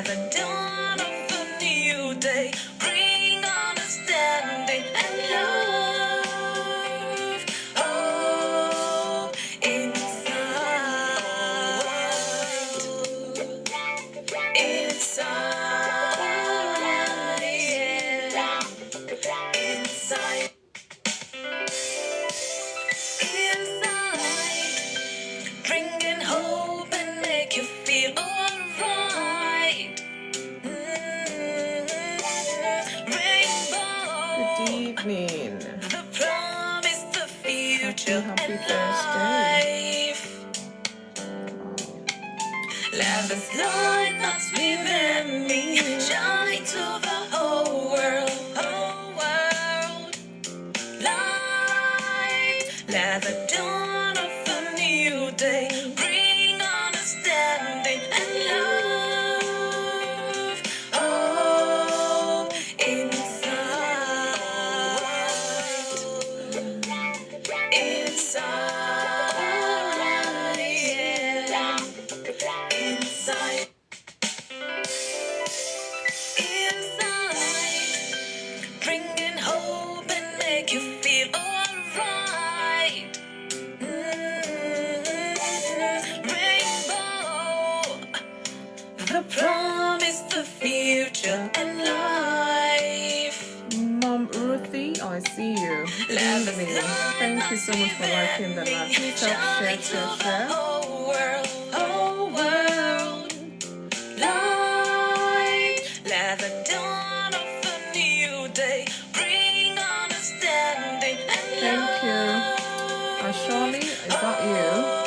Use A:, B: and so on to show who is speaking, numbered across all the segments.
A: Let the dawn of a new day bring understanding and love. Oh, inside, yeah, inside. Inside, bringing hope and make you feel alright. Rainbow.
B: Good evening.
A: The promise, the future,
B: Happy
A: and
B: Thursday.
A: life. Let the light that's within me shine to the whole world, whole world. Light, let the dawn of a new day bring understanding and love. Oh, inside, inside, yeah, inside, inside, bringing hope and make you feel alright. Rainbow, the promise, the future, and life.
B: Mom Ruthie, I see you. Good evening. Thank you so much for liking the live. Please help share.
A: Whole world, whole world. Light, let the dawn of a new day bring understanding and
B: Thank you. Shirley, is that you?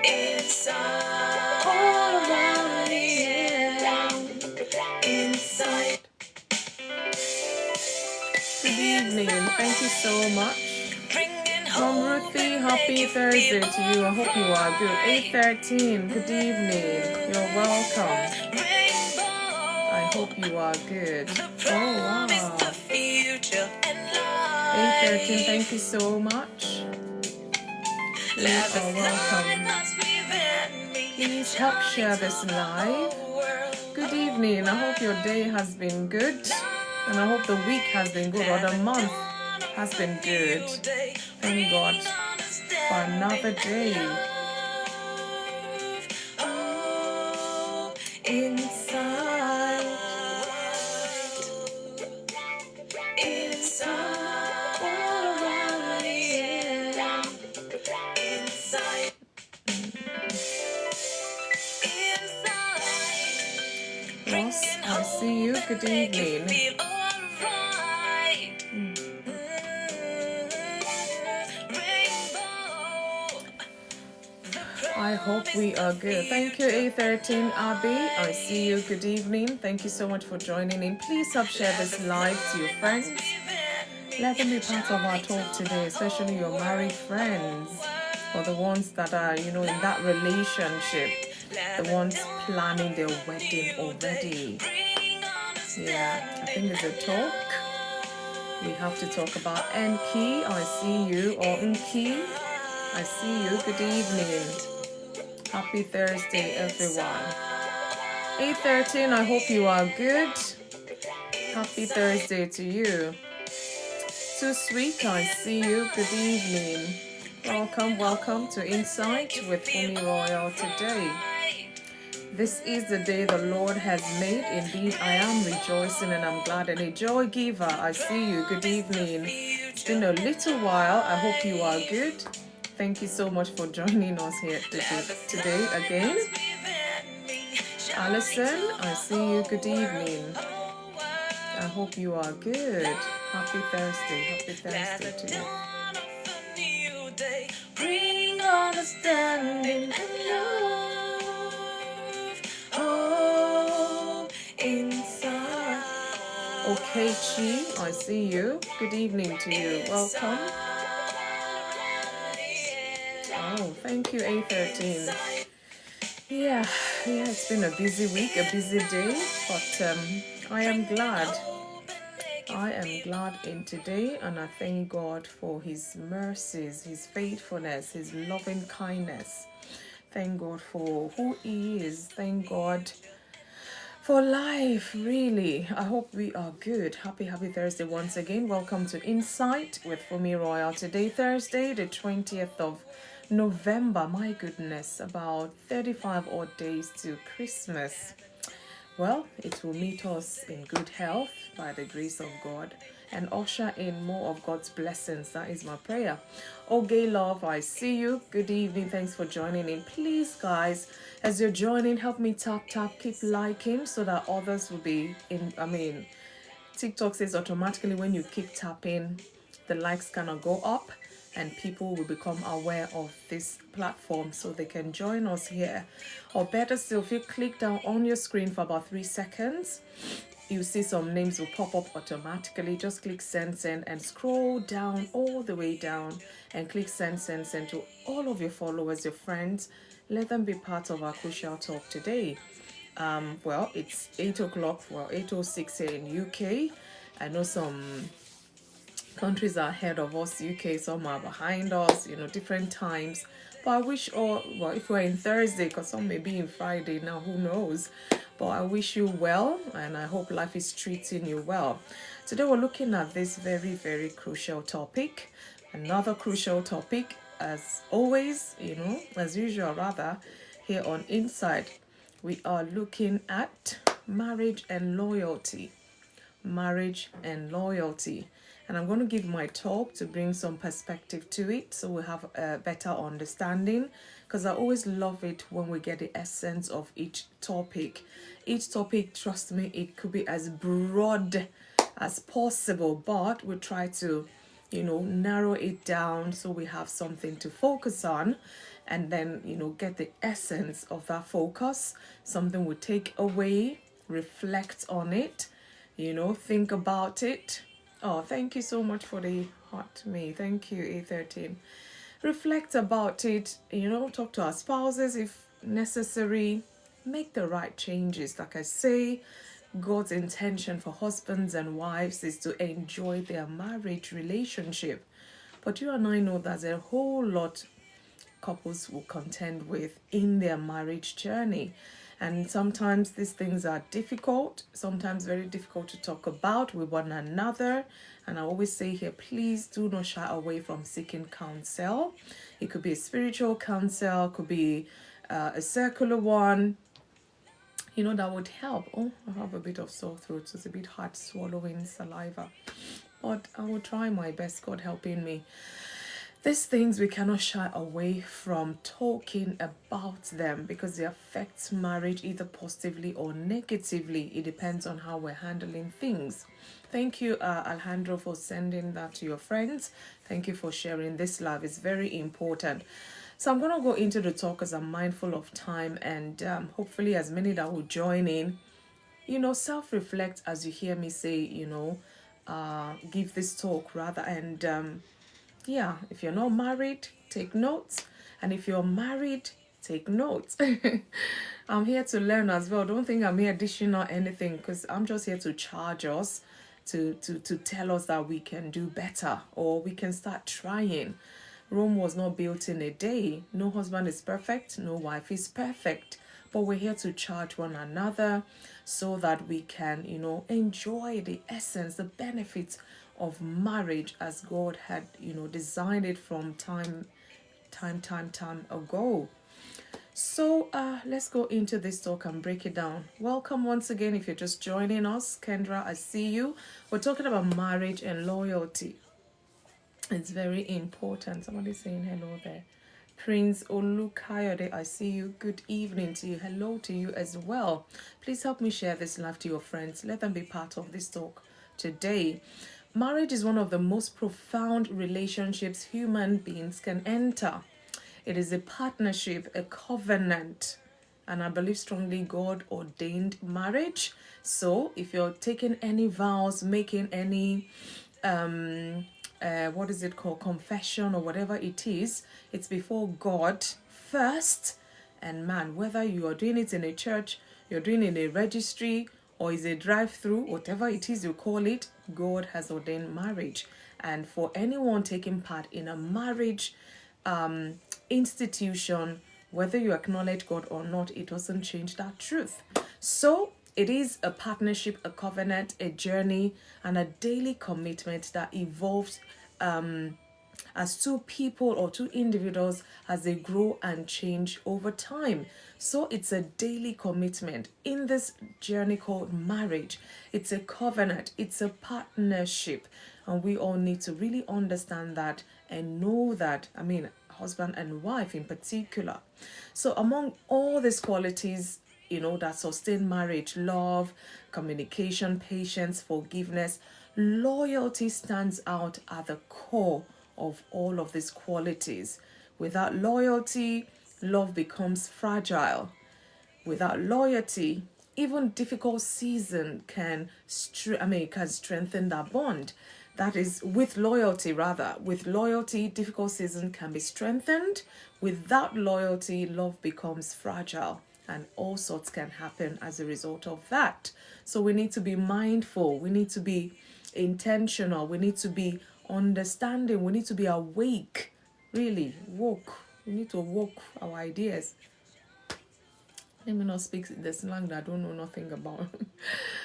A: Inside, all around, yeah, inside.
B: Good evening. Thank you so much.
A: Bringing
B: Mom Ruthie, happy Thursday to you. I hope you are good. 8:13. Good evening. You're welcome. I hope you are good. Oh wow. 8:13. Thank you so much. You are welcome. Please help share this live. Good evening. I hope your day has been good. And I hope the week has been good, or the month has been good. Thank God for another day.
A: Inside, inside, all around, yeah, inside, inside.
B: Ross, I see you. Good evening. I hope we are good. Thank you, A13 Abby. I see you. Good evening. Thank you so much for joining in. Please help share this live to your friends. Let them be part of our talk today, especially your married friends, or the ones that are, in that relationship, the ones planning their wedding already. Yeah, I think it's a talk. We have to talk about Enki. I see you, or Nki. I see you. Good evening. Happy Thursday, everyone. 8:13. I hope you are good. Happy Thursday to you. Too sweet. I see you. Good evening. Welcome to Insight with FunmiRoyal today. This is the day the Lord has made. Indeed, I am rejoicing and I'm glad. And a joy giver, I see you. Good evening. It's been a little while. I hope you are good. Thank you so much for joining us here today again. Alison, I see you. Good evening. I hope you are good. Happy Thursday. Happy Thursday to you.
A: Bring understanding and love. Oh, inside.
B: Okay, Chi, I see you. Good evening to you. Welcome. Oh, thank you, A13. Yeah, it's been a busy week, a busy day, but I am glad I am glad in today, and I thank God for His mercies, His faithfulness, His loving kindness. Thank God for who He is. Thank God for life, really. I hope we are good. Happy Thursday once again. Welcome to Insight with FunmiRoyal. Today, Thursday, the 20th of November. My goodness, about 35 odd days to Christmas. Well, it will meet us in good health by the grace of God and usher in more of God's blessings. That is my prayer. Okay, love, I see you. Good evening. Thanks for joining in. Please, guys, as you're joining, help me tap, keep liking so that others will be in. TikTok says automatically when you keep tapping, the likes cannot go up and people will become aware of this platform so they can join us here. Or better still, if you click down on your screen for about 3 seconds, you see some names will pop up automatically. Just click send and scroll down all the way down and click send to all of your followers, your friends. Let them be part of our crucial talk today. Well, it's 8 o'clock, 8:06 here in UK. I know some countries are ahead of us, UK, some are behind us, different times. But I wish if we're in Thursday, because some may be in Friday now, who knows. But I wish you well, and I hope life is treating you well. Today we're looking at this very, very crucial topic. Another crucial topic, as always, as usual rather, here on Inside. We are looking at marriage and loyalty. Marriage and loyalty. And I'm going to give my talk to bring some perspective to it so we have a better understanding, because I always love it when we get the essence of each topic. Each topic, trust me, it could be as broad as possible, but we try to, narrow it down so we have something to focus on, and then, get the essence of that focus, something we take away, reflect on it, think about it. Oh, thank you so much for the heart me. Thank you, A13. Reflect about it, talk to our spouses if necessary, make the right changes. Like I say, God's intention for husbands and wives is to enjoy their marriage relationship. But you and I know there's a whole lot couples will contend with in their marriage journey. And sometimes these things are difficult, sometimes very difficult to talk about with one another. And I always say here, please do not shy away from seeking counsel. It could be a spiritual counsel, could be a circular one, that would help. Oh, I have a bit of sore throat, so it's a bit hard swallowing saliva. But I will try my best, God helping me. These things we cannot shy away from talking about them because they affect marriage either positively or negatively. It depends on how we're handling things. Thank you, Alejandro, for sending that to your friends. Thank you for sharing this love. It's very important. So I'm going to go into the talk as I'm mindful of time, and hopefully as many that will join in, self-reflect as you hear me say, give this talk rather, and yeah, if you're not married, take notes. And if you're married, take notes. I'm here to learn as well. Don't think I'm here dishing out anything, because I'm just here to charge us, to tell us that we can do better or we can start trying. Rome was not built in a day. No husband is perfect. No wife is perfect. But we're here to charge one another so that we can, enjoy the essence, the benefits of marriage as God had, designed it from time ago. So let's go into this talk and break it down. Welcome once again if you're just joining us. Kendra, I see you. We're talking about marriage and loyalty. It's very important. Somebody's saying hello there. Prince Olukayode, I see you. Good evening to you. Hello to you as well. Please help me share this live to your friends. Let them be part of this talk today. Marriage is one of the most profound relationships human beings can enter. It is a partnership, a covenant, and I believe strongly God ordained marriage. So if you're taking any vows, making any what is it called, confession or whatever it is, it's before God first and man. Whether you are doing it in a church, you're doing it in a registry, or is a drive-through, whatever it is you call it, God has ordained marriage. And for anyone taking part in a marriage institution, whether you acknowledge God or not, it doesn't change that truth. So it is a partnership, a covenant, a journey, and a daily commitment that evolves as two people or two individuals as they grow and change over time. So it's a daily commitment in this journey called marriage. It's a covenant, it's a partnership, and we all need to really understand that and know that. I mean, husband and wife in particular. So among all these qualities, that sustain marriage: love, communication, patience, forgiveness, loyalty stands out at the core of all of these qualities. Without loyalty, love becomes fragile. Without loyalty, even difficult season can strengthen that bond. That is, with loyalty, rather. With loyalty, difficult season can be strengthened. Without loyalty, love becomes fragile, and all sorts can happen as a result of that. So we need to be mindful. We need to be intentional. We need to be understanding. We need to be awake. Really, woke. We need to woke our ideas. Let me not speak the slang that I don't know nothing about.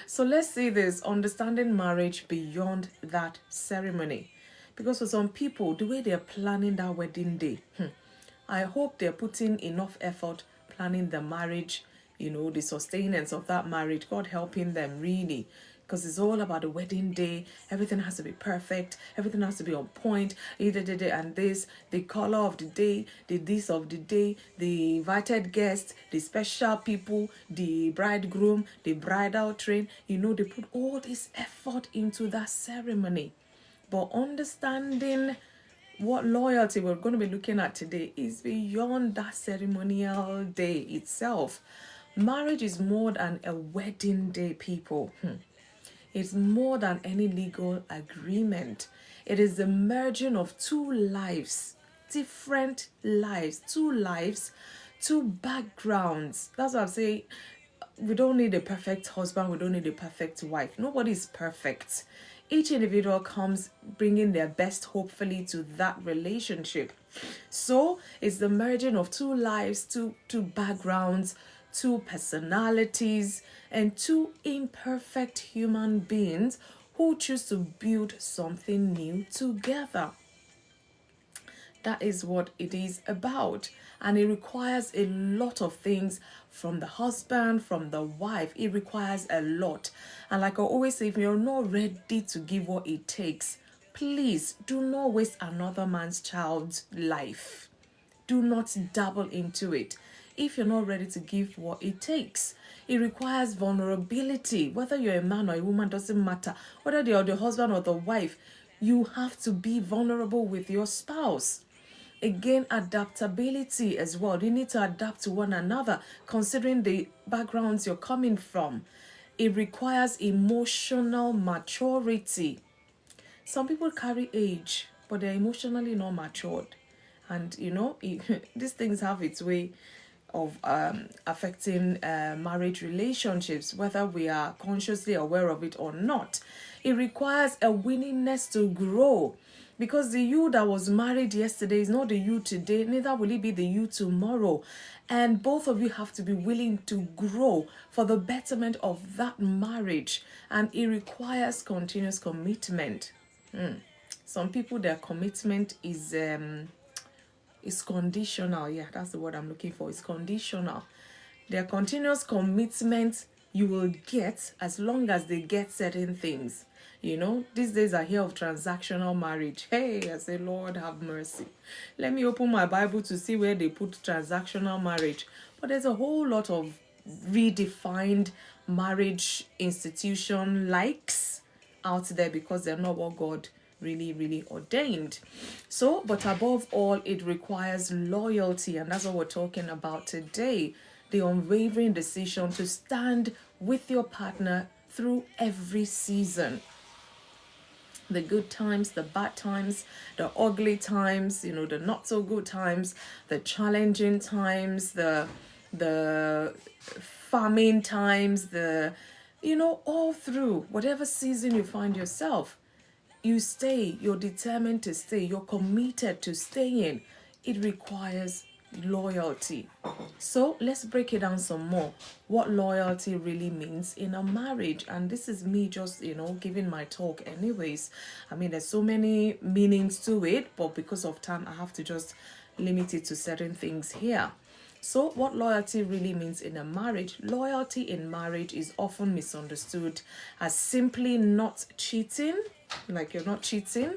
B: So let's see this: understanding marriage beyond that ceremony. Because for some people, the way they're planning that wedding day, I hope they're putting enough effort planning the marriage, the sustenance of that marriage, God helping them really. Because it's all about the wedding day. Everything has to be perfect. Everything has to be on point. And this, the color of the day, the this of the day, the invited guests, the special people, the bridegroom, the bridal train. They put all this effort into that ceremony. But understanding what loyalty we're going to be looking at today is beyond that ceremonial day itself. Marriage is more than a wedding day, people. It's more than any legal agreement. It is the merging of two lives, different lives, two backgrounds. That's what I'm saying. We don't need a perfect husband. We don't need a perfect wife. Nobody is perfect. Each individual comes bringing their best, hopefully, to that relationship. So it's the merging of two lives, two backgrounds, two personalities, and two imperfect human beings who choose to build something new together. That is what it is about. And it requires a lot of things from the husband, from the wife. It requires a lot. And like I always say, if you're not ready to give what it takes, please do not waste another man's child's life. Do not dabble into it. If you're not ready to give what it takes, it requires vulnerability. Whether you're a man or a woman, doesn't matter. Whether you're the husband or the wife, you have to be vulnerable with your spouse. Again, adaptability as well. You need to adapt to one another, considering the backgrounds you're coming from. It requires emotional maturity. Some people carry age, but they're emotionally not matured. And, these things have its way of affecting marriage relationships, whether we are consciously aware of it or not. It requires a willingness to grow, because the you that was married yesterday is not the you today, neither will it be the you tomorrow. And both of you have to be willing to grow for the betterment of that marriage. And it requires continuous commitment. Some people, their commitment is conditional. Yeah, that's the word I'm looking for. It's conditional. Their continuous commitment you will get as long as they get certain things. These days I hear of transactional marriage. Hey, I say, Lord, have mercy. Let me open my Bible to see where they put transactional marriage. But there's a whole lot of redefined marriage institution likes out there, because they're not what God really ordained. So, but above all, it requires loyalty, and that's what we're talking about today. The unwavering decision to stand with your partner through every season. The good times, the bad times, the ugly times, the not so good times, the challenging times, the famine times, the All through whatever season you find yourself, you stay, you're determined to stay, you're committed to staying. It requires loyalty. So let's break it down some more. What loyalty really means in a marriage. And this is me just, giving my talk anyways. I mean, there's so many meanings to it, but because of time, I have to just limit it to certain things here. So, what loyalty really means in a marriage? Loyalty in marriage is often misunderstood as simply not cheating, like you're not cheating,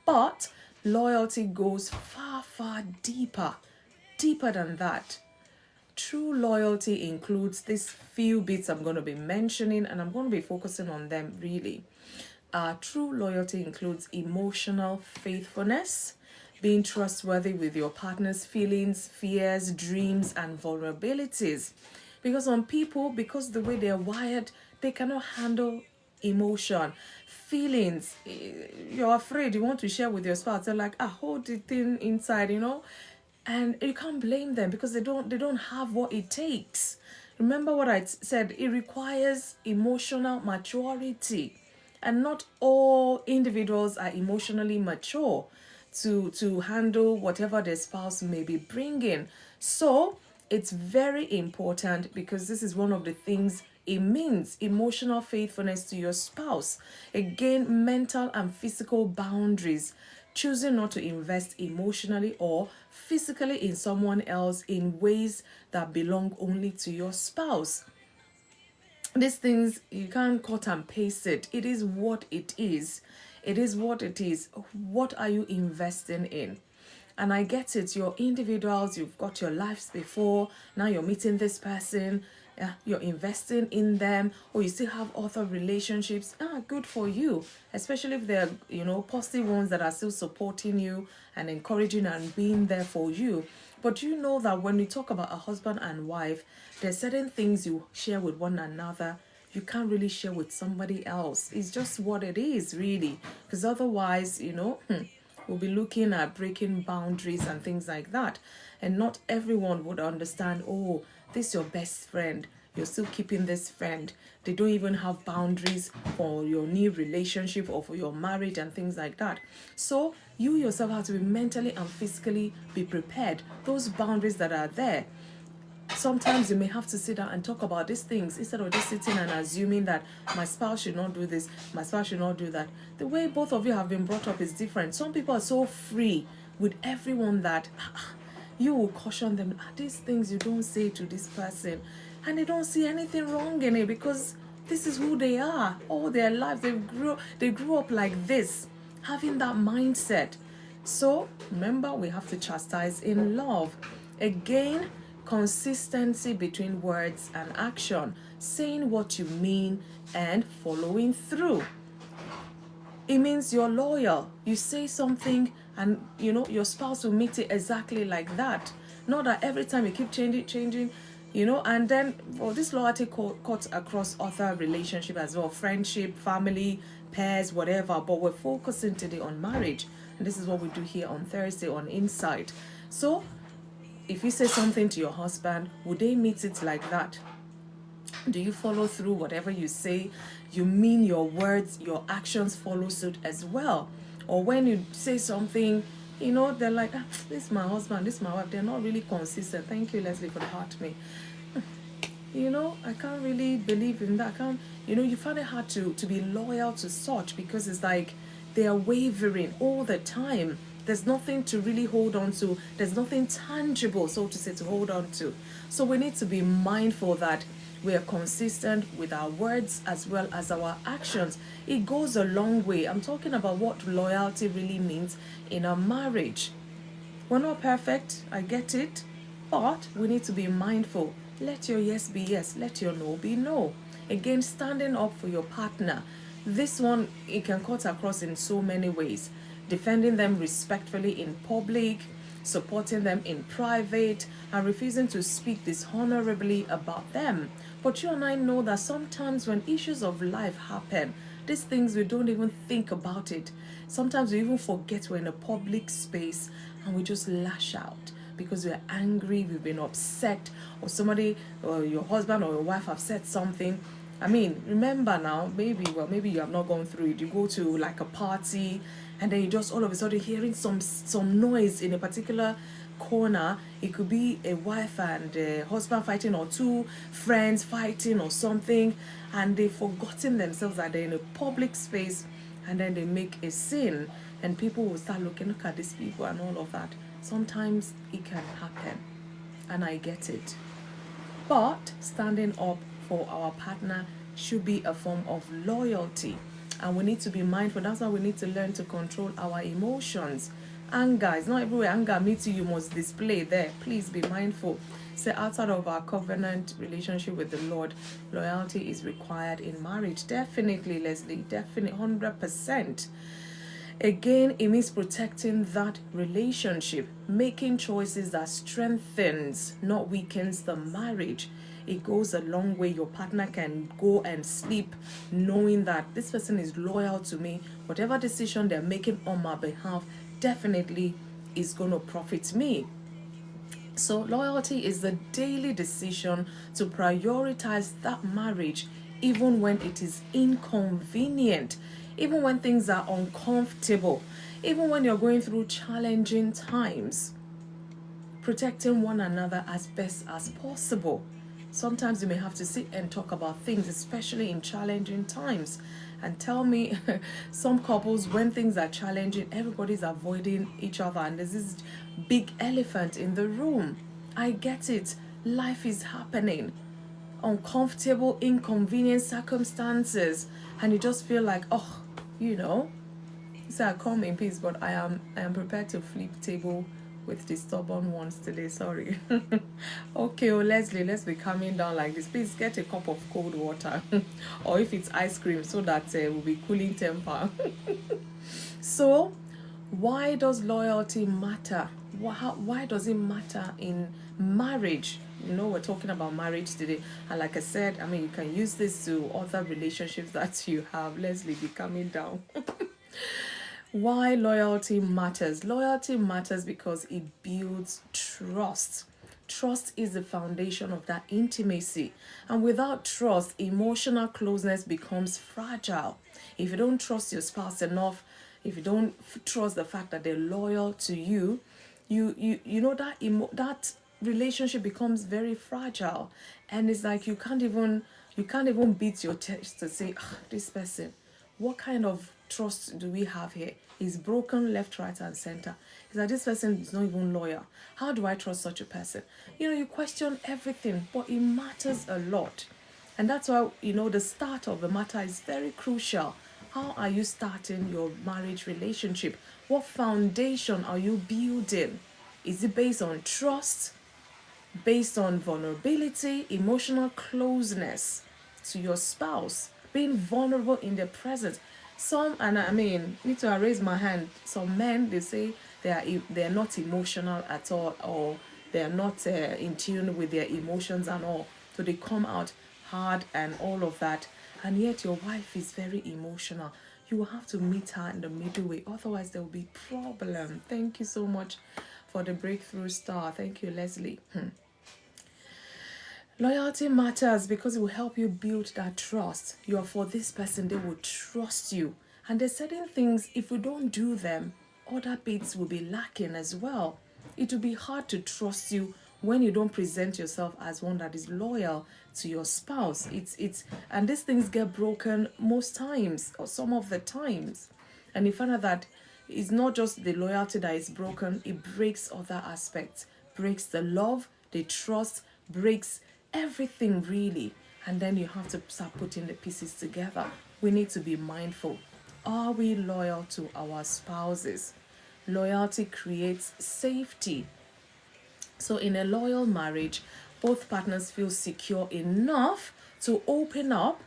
B: but loyalty goes far, far deeper than that. True loyalty includes these few bits I'm going to be mentioning, and I'm going to be focusing on them really. True loyalty includes emotional faithfulness, being trustworthy with your partner's feelings, fears, dreams, and vulnerabilities. Because some people, because the way they're wired, they cannot handle emotion, feelings. You're afraid, you want to share with your spouse. They're like, hold the thing inside, and you can't blame them because they don't have what it takes. Remember what I said, it requires emotional maturity, and not all individuals are emotionally mature to handle whatever their spouse may be bringing. So it's very important, because this is one of the things it means: emotional faithfulness to your spouse. Again, mental and physical boundaries, choosing not to invest emotionally or physically in someone else in ways that belong only to your spouse. These things, you can't cut and paste it. It is what it is. It is what it is. What are you investing in? And I get it, you're individuals, you've got your lives before, now you're meeting this person, you're investing in them, or you still have other relationships. Good for you, especially if they're, positive ones that are still supporting you and encouraging and being there for you. But you know that when we talk about a husband and wife, there's certain things you share with one another you can't really share with somebody else. It's just what it is, really. Because otherwise, we'll be looking at breaking boundaries and things like that. And not everyone would understand, this is your best friend. You're still keeping this friend. They don't even have boundaries for your new relationship or for your marriage and things like that. So you yourself have to be mentally and physically be prepared. Those boundaries that are there, sometimes you may have to sit down and talk about these things instead of just sitting and assuming that my spouse should not do this, my spouse should not do that. The way both of you have been brought up is different. Some people are so free with everyone that you will caution them, these things you don't say to this person, and they don't see anything wrong in it because this is who they are. All their lives they grew up like this, having that mindset. So remember, we have to chastise in love. Again, consistency between words and action, saying what you mean and following through. It means you're loyal. You say something and your spouse will meet it exactly like that. Not that every time you keep changing, and then this loyalty cuts across other relationship as well, friendship, family, pairs, whatever. But we're focusing today on marriage, and this is what we do here on Thursday on Insight. So if you say something to your husband, would they meet it like that? Do you follow through whatever you say? You mean your words, your actions follow suit as well? Or when you say something, they're like, this is my husband, this is my wife. They're not really consistent. Thank you, Leslie, for the heart me. I can't really believe in that. You find it hard to be loyal to such, because it's like they are wavering all the time. There's nothing to really hold on to. There's nothing tangible, so to say, to hold on to. So we need to be mindful that we are consistent with our words as well as our actions. It goes a long way. I'm talking about what loyalty really means in a marriage. We're not perfect, I get it, but we need to be mindful. Let your yes be yes, let your no be no. Again, standing up for your partner. This one, it can cut across in so many ways. Defending them respectfully in public, supporting them in private, and refusing to speak dishonorably about them. But you and I know that sometimes when issues of life happen, these things, we don't even think about it. Sometimes we even forget we're in a public space and we just lash out because we're angry, we've been upset, or somebody, or your husband or your wife have said something, I mean, remember now, maybe you have not gone through it. You go to like a party, and then you just all of a sudden hearing some noise in a particular corner. It could be a wife and a husband fighting, or two friends fighting, or something, and they've forgotten themselves that they're in a public space, and then they make a scene, and people will start look at these people and all of that. Sometimes it can happen, and I get it. But standing up for our partner should be a form of loyalty. And we need to be mindful. That's why we need to learn to control our emotions. Anger is not everywhere anger meets you must display there. Please be mindful. So outside of our covenant relationship with the Lord, loyalty is required in marriage. Definitely, Leslie. Definitely, 100%. Again, it means protecting that relationship, making choices that strengthens, not weakens the marriage. It goes a long way. Your partner can go and sleep knowing that this person is loyal to me. Whatever decision they're making on my behalf definitely is going to profit me. So loyalty is the daily decision to prioritize that marriage even when it is inconvenient, even when things are uncomfortable, even when you're going through challenging times, protecting one another as best as possible. Sometimes you may have to sit and talk about things, especially in challenging times. And tell me, some couples, when things are challenging, everybody's avoiding each other, and there's this big elephant in the room. I get it. Life is happening. Uncomfortable, inconvenient circumstances, and you just feel like, oh, so I come in peace, but I am prepared to flip table with the stubborn ones today. Sorry. Okay, Leslie, let's be calming down like this. Please get a cup of cold water, or if it's ice cream, so that we'll be cooling temper. So, why does loyalty matter? Why does it matter in marriage? We're talking about marriage today, and like I said, you can use this to other relationships that you have. Leslie, be calming down. Why loyalty matters? Loyalty matters because it builds trust. Trust is the foundation of that intimacy. And without trust, emotional closeness becomes fragile. If you don't trust your spouse enough, if you don't trust the fact that they're loyal to you, that relationship becomes very fragile. And it's like you can't even beat your chest to say, this person, what kind of trust do we have here? Is broken left, right, and center. It's like this person is not even loyal. How do I trust such a person? You question everything, but it matters a lot. And that's why, the start of the matter is very crucial. How are you starting your marriage relationship? What foundation are you building? Is it based on trust, based on vulnerability, emotional closeness to your spouse, being vulnerable in their presence? Need to raise my hand. Some men, they say they are not emotional at all, or they are not in tune with their emotions and all. So they come out hard and all of that. And yet your wife is very emotional. You will have to meet her in the middle way. Otherwise, there will be problem. Thank you so much for the breakthrough star. Thank you, Leslie. Loyalty matters because it will help you build that trust. You are for this person, they will trust you. And there's certain things, if we don't do them, other bits will be lacking as well. It will be hard to trust you when you don't present yourself as one that is loyal to your spouse. And these things get broken most times, or some of the times. And you find out that it's not just the loyalty that is broken, it breaks other aspects. Breaks the love, the trust, breaks everything really. And then you have to start putting the pieces together. We need to be mindful. Are we loyal to our spouses? Loyalty creates safety. So in a loyal marriage, both partners feel secure enough to open up,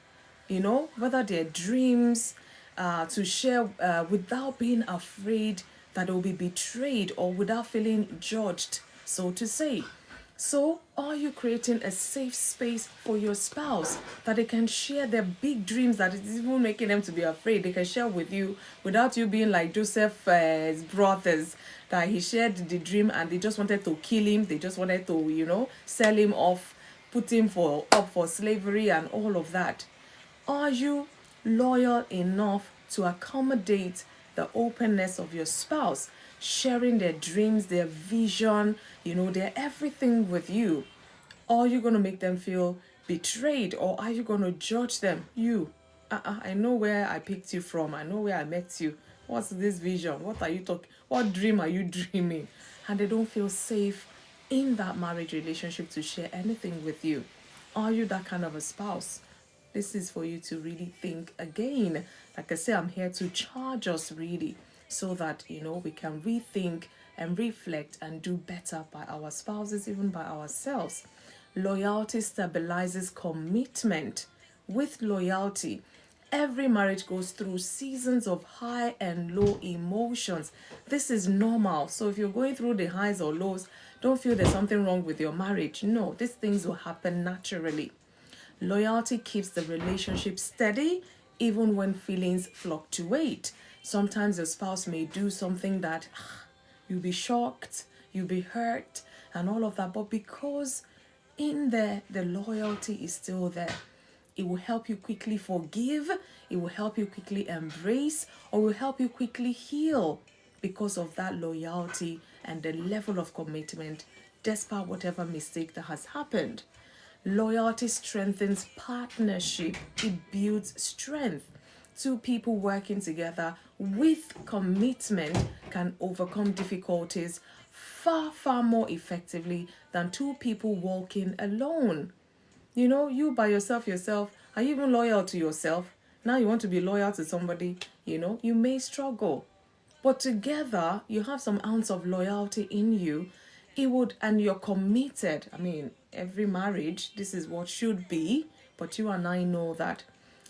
B: whether their dreams, to share without being afraid that they will be betrayed, or without feeling judged, so to say. So, are you creating a safe space for your spouse that they can share their big dreams that is even making them to be afraid? They can share with you without you being like Joseph's brothers, that he shared the dream and they just wanted to kill him. They just wanted to, sell him off, put him up for slavery and all of that. Are you loyal enough to accommodate the openness of your spouse, sharing their dreams, their vision, their everything with you? Are you going to make them feel betrayed, or are you going to judge them? I know where I picked you from. I know where I met you. What's this vision? What are you talking? What dream are you dreaming? And they don't feel safe in that marriage relationship to share anything with you. Are you that kind of a spouse? This is for you to really think again. Like I say, I'm here to charge us really, so that we can rethink and reflect and do better by our spouses, even by ourselves. Loyalty stabilizes commitment. With loyalty, every marriage goes through seasons of high and low emotions. This is normal. So if you're going through the highs or lows, don't feel there's something wrong with your marriage. No, these things will happen naturally. Loyalty keeps the relationship steady even when feelings fluctuate. Sometimes your spouse may do something that you'll be shocked, you'll be hurt, and all of that. But because in there, the loyalty is still there. It will help you quickly forgive, it will help you quickly embrace, or will help you quickly heal because of that loyalty and the level of commitment, despite whatever mistake that has happened. Loyalty strengthens partnership, it builds strength. Two people working together with commitment can overcome difficulties far, far more effectively than two people walking alone. You by yourself, are you even loyal to yourself? Now you want to be loyal to somebody, you may struggle. But together, you have some ounce of loyalty in you. And you're committed. I mean, every marriage, this is what should be. But you and I know that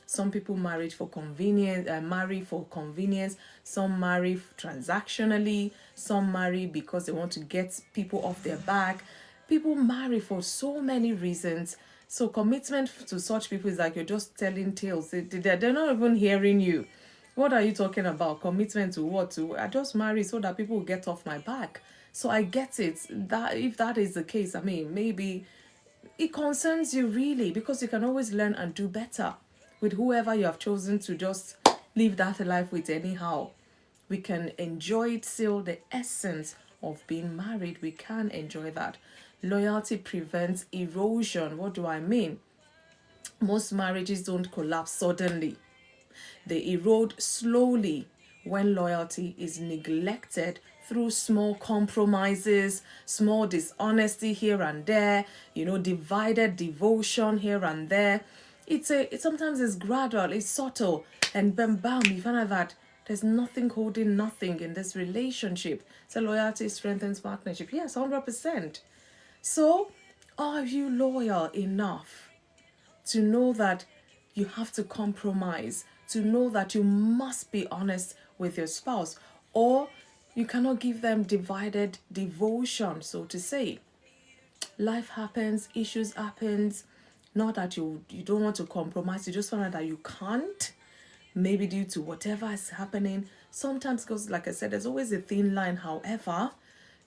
B: some people marry for convenience. Some marry transactionally. Some marry because they want to get people off their back. People marry for so many reasons. So commitment to such people is like you're just telling tales. They're not even hearing you. What are you talking about? Commitment to what? I just marry so that people will get off my back. So I get it. That if that is the case, I mean, maybe it concerns you really, because you can always learn and do better with whoever you have chosen to just live that life with anyhow. We can enjoy it still, the essence of being married. We can enjoy that. Loyalty prevents erosion. What do I mean? Most marriages don't collapse suddenly. They erode slowly when loyalty is neglected through small compromises, small dishonesty here and there, divided devotion here and there. It sometimes it's gradual, it's subtle, and bam bam, you find out that there's nothing holding nothing in this relationship. So loyalty strengthens partnership. Yes, 100%. So are you loyal enough to know that you have to compromise, to know that you must be honest with your spouse, or you cannot give them divided devotion, so to say? Life happens, issues happens, not that you don't want to compromise, you just find out that you can't, maybe due to whatever is happening. Sometimes, because like I said, there's always a thin line. However,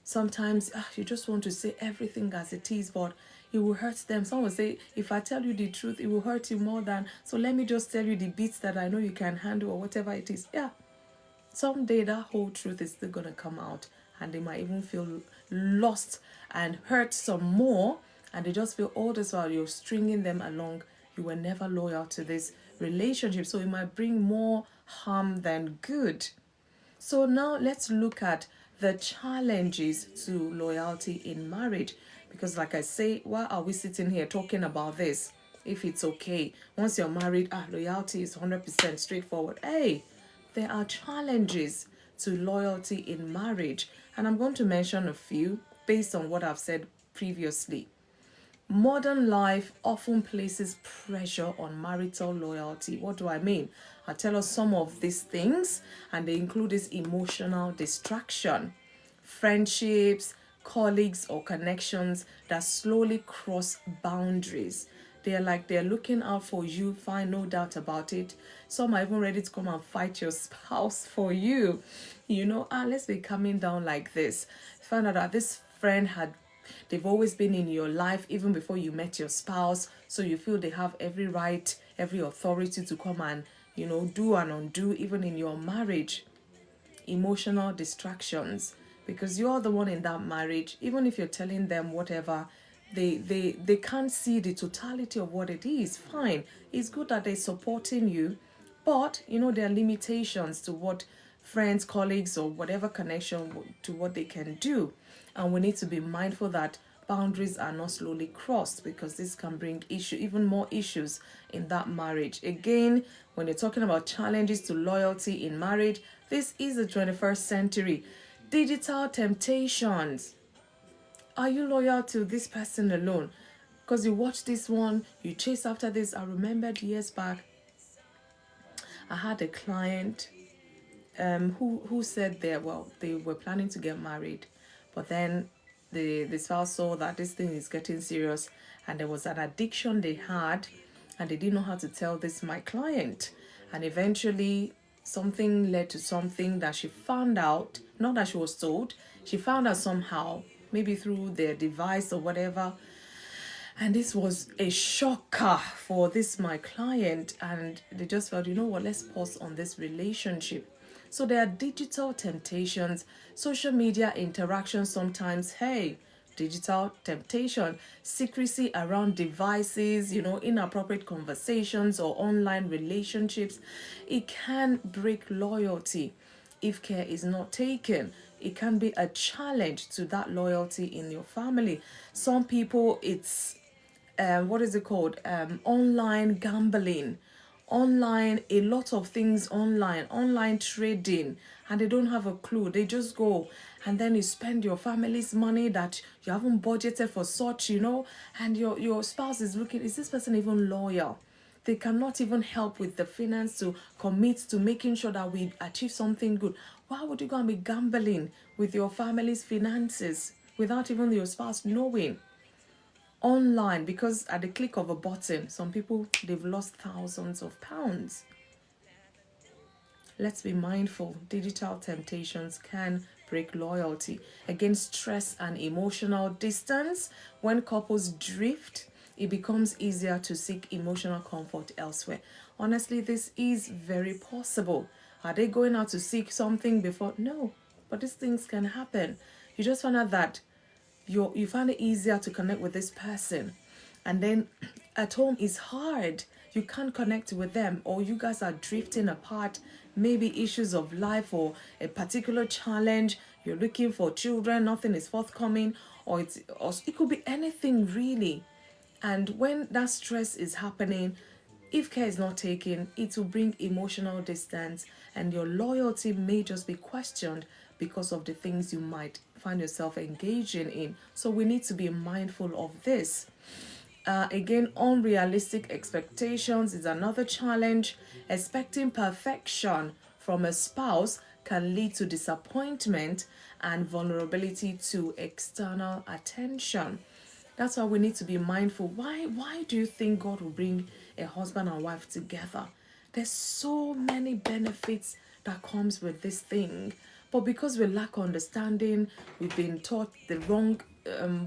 B: sometimes you just want to say everything as it is, but it will hurt them. Someone will say, if I tell you the truth, it will hurt you more than, so let me just tell you the bits that I know you can handle, or whatever it is. Yeah, someday that whole truth is still going to come out, and they might even feel lost and hurt some more, and they just feel all this while you're stringing them along, you were never loyal to this relationship, so it might bring more harm than good. So now let's look at the challenges to loyalty in marriage, because like I say, why are we sitting here talking about this if it's okay? Once you're married, loyalty is 100% straightforward. Hey, there are challenges to loyalty in marriage, and I'm going to mention a few based on what I've said previously. Modern life often places pressure on marital loyalty. What do I mean? I'll tell us some of these things, and they include this emotional distraction, friendships, colleagues, or connections that slowly cross boundaries. They're looking out for you, fine, no doubt about it. Some are even ready to come and fight your spouse for you. Let's be coming down like this. Find out that this friend had They've always been in your life even before you met your spouse. So you feel they have every right, every authority to come and, do and undo even in your marriage. Emotional distractions, because you're the one in that marriage. Even if you're telling them whatever, they can't see the totality of what it is. Fine, it's good that they're supporting you, but there are limitations to what friends, colleagues, or whatever connection to what they can do. And we need to be mindful that boundaries are not slowly crossed, because this can bring even more issues in that marriage. Again, when you're talking about challenges to loyalty in marriage, this is the 21st century. Digital temptations. Are you loyal to this person alone? Because you watch this one, you chase after this. I remembered years back, I had a client who said they were planning to get married, but then the spouse saw that this thing is getting serious, and there was an addiction they had, and they didn't know how to tell this my client. And eventually something led to something that she found out, not that she was told, she found out somehow, maybe through their device or whatever. And this was a shocker for this my client, and they just felt, what, let's pause on this relationship. So there are digital temptations, social media interactions sometimes. Hey, digital temptation, secrecy around devices, inappropriate conversations or online relationships. It can break loyalty if care is not taken. It can be a challenge to that loyalty in your family. Some people, it's what is it called? Online gambling, a lot of things online trading, and they don't have a clue. They just go, and then you spend your family's money that you haven't budgeted for such, and your spouse is looking, is this person even loyal? They cannot even help with the finance to commit to making sure that we achieve something good. Why would you go and be gambling with your family's finances without even your spouse knowing? Online, because at the click of a button, some people, they've lost thousands of pounds. Let's be mindful. Digital temptations can break loyalty. Again, stress and emotional distance. When couples drift, it becomes easier to seek emotional comfort elsewhere. Honestly, this is very possible. Are they going out to seek something before? No, but these things can happen. You just find out that you find it easier to connect with this person, and then at home is hard. You can't connect with them, or you guys are drifting apart. Maybe issues of life or a particular challenge. You're looking for children, nothing is forthcoming, or it could be anything really. And when that stress is happening, if care is not taken, it will bring emotional distance, and your loyalty may just be questioned because of the things you might find yourself engaging in. So we need to be mindful of this. Again, unrealistic expectations is another challenge. Expecting perfection from a spouse can lead to disappointment and vulnerability to external attention. That's why we need to be mindful. Why do you think God will bring a husband and wife together? There's so many benefits that comes with this thing. But because we lack understanding, we've been taught the wrong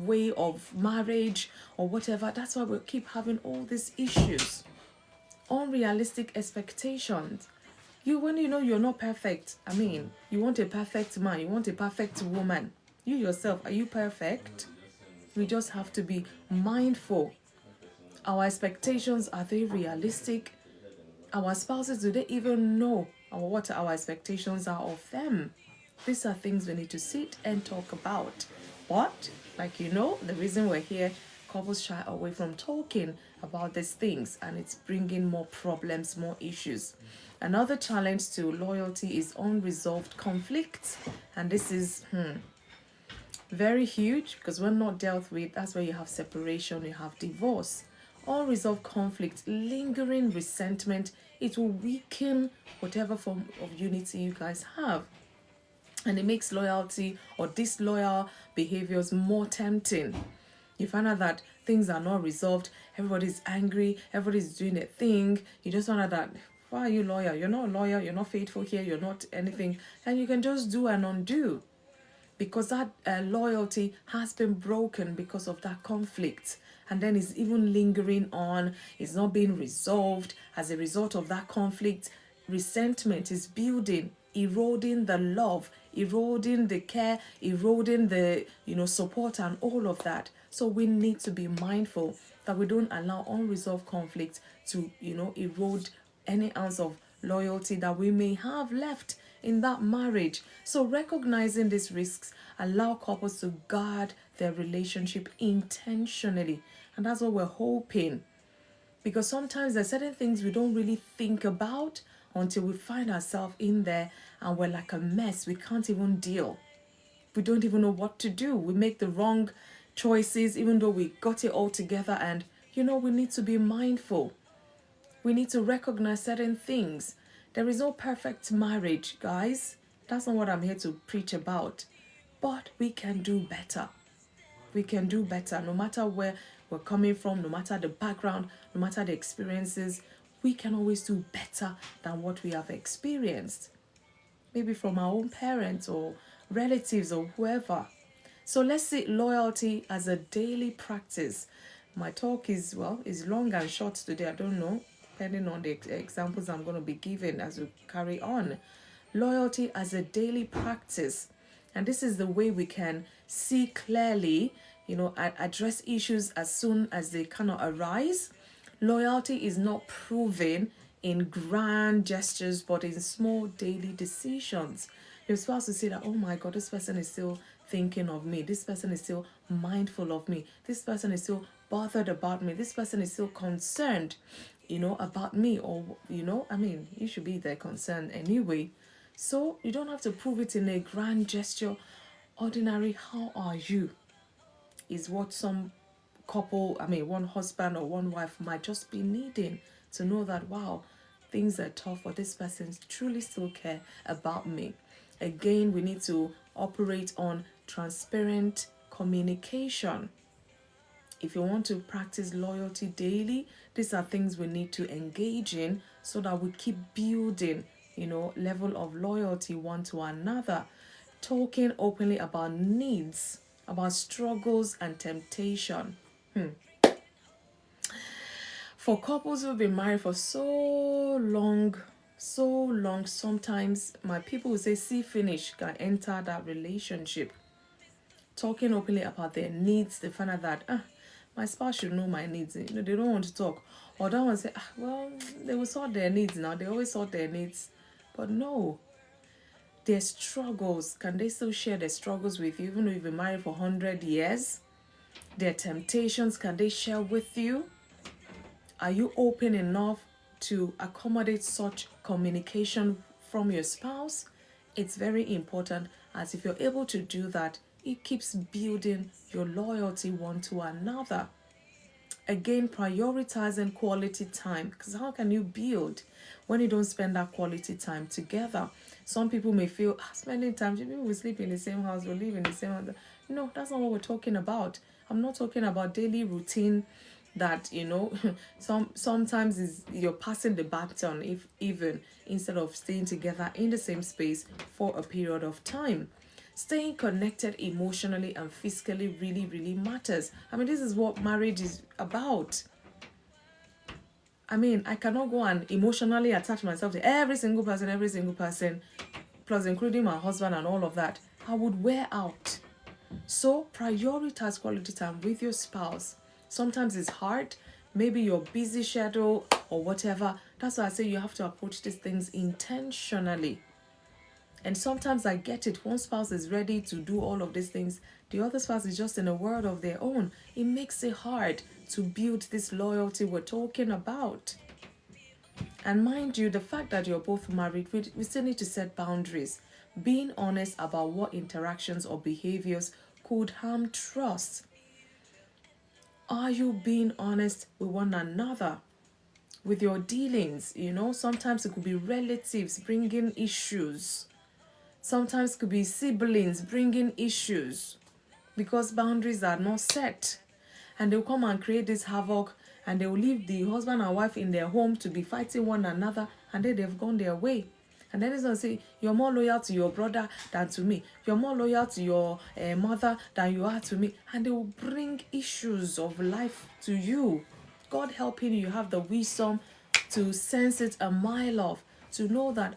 B: way of marriage or whatever. That's why we keep having all these issues. Unrealistic expectations. When you know you're not perfect, you want a perfect man, you want a perfect woman. You yourself, are you perfect? We just have to be mindful. Our expectations, are they realistic? Our spouses, do they even know what our expectations are of them? These are things we need to sit and talk about. But, the reason we're here, couples shy away from talking about these things, and it's bringing more problems, more issues. Another challenge to loyalty is unresolved conflicts. And this is very huge, because when not dealt with, that's where you have separation, you have divorce. Unresolved conflict, lingering resentment, it will weaken whatever form of unity you guys have. And it makes loyalty or disloyal behaviors more tempting. You find out that things are not resolved, everybody's angry, everybody's doing a thing. You just find out that, why are you loyal? You're not loyal, you're not faithful here, you're not anything. And you can just do and undo. because that loyalty has been broken because of that conflict, and then it's even lingering on, it's not being resolved. As a result of that conflict, resentment is building, eroding the love, eroding the care, eroding the support and all of that. So we need to be mindful that we don't allow unresolved conflict to erode any ounce of loyalty that we may have left in that marriage. So recognizing these risks allow couples to guard their relationship intentionally, and that's what we're hoping. Because sometimes there's certain things we don't really think about until we find ourselves in there and we're like a mess. We can't even deal. We don't even know what to do. We make the wrong choices even though we got it all together. And we need to be mindful. We need to recognize certain things. There is no perfect marriage, guys. That's not what I'm here to preach about. But we can do better. We can do better, no matter where we're coming from, no matter the background, no matter the experiences. We can always do better than what we have experienced, maybe from our own parents or relatives or whoever. So let's see loyalty as a daily practice. My talk is long and short today. I don't know, depending on the examples I'm going to be giving as we carry on. Loyalty as a daily practice. And this is the way we can see clearly, address issues as soon as they cannot arise. Loyalty is not proven in grand gestures, but in small daily decisions. You're supposed to say that, oh my God, this person is still thinking of me. This person is still mindful of me. This person is still bothered about me. This person is still concerned, about me. Or, you should be their concern anyway. So you don't have to prove it in a grand gesture. Ordinary, how are you? Is what some couple, one husband or one wife might just be needing to know that, wow, things are tough, but this person truly still care about me. Again, we need to operate on transparent communication. If you want to practice loyalty daily, these are things we need to engage in so that we keep building, level of loyalty one to another. Talking openly about needs, about struggles and temptation. For couples who've been married for so long, sometimes my people will say, see finish, can enter that relationship. Talking openly about their needs, they find out that, my spouse should know my needs. They don't want to talk. Or don't want to say, they will sort their needs now. They always sort their needs. But no. Their struggles, can they still share their struggles with you, even though you've been married for 100 years? Their temptations, can they share with you? Are you open enough to accommodate such communication from your spouse? It's very important, as if you're able to do that, it keeps building your loyalty one to another. Again, prioritizing quality time, because how can you build when you don't spend that quality time together? Some people may feel, spending time, maybe we sleep in the same house, we live in the same house. No, that's not what we're talking about. I'm not talking about daily routine that, sometimes is you're passing the baton, if even, instead of staying together in the same space for a period of time. Staying connected emotionally and physically really, really matters. This is what marriage is about. I cannot go and emotionally attach myself to every single person, plus including my husband and all of that. I would wear out. So prioritize quality time with your spouse. Sometimes it's hard. Maybe your busy schedule or whatever. That's why I say you have to approach these things intentionally. And sometimes I get it. One spouse is ready to do all of these things. The other spouse is just in a world of their own. It makes it hard to build this loyalty we're talking about. And mind you, the fact that you're both married, we still need to set boundaries. Being honest about what interactions or behaviors could harm trust. Are you being honest with one another? With your dealings, sometimes it could be relatives bringing issues. Sometimes it could be siblings bringing issues because boundaries are not set. And they'll come and create this havoc, and they will leave the husband and wife in their home to be fighting one another, and then they've gone their way. And then it's going to say, you're more loyal to your brother than to me. You're more loyal to your mother than you are to me. And they will bring issues of life to you. God helping you have the wisdom to sense it a mile off, to know that,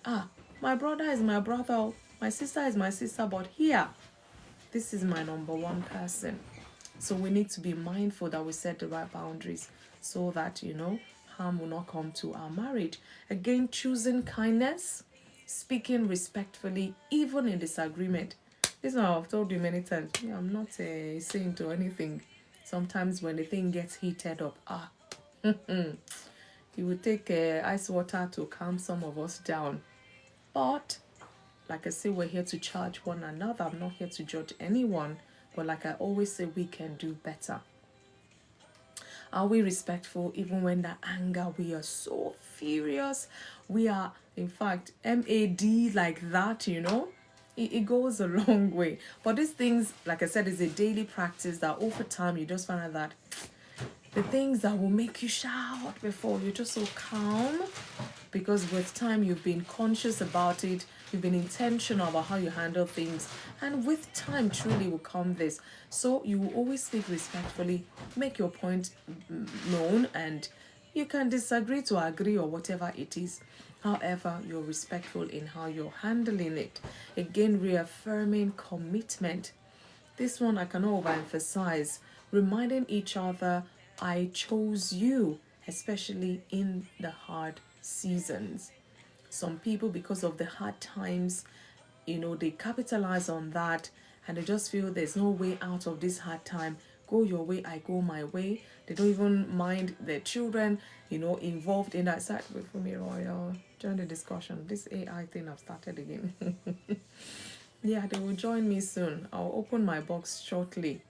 B: my brother is my brother, my sister is my sister, but here, this is my number one person. So we need to be mindful that we set the right boundaries so that, harm will not come to our marriage. Again, choosing kindness, speaking respectfully, even in disagreement. This one I've told you many times. I'm not a saint or anything. Sometimes when the thing gets heated up, it will take ice water to calm some of us down. But like I say, we're here to charge one another. I'm not here to judge anyone. But like I always say, we can do better. Are we respectful even when the anger, we are so furious? We are, in fact, MAD like that, It goes a long way. But these things, like I said, is a daily practice that over time you just find out that the things that will make you shout before, you're just so calm because with time you've been conscious about it, you've been intentional about how you handle things, and with time truly will come this. So you will always speak respectfully, make your point known, and you can disagree to agree or whatever it is. However, you're respectful in how you're handling it. Again, reaffirming commitment. This one I cannot overemphasize. Reminding each other, I chose you, especially in the hard seasons. Some people, because of the hard times, they capitalize on that and they just feel there's no way out of this hard time. Go your way, I go my way. They don't even mind their children, involved in that. Start with FunmiRoyal, join the discussion. This AI thing I've started again. Yeah, they will join me soon. I'll open my box shortly.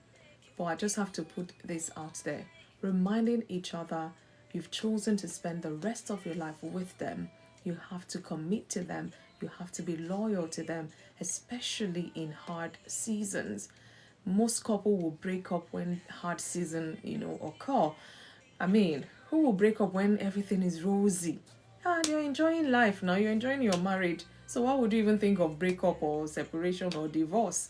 B: But I just have to put this out there. Reminding each other, you've chosen to spend the rest of your life with them. You have to commit to them. You have to be loyal to them, especially in hard seasons. Most couple will break up when hard season, occur. I mean, who will break up when everything is rosy? You're enjoying life now. You're enjoying your marriage. So why would you even think of breakup or separation or divorce?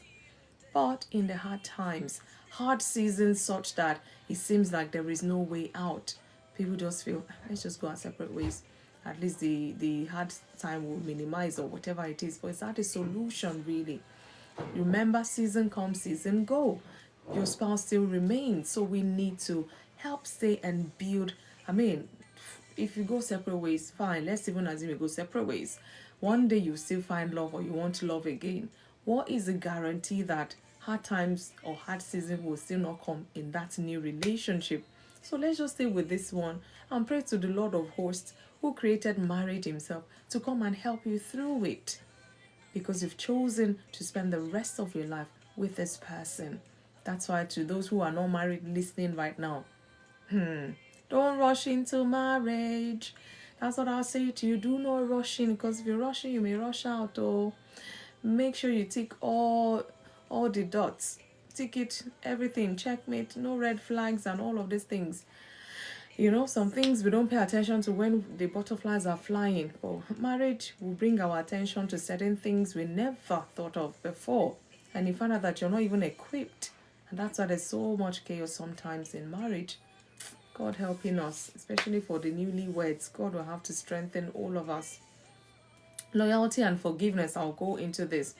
B: But in the hard times, hard seasons such that it seems like there is no way out, people just feel, let's just go our separate ways. At least the hard time will minimize or whatever it is. But is that a solution really? Remember, season come, season go. Your spouse still remains. So we need to help stay and build. I mean, if you go separate ways, fine. Let's even assume you go separate ways. One day you still find love or you want to love again. What is the guarantee that hard times or hard season will still not come in that new relationship? So let's just stay with this one and pray to the Lord of hosts who created marriage himself to come and help you through it. Because you've chosen to spend the rest of your life with this person. That's why to those who are not married listening right now, don't rush into marriage. That's what I'll say to you. Do not rush in, because if you're rushing, you may rush out. Or make sure you tick all the dots. Tick it, everything, checkmate, no red flags and all of these things. Some things we don't pay attention to when the butterflies are flying. But marriage will bring our attention to certain things we never thought of before. And you find out that you're not even equipped. And that's why there's so much chaos sometimes in marriage. God helping us, especially for the newlyweds. God will have to strengthen all of us. Loyalty and forgiveness, I'll go into this.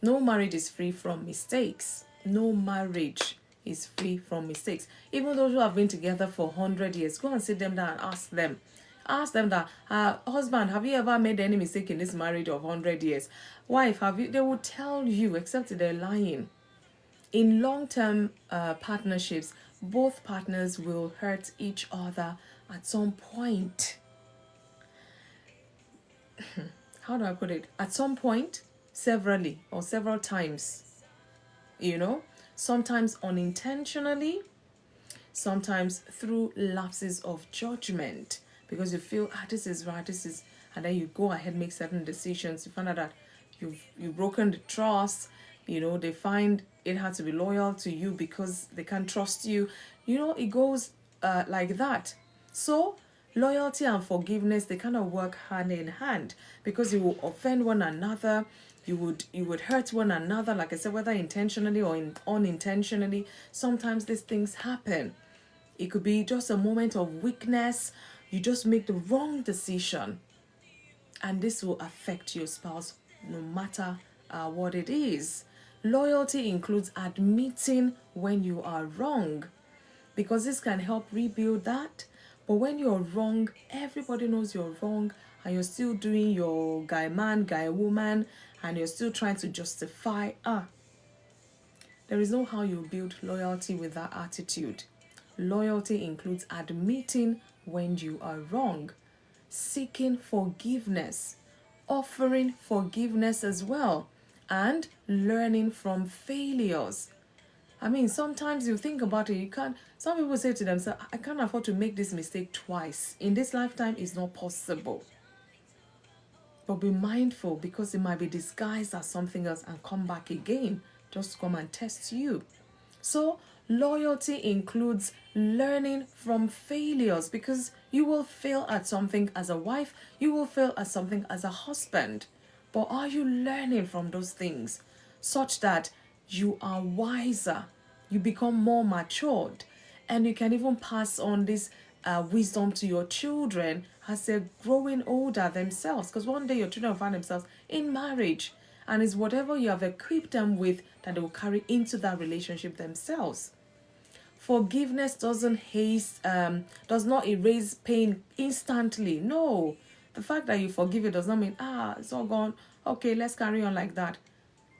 B: No marriage is free from mistakes. No marriage is free from mistakes. Even those who have been together for 100 years, go and sit them down and ask them. Ask them that, husband, have you ever made any mistake in this marriage of 100 years? Wife, have you? They will tell you, except they're lying. In long-term partnerships, both partners will hurt each other at some point. How do I put it? At some point, severally or several times. Sometimes unintentionally, sometimes through lapses of judgment, because you feel, this is right, this is, and then you go ahead and make certain decisions. You find out that you've broken the trust. They find it hard to be loyal to you because they can't trust you. It goes like that. So Loyalty and forgiveness, they kind of work hand in hand, because you will offend one another. You would hurt one another, like I said, whether intentionally or unintentionally. Sometimes these things happen. It could be just a moment of weakness. You just make the wrong decision, and this will affect your spouse no matter what it is. Loyalty includes admitting when you are wrong, because this can help rebuild that. But when you're wrong, everybody knows you're wrong, and you're still doing your guy man, guy woman, and you're still trying to justify. There is no how you build loyalty with that attitude. Loyalty includes admitting when you are wrong, seeking forgiveness, offering forgiveness as well, and learning from failures. I mean, sometimes you think about it, some people say to themselves, I can't afford to make this mistake twice. In this lifetime, it's not possible. But be mindful, because it might be disguised as something else and come back again, just to come and test you. So, loyalty includes learning from failures, because you will fail at something as a wife, you will fail at something as a husband. But are you learning from those things such that you are wiser, you become more matured, and you can even pass on this wisdom to your children as they're growing older themselves? Because one day your children will find themselves in marriage, and it's whatever you have equipped them with that they will carry into that relationship themselves. Forgiveness does not erase pain instantly. No, the fact that you forgive it does not mean it's all gone. Okay, let's carry on like that.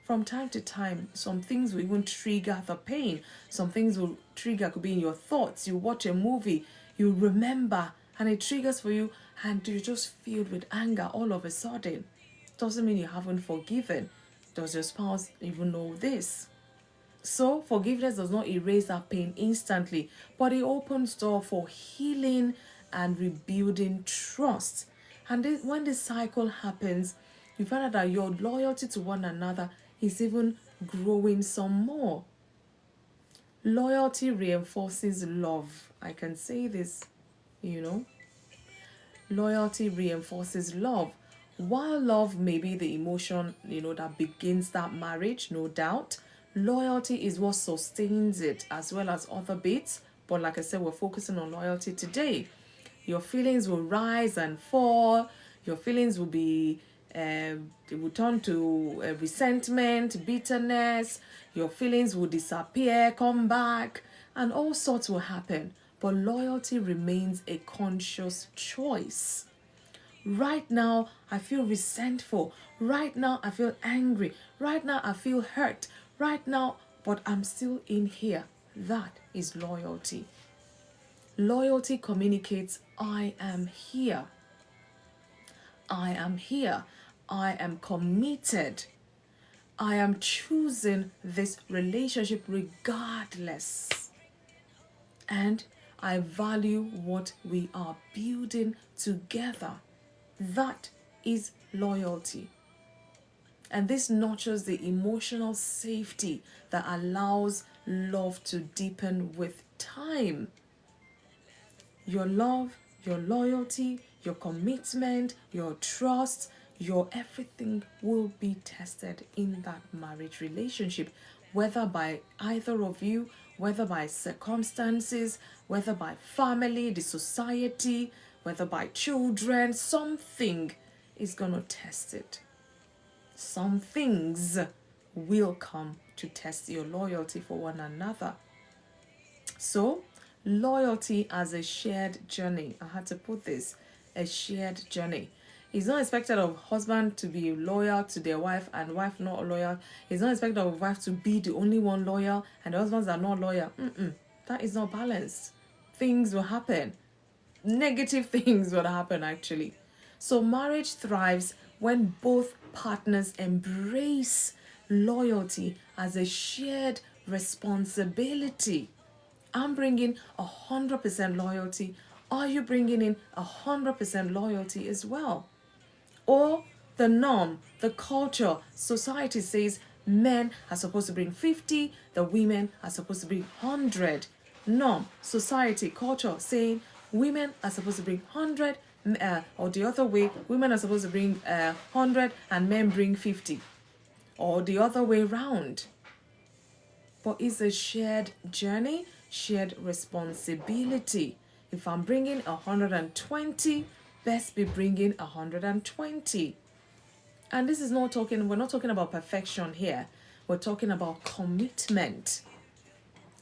B: From time to time, some things will even trigger the pain. Some things will trigger, could be in your thoughts. You watch a movie, you remember, and it triggers for you, and you're just filled with anger all of a sudden. Doesn't mean you haven't forgiven. Does your spouse even know this? So forgiveness does not erase that pain instantly, but it opens door for healing and rebuilding trust. And when this cycle happens, you find out that your loyalty to one another is even growing some more. Loyalty reinforces love. I can say this, Loyalty reinforces love. While love may be the emotion, that begins that marriage, no doubt, loyalty is what sustains it, as well as other bits. But like I said, we're focusing on loyalty today. Your feelings will rise and fall. Your feelings will be, they will turn to resentment, bitterness. Your feelings will disappear, come back, and all sorts will happen. But loyalty remains a conscious choice. Right now, I feel resentful. Right now, I feel angry. Right now, I feel hurt. Right now, but I'm still in here. That is loyalty. Loyalty communicates, I am here. I am here. I am committed. I am choosing this relationship regardless. And I value what we are building together. That is loyalty. And this nurtures the emotional safety that allows love to deepen with time. Your love, your loyalty, your commitment, your trust, your everything will be tested in that marriage relationship, whether by either of you, whether by circumstances, whether by family, the society, whether by children. Something is going to test it. Some things will come to test your loyalty for one another. So, loyalty as a shared journey. I had to put this, a shared journey. It's not expected of husband to be loyal to their wife and wife not loyal. It's not expected of wife to be the only one loyal and the husbands are not loyal. That is not balanced. Things will happen. Negative things will happen actually. So marriage thrives when both partners embrace loyalty as a shared responsibility. I'm bringing 100% loyalty. Are you bringing in 100% loyalty as well? Or the norm, the culture, society says men are supposed to bring 50, the women are supposed to bring 100. Norm, society, culture saying women are supposed to bring 100, or the other way, women are supposed to bring 100 and men bring 50, or the other way round. But it's a shared journey, shared responsibility. If I'm bringing 120, best be bringing 120. And this is not talking, we're not talking about perfection here. We're talking about commitment.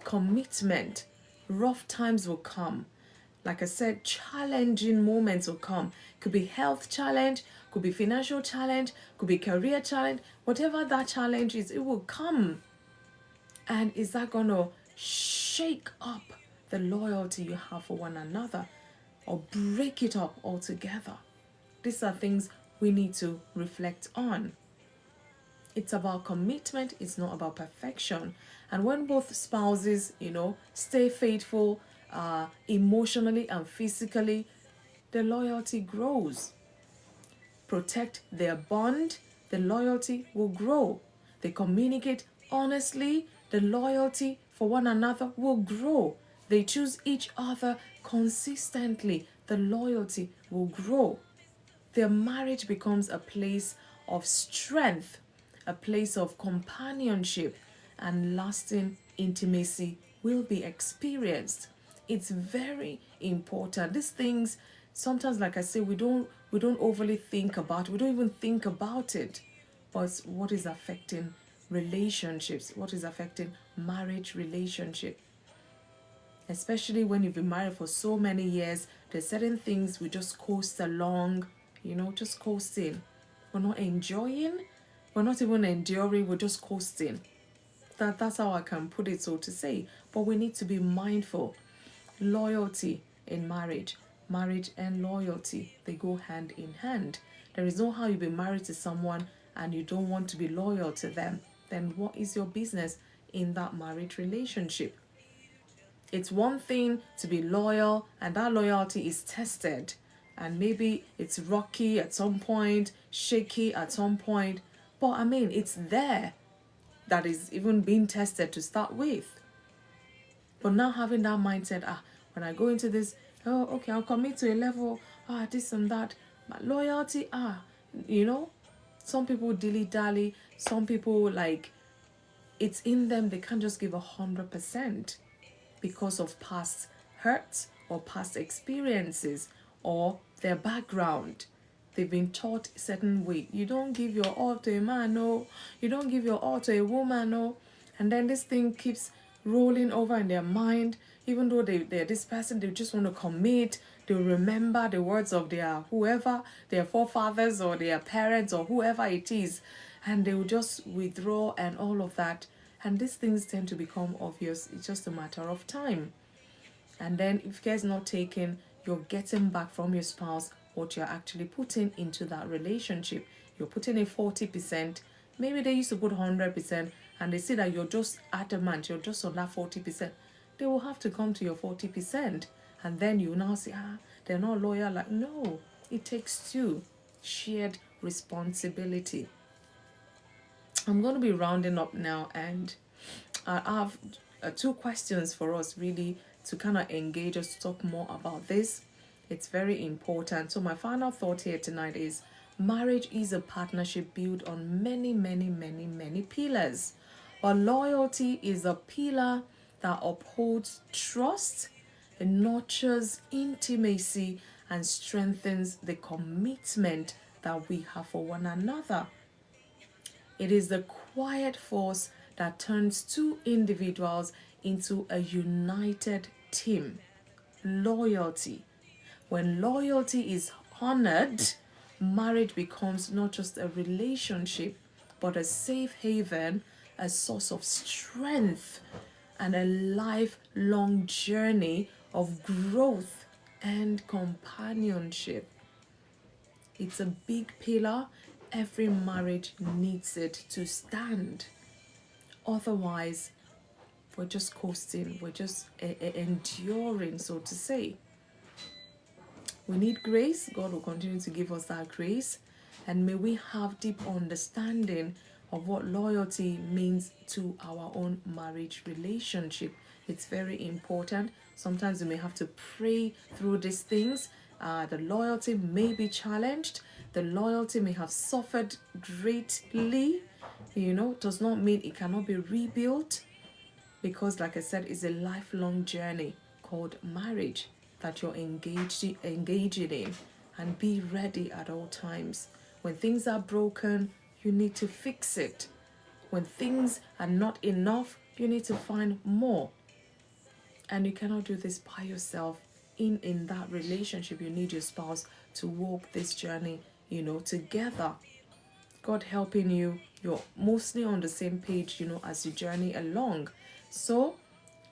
B: Commitment. Rough times will come. Like I said, challenging moments will come. Could be health challenge, could be financial challenge, could be career challenge. Whatever that challenge is, it will come. And is that going to shake up the loyalty you have for one another, or break it up altogether? These are things we need to reflect on. It's about commitment, it's not about perfection. And when both spouses, stay faithful emotionally and physically, the loyalty grows. Protect their bond, the loyalty will grow. They communicate honestly, the loyalty for one another will grow. They choose each other consistently, the loyalty will grow. Their marriage becomes a place of strength, a place of companionship, and lasting intimacy will be experienced. It's very important. These things, sometimes, like I say, we don't overly think about. We don't even think about it. But what is affecting relationships? What is affecting marriage relationship? Especially when you've been married for so many years, there's certain things we just coast along, just coasting. We're not enjoying, we're not even enduring, we're just coasting. That's how I can put it, so to say. But we need to be mindful. Loyalty in marriage and loyalty, they go hand in hand. There is no how you've been married to someone and you don't want to be loyal to them. Then what is your business in that marriage relationship? It's one thing to be loyal, and that loyalty is tested, and maybe it's rocky at some point, shaky at some point, but it's there. That is even being tested to start with. But now having that mindset, when I go into this, okay, I'll commit to a level, this and that. But loyalty, some people dilly-dally, some people it's in them, they can't just give 100% because of past hurts or past experiences or their background. They've been taught a certain way. You don't give your all to a man, no. You don't give your all to a woman, no. And then this thing keeps rolling over in their mind. Even though they're this person, they just want to commit. They'll remember the words of their whoever, their forefathers or their parents or whoever it is. And they will just withdraw and all of that. And these things tend to become obvious. It's just a matter of time. And then if care is not taken, you're getting back from your spouse what you're actually putting into that relationship. You're putting in 40%. Maybe they used to put 100%, and they see that you're just adamant, you're just on that 40%. They will have to come to your 40%. And then you now say, they're not loyal. No, it takes two. Shared responsibility. I'm going to be rounding up now, and I have two questions for us really to kind of engage us to talk more about this. It's very important. So my final thought here tonight is marriage is a partnership built on many, many, many, many pillars. But loyalty is a pillar that upholds trust, it nurtures intimacy, and strengthens the commitment that we have for one another. It is the quiet force that turns two individuals into a united team. Loyalty. When loyalty is honored, marriage becomes not just a relationship, but a safe haven, a source of strength, and a lifelong journey of growth and companionship. It's a big pillar. Every marriage needs it to stand. Otherwise, we're just coasting, we're just enduring, so to say. We need grace. God will continue to give us that grace. And may we have deep understanding of what loyalty means to our own marriage relationship. It's very important. Sometimes we may have to pray through these things. The loyalty may be challenged. The loyalty may have suffered greatly. Does not mean it cannot be rebuilt, because, like I said, it's a lifelong journey called marriage that you're engaging in, and be ready at all times. When things are broken, you need to fix it. When things are not enough, you need to find more. And you cannot do this by yourself. In that relationship, you need your spouse to walk this journey, together. God helping you, you're mostly on the same page, as you journey along. So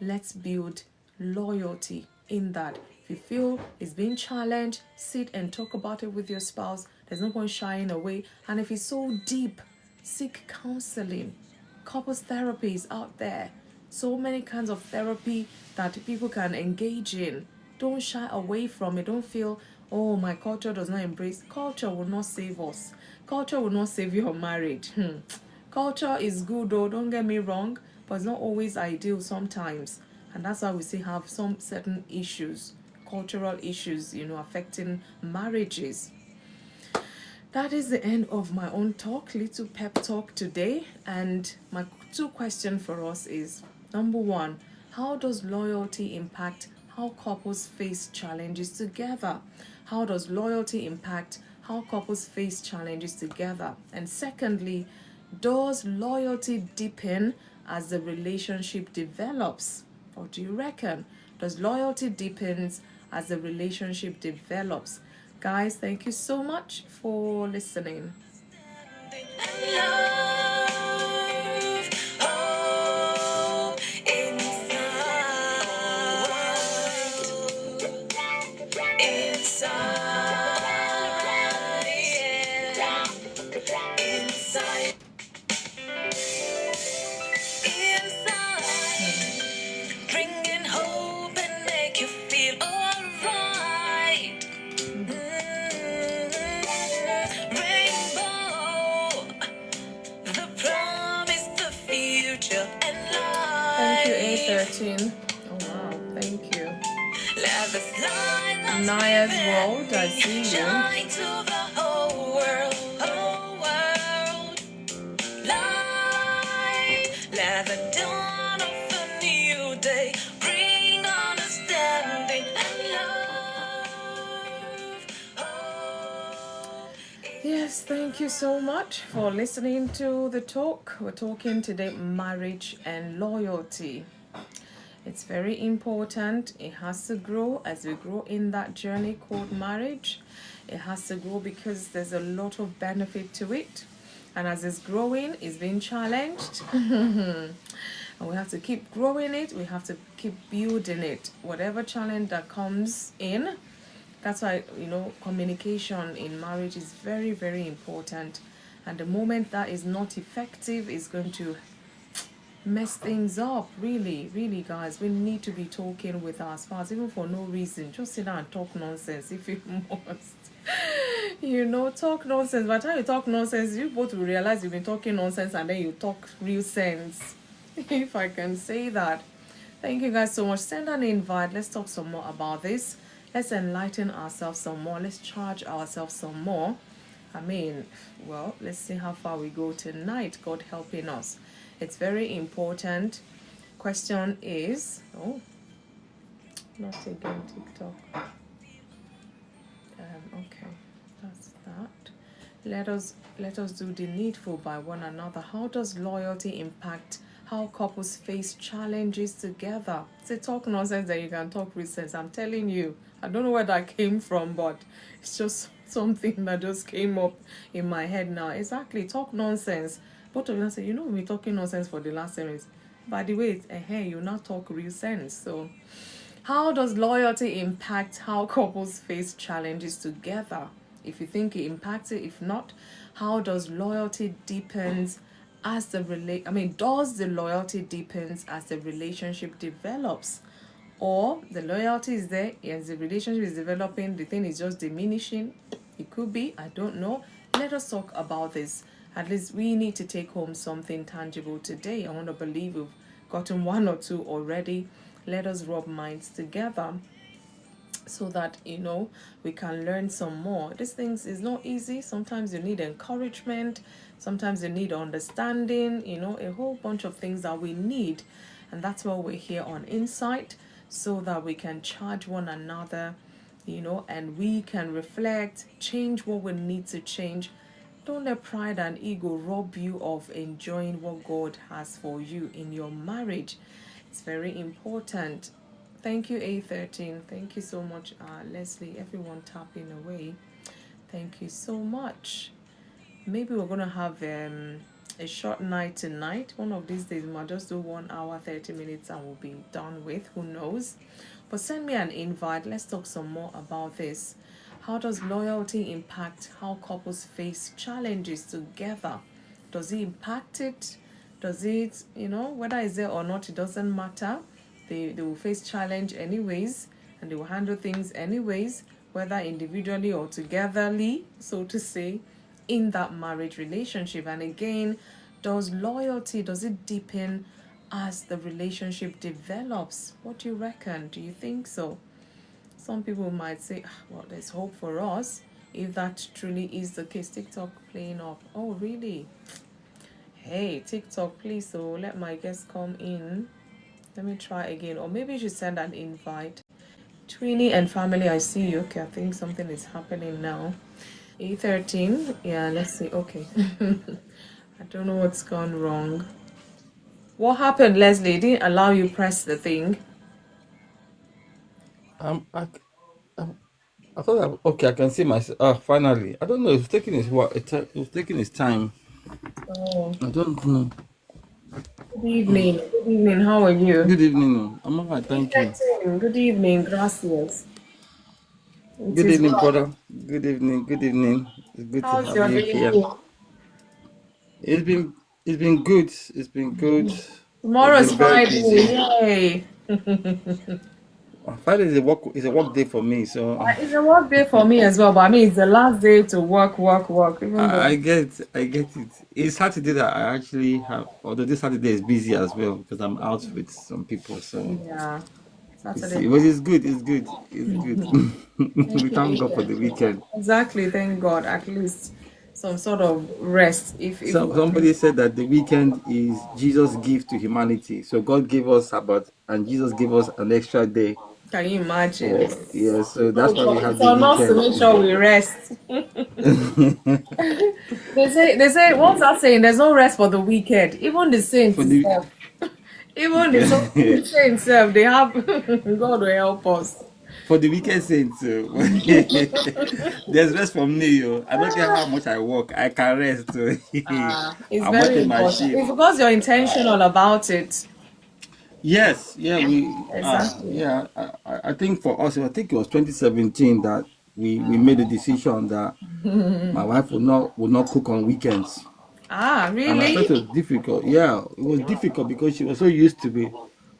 B: let's build loyalty in that. If you feel it's being challenged, sit and talk about it with your spouse. There's no point shying away. And if it's so deep, seek counseling. Couples therapy is out there. So many kinds of therapy that people can engage in. Don't shy away from it. Don't feel, oh, my culture does not embrace. Culture will not save us. Culture will not save your marriage. Culture is good though, don't get me wrong, but it's not always ideal sometimes. And that's why we still have some certain issues, cultural issues, affecting marriages. That is the end of my own talk, little pep talk today. And my 2 questions for us is, number 1, how does loyalty impact how couples face challenges together? How does loyalty impact how couples face challenges together? And secondly, does loyalty deepen as the relationship develops? What do you reckon? Does loyalty deepens as the relationship develops? Guys, thank you so much for listening. Thank you, A13. Oh, wow. Thank you. Naya's World, I see you. Shine to the whole world, whole world. Light, let the dawn of a new day bring understanding and love. Yes, thank you so much for listening to the talk. We're talking today marriage and loyalty. It's very important. It has to grow as we grow in that journey called marriage. It has to grow because there's a lot of benefit to it. And as it's growing, it's being challenged. And we have to keep growing it. We have to keep building it. Whatever challenge that comes in, that's why, communication in marriage is very, very important. And the moment that is not effective is going to mess things up. Really, really, guys, we need to be talking with our spouse, even for no reason. Just sit down and talk nonsense if you must. Talk nonsense. By the time you talk nonsense, you both will realize you've been talking nonsense, and then you talk real sense, if I can say that. Thank you guys so much. Send an invite. Let's talk some more about this. Let's enlighten ourselves some more. Let's charge ourselves some more. Let's see how far we go tonight, God helping us. It's very important. Question is, not again TikTok. Okay, that's that. Let us do the needful by one another. How does loyalty impact how couples face challenges together? Say talk nonsense that you can talk with sense. I'm telling you, I don't know where that came from, but it's just something that just came up in my head now. Exactly, talk nonsense. Both of them say, we've been talking nonsense for the last 7 minutes. By the way, you now talk real sense. So, how does loyalty impact how couples face challenges together? If you think it impacts it, if not, how does loyalty deepens as does the loyalty deepens as the relationship develops? Or the loyalty is there as the relationship is developing, the thing is just diminishing? It could be, I don't know. Let us talk about this. At least we need to take home something tangible today. I want to believe we've gotten one or two already. Let us rub minds together so that we can learn some more. These things is not easy. Sometimes you need encouragement, sometimes you need understanding, a whole bunch of things that we need. And that's why we're here on Insight, so that we can charge one another, and we can reflect, change what we need to change. Don't let pride and ego rob you of enjoying what God has for you in your marriage. It's very important. Thank you, A13. Thank you so much, Leslie. Everyone tapping away. Thank you so much. Maybe we're going to have a short night tonight. One of these days, we might just do 1 hour, 30 minutes, and we'll be done with. Who knows? But send me an invite. Let's talk some more about this. How does loyalty impact how couples face challenges together? Does it impact it? Does it, whether it's there or not, it doesn't matter. They will face challenge anyways, and they will handle things anyways, whether individually or togetherly, so to say, in that marriage relationship. And again, does it deepen as the relationship develops? What do you reckon? Do you think so? Some people might say, well, there's hope for us if that truly is the case. TikTok playing up. Oh, really? Hey, TikTok, please, so let my guests come in. Let me try again. Or maybe you should send an invite. Twinny and family, I see you. Okay, I think something is happening now. A13. Yeah, let's see. Okay. I don't know what's gone wrong. What happened, Leslie? It didn't allow you press the thing.
C: I thought okay, I can see myself. Finally. I don't know. It's taking his time.
B: Oh,
C: I don't know.
B: good evening. Good evening. How are you?
C: Good evening. I'm alright, thank you.
B: A13. Good evening. Gracias. It
C: Good
B: is
C: evening,
B: well.
C: brother. Good evening. Good evening. It's good to
B: How's
C: have
B: your
C: you
B: day
C: here.
B: going?
C: It's been it's been good. It's been good. It's
B: Tomorrow's
C: been very
B: Friday.
C: busy.
B: Yay.
C: Friday is a work day for me, so
B: It's a work day for me as well, but I mean, it's the last day to work, even though.
C: I get it. It's Saturday that I actually have, although this Saturday is busy as well because I'm out with some people. So
B: Yeah,
C: you
B: Saturday.
C: see, but it's good. It's good. It's good.
B: Thank
C: We
B: you,
C: thank God for the
B: Ethan.
C: weekend.
B: Exactly, thank God. At least some sort of rest. If
C: Somebody said that the weekend is Jesus' gift to humanity. So God gave us Sabbath, and Jesus gave us an extra day
B: can you imagine?
C: for, yeah. So
B: So
C: that's why we have
B: it's
C: the
B: on us to
C: weekend.
B: make sure we rest. They say what's that saying? There's no rest for the wicked. Even the saints
C: For the
B: itself. Even the saints itself, they have God will help us.
C: for the wicked saints. There's rest for me. Yo. I don't care how much I work. I can rest.
B: It's
C: I'm not
B: very
C: a
B: important.
C: machine.
B: It's because you're intentional about it.
C: Yes, yeah,
B: Exactly.
C: I think for us, I think it was 2017 that we made a decision that my wife would not cook on weekends. And at
B: Really?
C: first it was difficult. Yeah, it was difficult because she was so used to it.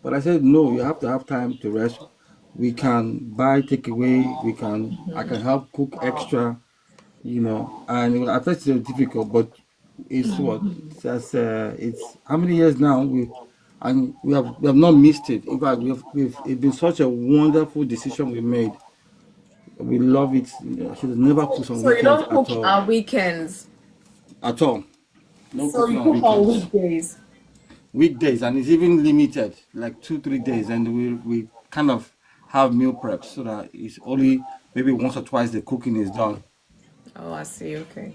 C: But I said, no, you have to have time to rest. We can buy takeaway. I can help cook extra, And at first it was difficult, but it's how many years now we have not missed it. In fact, it's been such a wonderful decision we made. We love it. She never cooks on
B: So you
C: weekends
B: don't
C: at
B: cook
C: all,
B: on weekends.
C: at all. No
B: So
C: cooking
B: you
C: on
B: cook on
C: weekends.
B: weekdays.
C: Weekdays, and it's even limited, like 2 3 days, and we kind of have meal preps so that it's only maybe once or twice the cooking is done.
B: Oh, I see. Okay.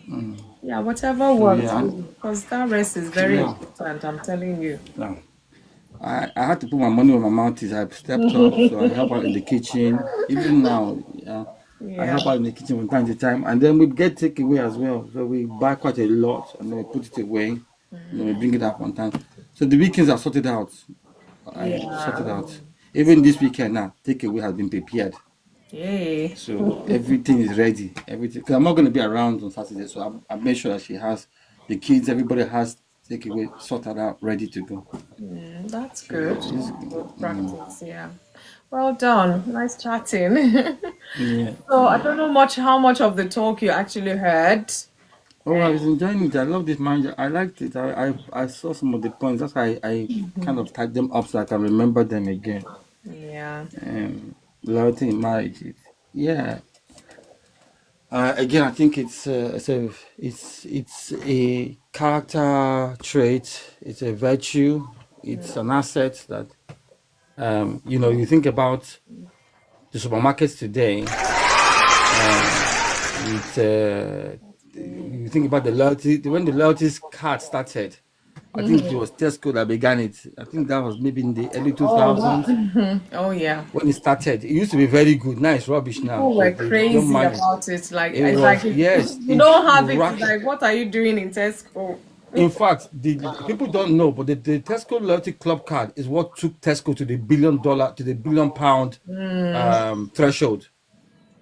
B: Yeah, whatever
C: So
B: works.
C: yeah,
B: Because that rest is very
C: yeah,
B: important, I'm telling you.
C: yeah. I had to put my money where my mouth is. I stepped up, so I help out in the kitchen. Even now, yeah, I
B: Yeah.
C: help out in the kitchen from time to time, and then we get takeaway as well. So we buy quite a lot, and then we put it away, and then we bring it up on time. So the weekends are sorted out. I sorted
B: Yeah.
C: out. Even this weekend now, takeaway has been prepared.
B: Yay.
C: So everything is ready. Everything. Because I'm not going to be around on Saturday, so I made sure that she has the kids. Everybody has takeaway sorted out, ready to go.
B: That's
C: So
B: good.
C: it's
B: Good practice, yeah. Well done. Nice chatting.
C: yeah.
B: So I don't know how much of the talk you actually heard,
C: Oh, I was enjoying it. I love this manager. I liked it. I saw some of the points. That's why I kind of typed them up so I can remember them again.
B: Yeah.
C: Loyalty in marriage. Yeah. Again, I think it's a character trait. It's a virtue. It's an asset that you think about the supermarkets today. It's you think about the loyalty when the loyalty card started. I think it was Tesco that began it. I think that was maybe in the early
B: Oh,
C: 2000s
B: oh yeah.
C: when it started. It used to be very good. Now it's rubbish now
B: People were
C: because they don't
B: crazy
C: manage.
B: about it. Like
C: It
B: it's
C: was
B: like if
C: yes,
B: you
C: it
B: don't have it, it's
C: racked.
B: like what are you doing in Tesco?
C: In fact, the people don't know, but the Tesco loyalty club card is what took Tesco to the $1 billion to the £1 billion threshold.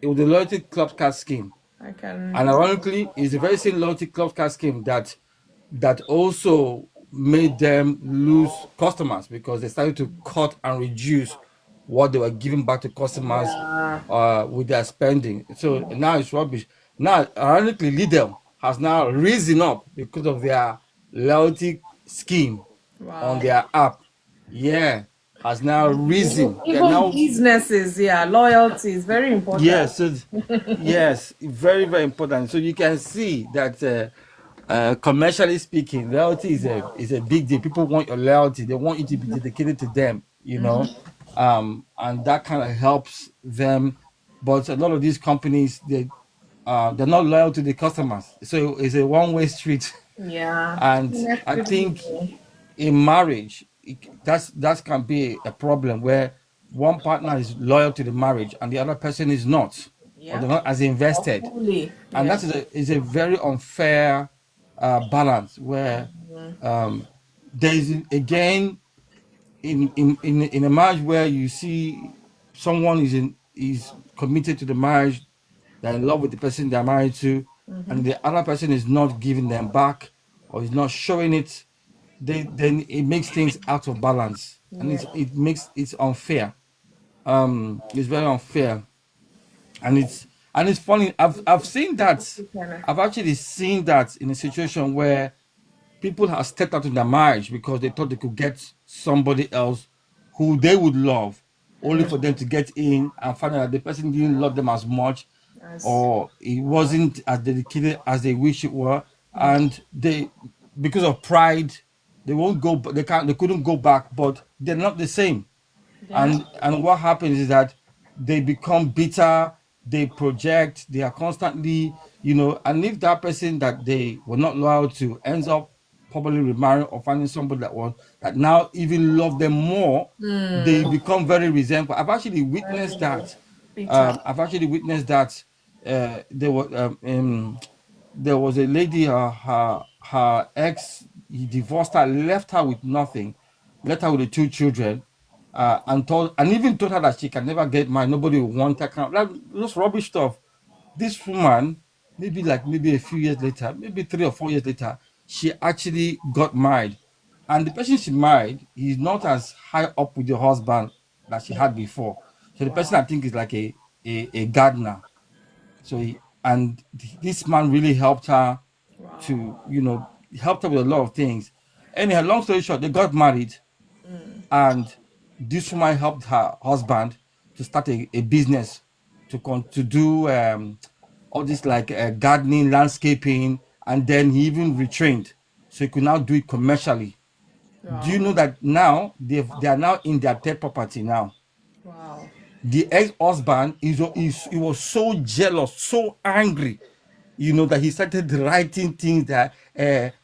C: It was the loyalty club card scheme.
B: I can.
C: And ironically, it's the very same loyalty club card scheme that also made them lose customers because they started to cut and reduce what they were giving back to customers
B: Yeah.
C: with their spending. So now it's rubbish. Now, ironically, Lidl has now risen up because of their loyalty scheme on
B: Wow.
C: their app. Yeah, has now risen. They're
B: Even
C: now
B: businesses, yeah, loyalty is very important.
C: yes, yes, very, very important. So you can see that commercially speaking, loyalty is a big deal. People want your loyalty. They want you to be dedicated to them. And that kind of helps them. But a lot of these companies, they're not loyal to the customers. So it's a one-way street.
B: Yeah.
C: And I think
B: Inevitably.
C: in marriage, that can be a problem where one partner is loyal to the marriage and the other person is not, or they're
B: Yep.
C: not as invested,
B: Hopefully.
C: and
B: Yeah.
C: that is a very unfair balance where there is again in a marriage where you see someone is committed to the marriage, they're in love with the person they're married to, and the other person is not giving them back or is not showing it, then it makes things out of balance and
B: Yeah.
C: it's unfair. It's very unfair, and it's funny. I've seen that. I've actually seen that in a situation where people have stepped out in their marriage because they thought they could get somebody else who they would love, only for them to get in and find out that the person didn't love them as much
B: As
C: or it wasn't as dedicated as they wish it were, and they, because of pride, they won't go. They couldn't go back, but they're not the same.
B: yeah.
C: And what happens is that they become bitter, they project, they are constantly, and if that person that they were not loyal to ends up probably remarrying or finding somebody that now even love them more, they become very resentful. I've actually witnessed
B: Very
C: that.
B: bitter.
C: I've actually witnessed that. There was there was a lady, her ex, he divorced her, left her with nothing, left her with the two children, and even told her that she can never get married, nobody will want her. Like those rubbish stuff. This woman, maybe a few years later, maybe 3 or 4 years later, she actually got married, and the person she married is not as high up with the husband that she had before. So the person I
B: Wow.
C: think is like a gardener. So this man really helped her to,
B: Wow.
C: helped her with a lot of things. Anyhow, long story short, they got married, and this woman helped her husband to start a business to do all this like gardening, landscaping, and then he even retrained so he could now do it commercially. Do you
B: Wow.
C: know that now they are now in their third property now?
B: Wow.
C: The ex-husband he was so jealous, so angry, that he started writing things that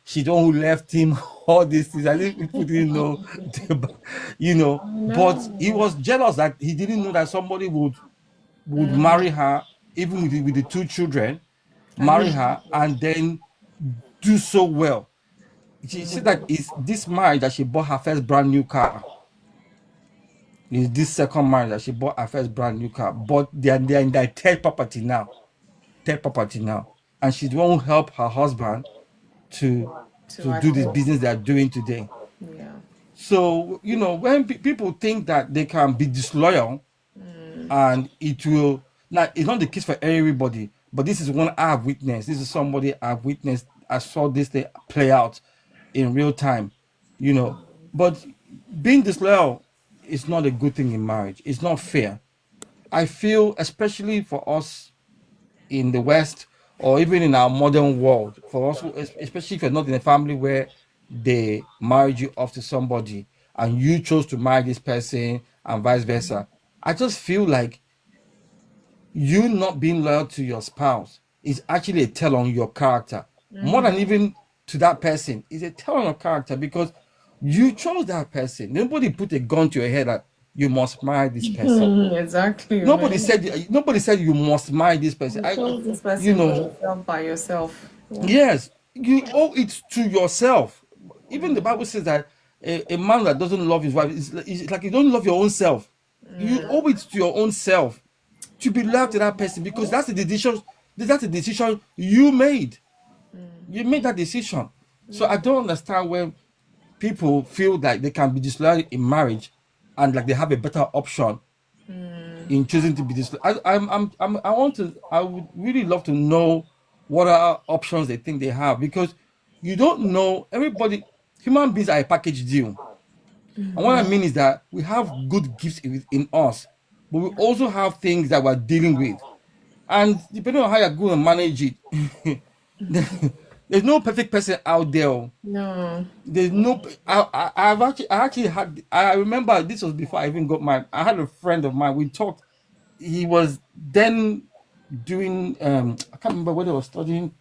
C: she don't who left him, all these things. I think people didn't know, but he
B: No.
C: was jealous that he didn't know that somebody would marry her, even with the two children,
B: And
C: marry
B: he
C: her, and then do so well. She said that it's this marriage that she bought her first brand new car. It's this second marriage that she bought her first brand new car. But they're in their third property now, and she's the one who helped her husband to
B: to
C: to do this
B: achieve.
C: business they're doing today.
B: Yeah.
C: So when people think that they can be disloyal and it will, now it's not the case for everybody, But this is one I've witnessed. This is somebody I've witnessed. I saw this thing play out in real time, you know. But being disloyal is not a good thing in marriage. It's not fair. I feel, especially for us in the West or even in our modern world, for us, especially if you're not in a family where they married you off to somebody and you chose to marry this person and vice versa. I just feel like you not being loyal to your spouse is actually a tell on your character. More than even to that person, is a tell on your character because you chose that person. Nobody put a gun to your head that you must marry this person.
B: Exactly,
C: Nobody
B: man.
C: said you must marry this person.
B: You chose this
C: You
B: person for
C: know,
B: yourself by yourself. Yeah.
C: yes, you owe it to yourself. Even the Bible says that a man that doesn't love his wife is like you don't love your own self. You owe it to your own self to be loyal to that person because that's the decision. That's the decision you made. You made that decision. So I don't understand when people feel like they can be disloyal in marriage and like they have a better option in choosing to be disloyal. I would really love to know what are options they think they have because you don't know everybody. Human beings are a package deal. And what I mean is that we have good gifts in us, but we also have things that we're dealing with. And depending on how you're going to manage it, there's no perfect person out there.
B: No.
C: There's no. I actually had. I remember this was before I even got married. I had a friend of mine. We talked. He was then doing. I can't remember whether he was studying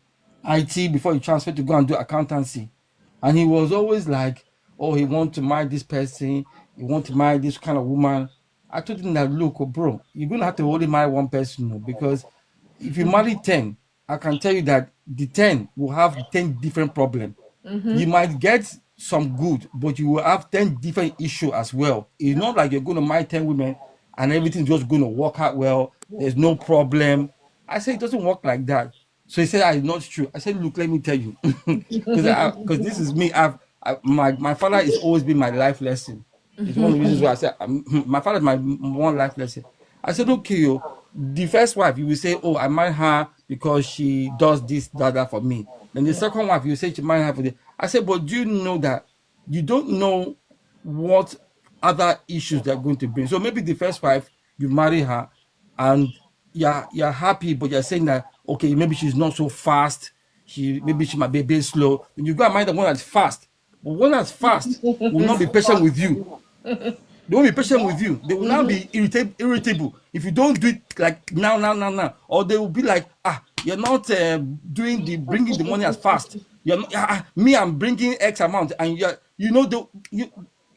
C: IT before he transferred to go and do accountancy, and he was always like, "Oh, he want to marry this person. He want to marry this kind of woman." I told him that, look, oh, bro, you're gonna have to only marry one person, because if you marry 10, I can tell you that the 10 will have 10 different problems. You might get some good, but you will have 10 different issues as well. It's not like you're going to marry 10 women and everything's just going to work out well. There's no problem. I said it doesn't work like that. So he said, it's not true. I said, look, let me tell you. Because this is me. My father has always been my life lesson. It's one of the reasons why I said, my father is my one life lesson. I said, okay, the first wife, you will say, oh, I marry her because she does this, that for me. Then the second wife, you say she marry her for this. I said, but do you know that you don't know what other issues they're going to bring? So maybe the first wife, you marry her and you're happy, but you're saying that, okay, maybe she's not so fast. Maybe she might be a bit slow. Then you go and marry the one that's fast. But one that's fast will not be patient with you. They won't be patient with you. They will now be irritable if you don't do it like now. Or they will be like, you're not bringing the money as fast. You're not, me, I'm bringing X amount, and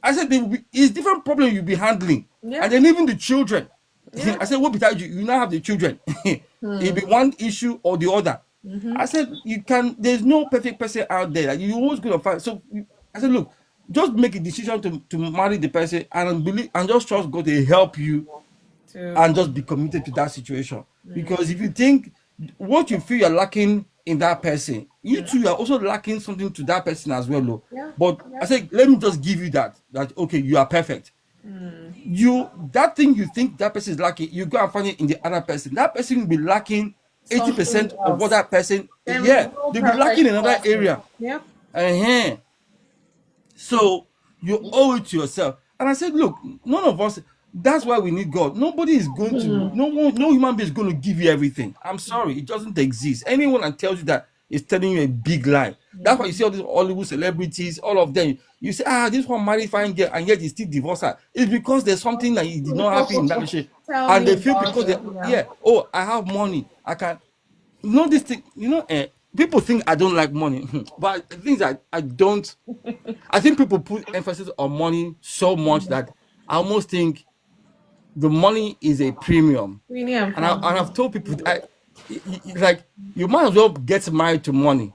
C: I said it's different problem you'll be handling,
B: Yeah.
C: and then even the children.
B: Yeah.
C: I said, what besides you now have the children? It'll be one issue or the other. I said, there's no perfect person out there. Like, you're always going to find. So I said, look, just make a decision to marry the person and believe and just trust God to help you and just be committed to that situation. Because if you think what you feel you're lacking in that person, you too are also lacking something to that person as well. Though.
B: Yeah.
C: But I said, let me just give you that okay, you are perfect. That thing you think that person is lacking, you go and find it in the other person. That person will be lacking 80% of what that person. They'll be lacking in another area.
B: Yep.
C: So you owe it to yourself. And I said, look, none of us. That's why we need God. Nobody is going to. No human being is going to give you everything. I'm sorry, it doesn't exist. Anyone that tells you that is telling you a big lie. That's why you see all these Hollywood celebrities, all of them. You say, this one married fine girl, and yet he still divorced her. It's because there's something that he did not happen in that relationship, and they feel because I have money, I can. This thing, people think I don't like money, but the things I don't. I think people put emphasis on money so much that I almost think the money is a premium. And I've told people like you might as well get married to money.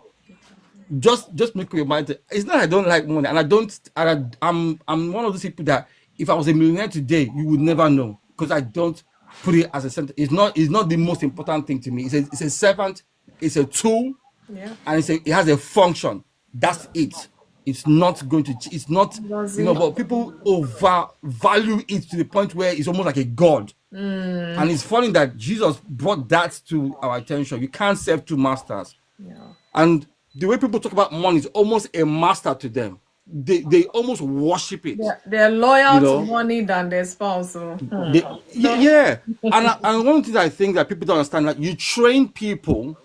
C: Just make your mind. It's not I don't like money, and I don't. I'm one of those people that if I was a millionaire today, you would never know because I don't put it as a center. It's not the most important thing to me. It's a servant. It's a tool.
B: Yeah.
C: And it has a function. That's it. It's not going to. It's not. But people overvalue it to the point where it's almost like a god. And it's funny that Jesus brought that to our attention. You can't serve two masters.
B: Yeah.
C: And the way people talk about money is almost a master to them. They almost worship it,
B: They're
C: you
B: loyal to
C: know.
B: money than their spouse. So, don't.
C: Yeah. And one thing I think that people don't understand, like, you train people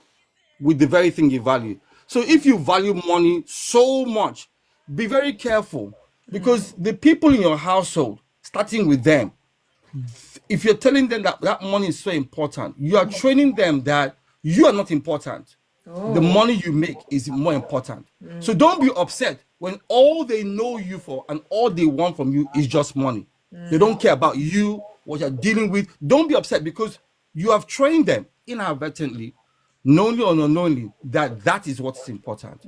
C: with the very thing you value. So if you value money so much, be very careful, because the people in your household, starting with them, if you're telling them that that money is so important, you are training them that you are not important. The
B: Oh.
C: money you make is more important. So don't be upset when all they know you for and all they want from you is just money. They don't care about you, what you're dealing with. Don't be upset, because you have trained them inadvertently, knowingly or unknowingly, that that is what's important.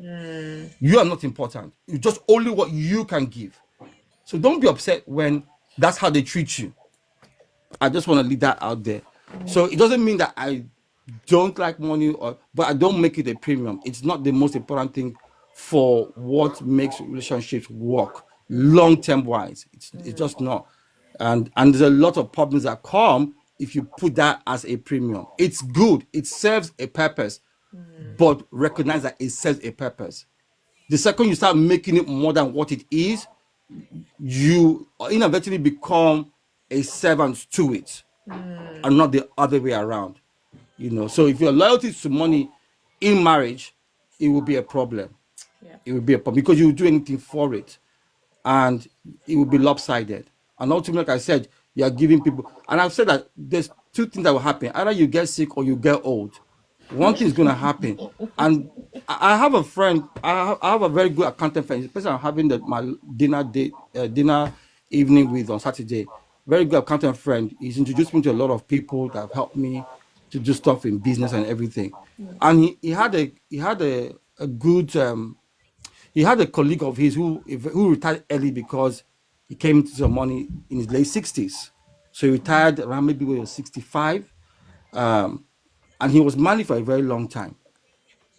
C: You are not important. It's just only what you can give. So don't be upset when that's how they treat you. I just want to leave that out there. So it doesn't mean that I don't like money, or but I don't make it a premium. It's not the most important thing for what makes relationships work long term wise. It's just not. And there's a lot of problems that come if you put that as a premium. It's good. It serves a purpose, but recognize that it serves a purpose. The second you start making it more than what it is, you inadvertently become a servant to it, and not the other way around. So if your loyalty to money in marriage, it will be a problem.
B: Yeah.
C: It will be a problem because you will do anything for it, and it will be lopsided. And ultimately, like I said, you are giving people. And I've said that there's two things that will happen: either you get sick or you get old. One thing is going to happen. And I have a friend. I have a very good accountant friend. The person I'm having my dinner evening with on Saturday. Very good accountant friend. He's introduced me to a lot of people that have helped me to do stuff in business and everything. And he had a good he had a colleague of his who retired early because he came into some money in his late 60s. So he retired around maybe when he was 65. Um, and he was married for a very long time.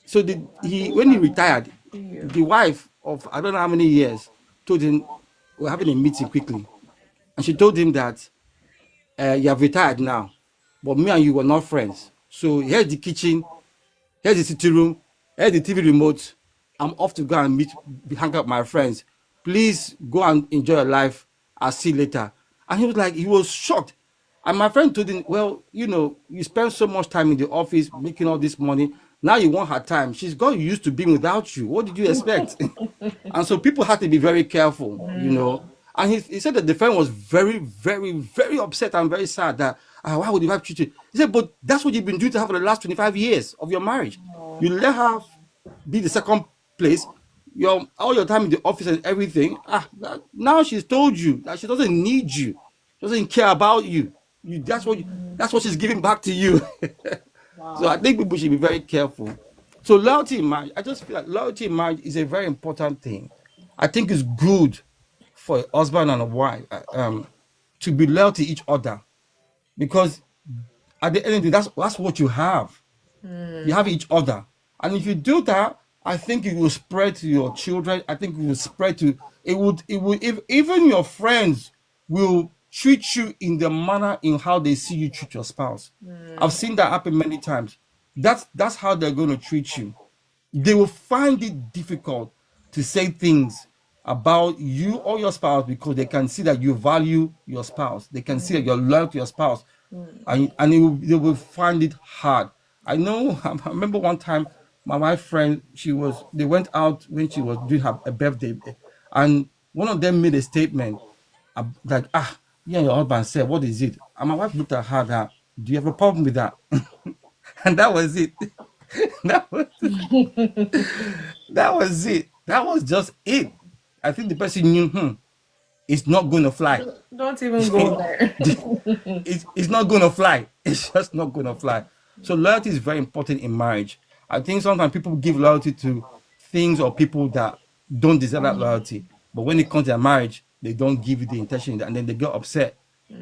C: So when he retired,
B: You.
C: the wife of I don't know how many years told him, we're having a meeting quickly. And she told him that you have retired now, but me and you were not friends. So here's the kitchen, here's the sitting room, here's the TV remote. I'm off to go and hang out with my friends. Please go and enjoy your life. I'll see you later. And he was shocked. And my friend told him, well, you spend so much time in the office making all this money. Now you want her time. She's got used to being without you. What did you expect? And so people had to be very careful. And he said that the friend was very, very, very upset and very sad that, why would you have cheated? He said, but that's what you've been doing to her for the last 25 years of your marriage. You let her be the second place, all your time in the office and everything. Now she's told you that she doesn't need you, doesn't care about you. That's what she's giving back to you. So I think people should be very careful. So loyalty in marriage, I just feel like loyalty in marriage is a very important thing. I think it's good for a husband and a wife to be loyal to each other, because at the end of the day, that's what you have. You have each other, and if you do that, I think it will spread to your children. I think it will spread to if even your friends will treat you in the manner in how they see you treat your spouse. I've seen that happen many times. That's how they're going to treat you. They will find it difficult to say things about you or your spouse, because they can see that you value your spouse. They can see that you're loyal to your spouse, and they will find it hard. I know. I remember one time, my wife friend, they went out when she was doing her a birthday, and one of them made a statement like, you and your husband said, what is it? And my wife looked at her that, do you have a problem with that? And that was it. that was that was it. That was just it. I think the person knew, it's not going to fly.
B: Don't even go there.
C: It's not going to fly. It's just not going to fly. So loyalty is very important in marriage. I think sometimes people give loyalty to things or people that don't deserve that loyalty. But when it comes to their marriage, they don't give you the intention, and then they get upset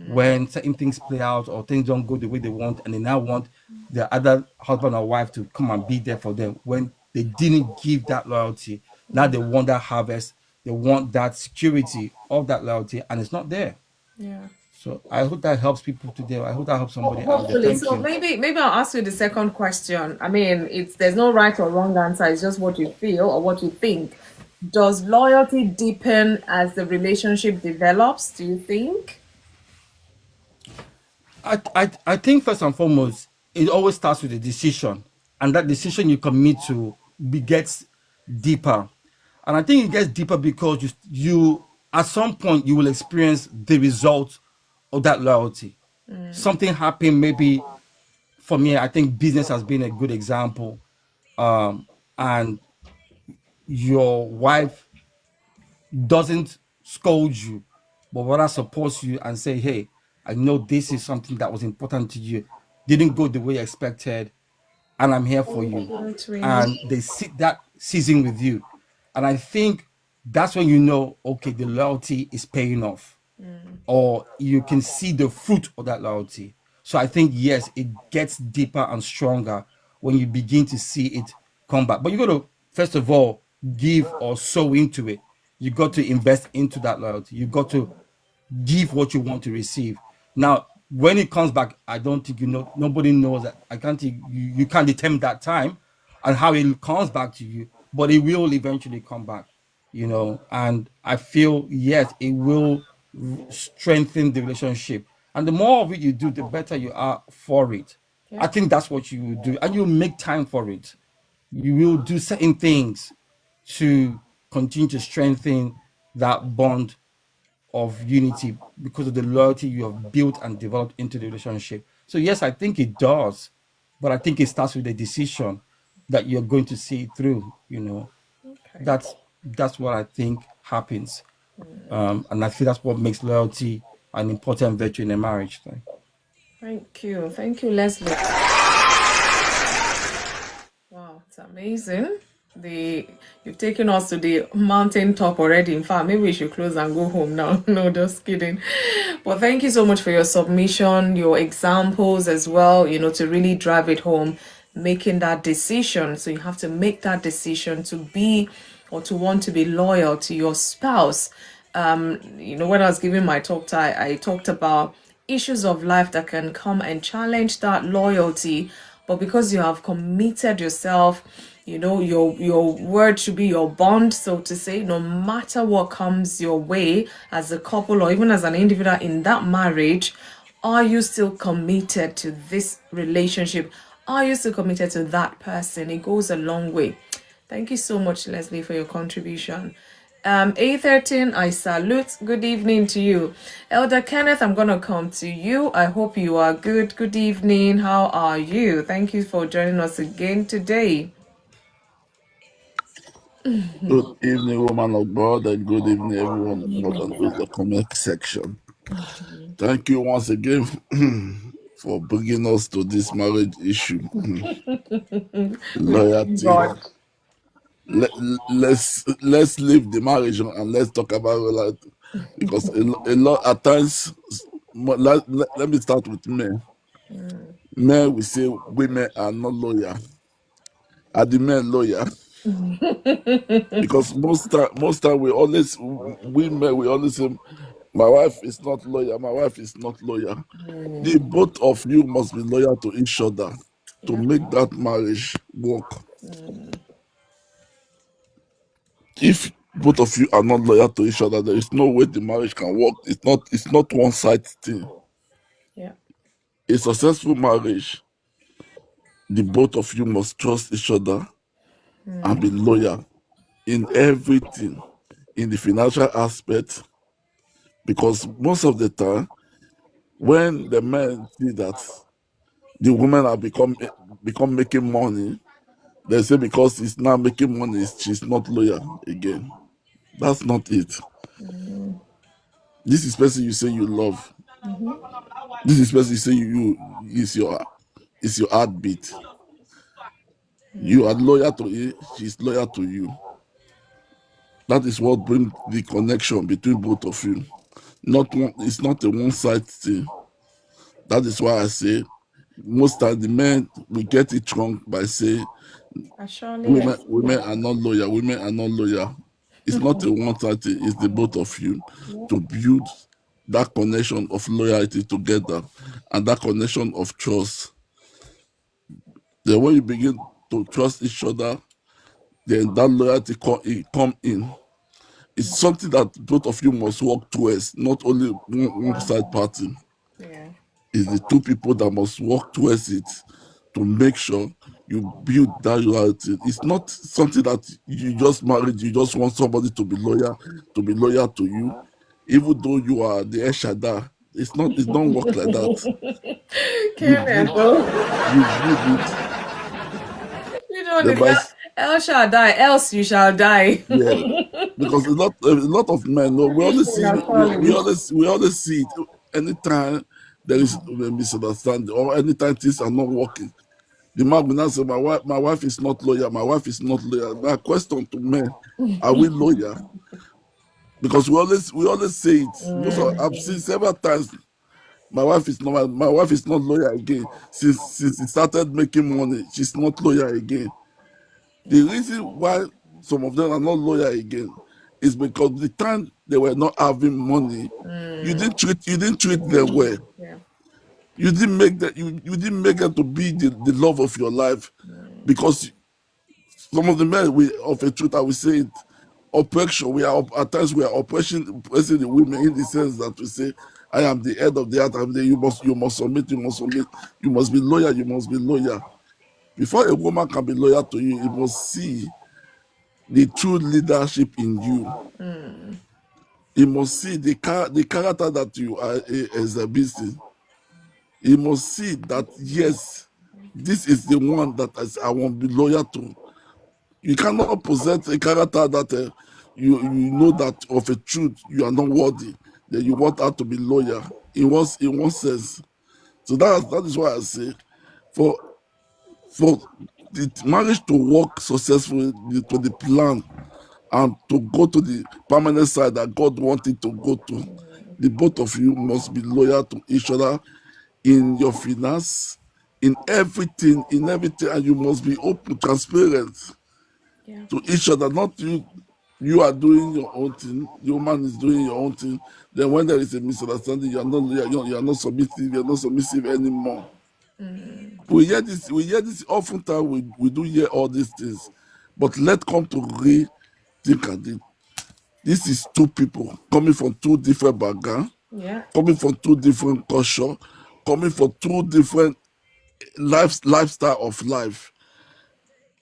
C: when certain things play out or things don't go the way they want, and they now want their other husband or wife to come and be there for them when they didn't give that loyalty. Now they want that harvest, they want that security of that loyalty, and it's not there.
B: Yeah.
C: So I hope that helps people today. I hope that helps somebody out there.
B: Hopefully.
C: Thank
B: So
C: you.
B: maybe I'll ask you the second question. I mean, it's there's no right or wrong answer. It's just what you feel or what you think. Does loyalty deepen as the relationship develops? Do you think?
C: I think first and foremost, it always starts with a decision, and that decision you commit to gets deeper. And I think it gets deeper because you at some point you will experience the result of that loyalty. Something happened, maybe for me, I think business has been a good example. And your wife doesn't scold you, but rather supports you and say, "Hey, I know this is something that was important to you. Didn't go the way you expected, and I'm here for you."
B: That's really
C: And they sit that season with you. And I think that's when you know, okay, the loyalty is paying off, or you can see the fruit of that loyalty. So I think, yes, it gets deeper and stronger when you begin to see it come back. But you got to, first of all, give or sow into it. You got to invest into that loyalty. You got to give what you want to receive. Now, when it comes back, I don't think you know. Nobody knows that. I can't think you can't determine that time and how it comes back to you, but it will eventually come back. And I feel yes, it will strengthen the relationship. And the more of it you do, the better you are for it. I
B: yeah.
C: think that's what you will do, and you make time for it. You will do certain things to continue to strengthen that bond of unity because of the loyalty you have built and developed into the relationship. So yes, I think it does, but I think it starts with a decision that you're going to see it through.
B: Okay.
C: That's what I think happens, and I think that's what makes loyalty an important virtue in a marriage.
B: Thank you, Leslie. Wow, it's amazing. The You've taken us to the mountain top already. In fact, maybe we should close and go home now. No, just kidding. But thank you so much for your submission, your examples as well, to really drive it home, making that decision. So you have to make that decision to be or to want to be loyal to your spouse. When I was giving my talk, I talked about issues of life that can come and challenge that loyalty, but because you have committed yourself, your word should be your bond, so to say. No matter what comes your way as a couple or even as an individual in that marriage, are you still committed to this relationship? Are you still committed to that person? It goes a long way. Thank you so much, Leslie, for your contribution. A13, I salute. Good evening to you. Elder Kenneth, I'm going to come to you. I hope you are good. Good evening. How are you? Thank you for joining us again today.
D: Good evening, woman of God, and good evening, everyone that can do the comment section. Thank you once again for bringing us to this marriage issue.
B: We thank
D: Loyalty.
B: God.
D: Let's leave the marriage and let's talk about loyalty, because a lot at times. Let me start with men. Men, we say women are not loyal. Are the men loyal? Because most time we men we always say, my wife is not loyal, my wife is not loyal. The both of you must be loyal to each other to
B: Yeah.
D: make that marriage work. If both of you are not loyal to each other, there is no way the marriage can work. It's not one side thing.
B: Yeah.
D: A successful marriage, the both of you must trust each other and be loyal in everything, in the financial aspect, because most of the time when the men see that the women are become making money, they say because he's now making money, she's not loyal again. That's not it. This is person you say you love. This is person you say you is your heartbeat. You are loyal to it, she's loyal to you. That is what brings the connection between both of you. It's not a one-side thing. That is why I say most of the men we get it wrong by saying
B: I surely
D: women are not loyal. Women are not loyal. It's not a one-side thing. It's the both of you to build that connection of loyalty together and that connection of trust. Then when you begin to trust each other, then that loyalty come in. It's something that both of you must work towards, not only one side party.
B: Yeah.
D: It's the two people that must work towards it to make sure you build that loyalty. It's not something that you just married, you just want somebody to be loyal to you, even though you are the Eshada. It don't work like that. You
B: Kenneth,
D: build
B: oh,
D: you build it.
B: you don't
D: The
B: need
D: vice,
B: El shall die, else you shall die.
D: yeah. Because a lot of men, no, we always see it anytime there is a misunderstanding or anytime things are not working. The man will not say, my wife is not loyal, my wife is not loyal. My question to men, are we loyal? Because we always say it. I've seen several times my wife is not loyal again. Since he started making money, she's not loyal again. The reason why some of them are not loyal again is because the time they were not having money, you didn't treat them well.
B: Yeah.
D: You didn't make them to be the love of your life, because some of the men of a truth, I will say it, oppression. At times we are oppressing the women in the sense that we say, I am the head of the earth. You must submit, you must be loyal, you must be loyal. Before a woman can be loyal to you, you must see the true leadership in you. You must see the character that you are exhibiting. You must see that, yes, this is the one that I want to be loyal to. You cannot possess a character that you know that of a truth you are not worthy. Then you want her to be loyal in one sense. So that is why I say, for for the marriage to work successfully, to the plan and to go to the permanent side that God wanted to go to, the both of you must be loyal to each other in your finance, in everything, and you must be open, transparent
B: Yeah.
D: to each other. Not you are doing your own thing, your man is doing your own thing. Then when there is a misunderstanding, you are not submissive, you're not submissive anymore. We hear this oftentimes. We do hear all these things, but let's come to think at it. This is two people coming from two different backgrounds,
B: Yeah.
D: coming from two different culture, coming from two different lifestyle of life.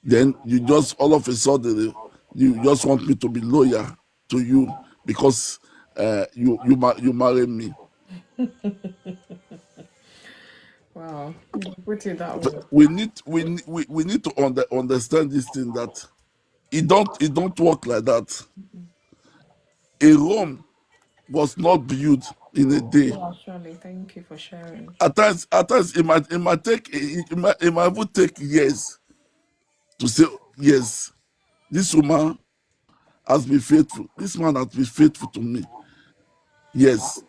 D: Then you just all of a sudden you just want me to be loyal to you because you marry me.
B: Wow. You put it that way.
D: We need to understand this thing, that it don't work like that. A Rome was not built in a day.
B: Yeah, surely. Thank you for sharing.
D: At times it might even take years to say, yes, this woman has been faithful, this man has been faithful to me. Yes,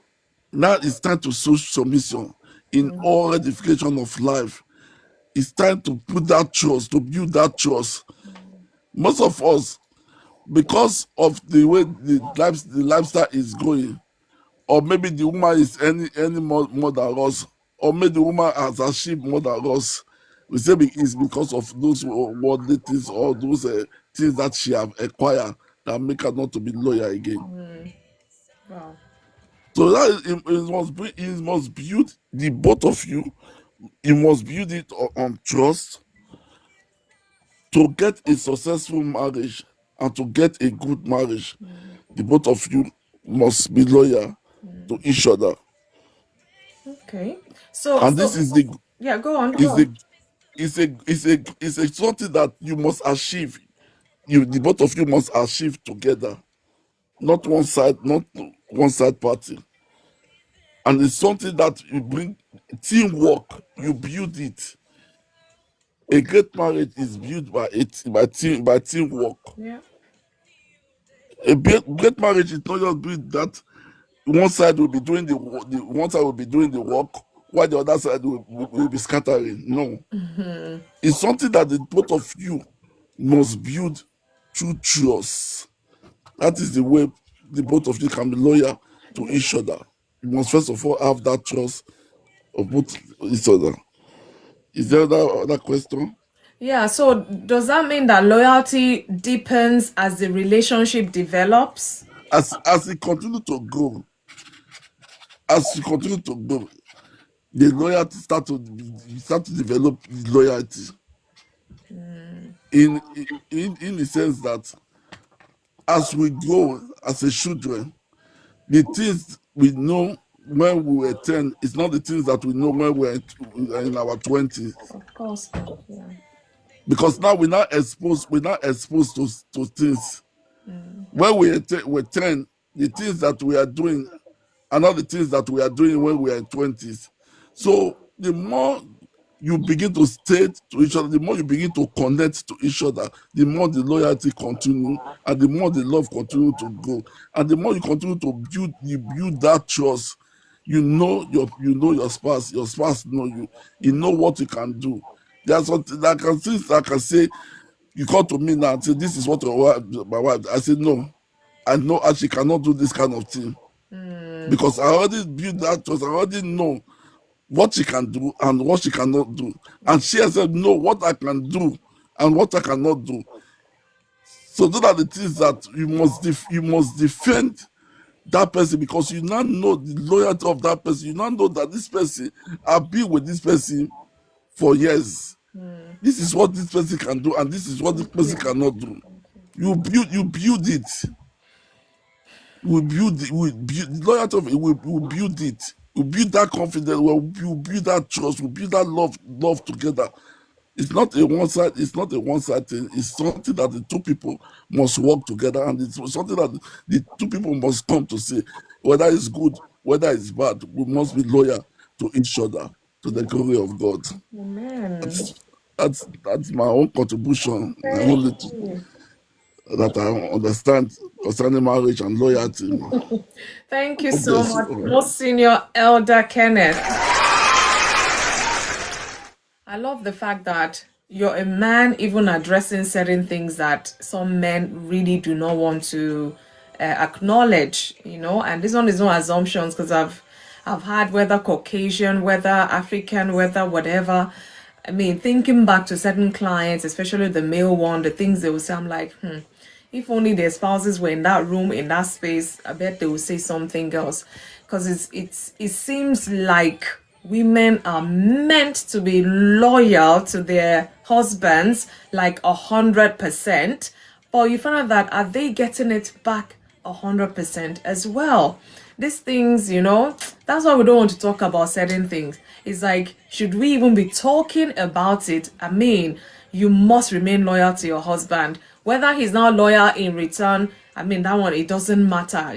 D: now it's time to show submission in all edification of life. It's time to put that trust, to build that trust. Most of us, because of the way the lifestyle is going, or maybe the woman is any more than us, or maybe the woman has achieved more than us, we say it's because of those worldly things or those things that she have acquired that make her not to be loyal again.
B: Wow.
D: So that it must build the both of you. You must build it on trust to get a successful marriage and to get a good marriage. The both of you must be loyal to each other,
B: Okay. So,
D: and this is
B: yeah, go on, go
D: is
B: on.
D: the is a something that you must achieve. The both of you must achieve together, not one side party. And it's something that you bring teamwork. You build it. A great marriage is built by teamwork.
B: Yeah.
D: A great marriage is not just built that one side will be doing one side will be doing the work while the other side will be scattering. No, it's something that the both of you must build through trust. That is the way the both of you can be loyal to each other. You must first of all have that trust of both each other. Is there other question?
B: Yeah, so does that mean that loyalty deepens as the relationship develops?
D: As you continue to grow, as you continue to grow, the loyalty start to develop loyalty in the sense that as we grow as a children, the things we know when we were 10 is not the things that we know when we were in our 20s.
B: Of course not. Yeah.
D: Because now we're not exposed to things. When we're 10, the things that we are doing are not the things that we are doing when we are in 20s. So the more you begin to stay to each other, the more you begin to connect to each other, the more the loyalty continue, and the more the love continue to grow, and the more you continue to build that trust. You know your spouse. Your spouse know you. You know what you can do. There's something that I can say. You come to me now and say, "This is what my wife." I say, "No, I know she cannot do this kind of thing because I already built that trust. I already know what she can do and what she cannot do, and she has said, know what I can do and what I cannot do." So those are the things that you must defend that person, because you now know the loyalty of that person. You now know that this person, I've been with this person for years. This is what this person can do, and this is what this person cannot do. You build it. The loyalty of it. We build it. We build that confidence. We build that trust. We build that love together. It's not a one side. It's not a one side thing. It's something that the two people must work together, and it's something that the two people must come to say, whether it's good, whether it's bad. We must be loyal to each other, to the glory of God.
B: Amen.
D: That's my own contribution. My own little that I understand concerning marriage and loyalty.
B: Thank you
D: God
B: so
D: bless
B: much,
D: you.
B: most senior elder Kenneth. I love the fact that you're a man even addressing certain things that some men really do not want to acknowledge, and this one is no assumptions, because I've had whether Caucasian, whether African, whether whatever. I mean, thinking back to certain clients, especially the male one, the things they will say, I'm like, if only their spouses were in that room, in that space, I bet they will say something else. Because it seems like women are meant to be loyal to their husbands like 100%, but you find out that are they getting it back 100% as well? These things, that's why we don't want to talk about certain things. It's like, should we even be talking about it? I mean, you must remain loyal to your husband. Whether he's now loyal in return, I mean, that one, it doesn't matter,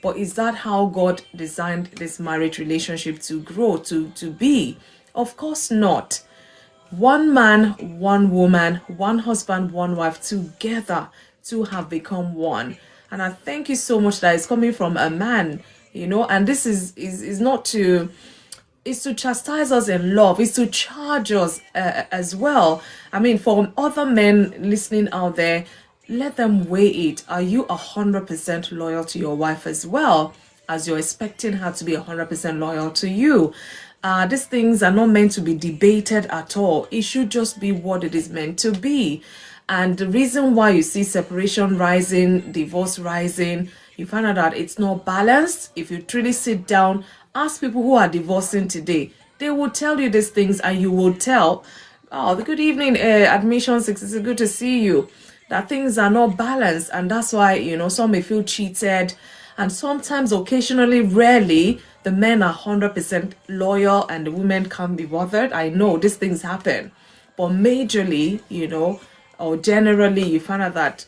B: But is that how God designed this marriage relationship to grow, to be? Of course not. One man, one woman, one husband, one wife, together to have become one. And I thank you so much that it's coming from a man, and this is not to, is to chastise us in love, is to charge us as well. I mean, for other men listening out there, let them weigh it. Are you 100% loyal to your wife as well, as you're expecting her to be 100% loyal to you? These things are not meant to be debated at all. It should just be what it is meant to be. And the reason why you see separation rising, divorce rising, you find out that it's not balanced. If you truly sit down, ask people who are divorcing today, they will tell you these things, and you will tell, oh, good evening, admission 6, it's good to see you, that things are not balanced. And that's why, some may feel cheated. And sometimes, occasionally, rarely, the men are 100% loyal and the women can't be bothered. I know these things happen. But majorly, or generally, you find out that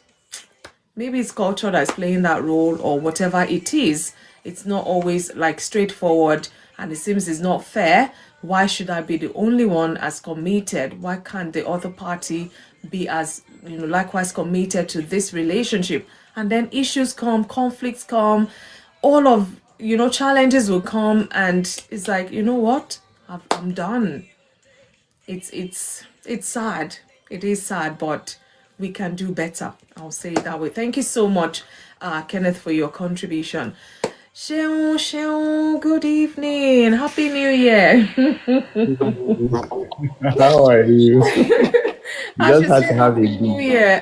B: maybe it's culture that's playing that role, or whatever it is. It's not always like straightforward, and it seems it's not fair. Why should I be the only one as committed? Why can't the other party be as, likewise committed to this relationship? And then issues come, conflicts come, all of, challenges will come, and it's like, you know what? I'm done. It's sad. It is sad, but we can do better. I'll say it that way. Thank you so much, Kenneth, for your contribution. Sheung, good evening. Happy New Year.
E: How are you? You
B: I
E: just
B: should
E: had
B: say
E: to have a
B: Happy New
E: good.
B: Year.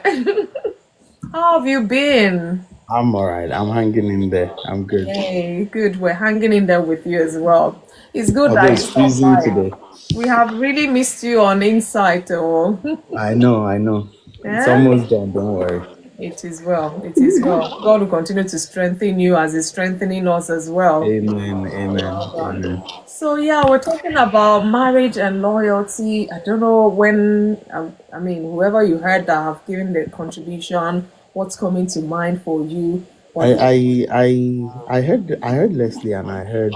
B: How have you been?
E: I'm alright. I'm hanging in there. I'm good.
B: Hey, good. We're hanging in there with you as well. It's good
E: Although
B: that you
E: it's
B: stopped
E: freezing
B: by.
E: today.
B: We have really missed you on Insight. Oh,
E: I know. It's
B: yeah.
E: almost done. Don't worry.
B: It is well. It is well. God will continue to strengthen you as He's strengthening us as well.
E: Amen.
B: So yeah, we're talking about marriage and loyalty. I don't know when. I mean, whoever you heard that have given the contribution, what's coming to mind for you? What?
E: I heard Leslie and I heard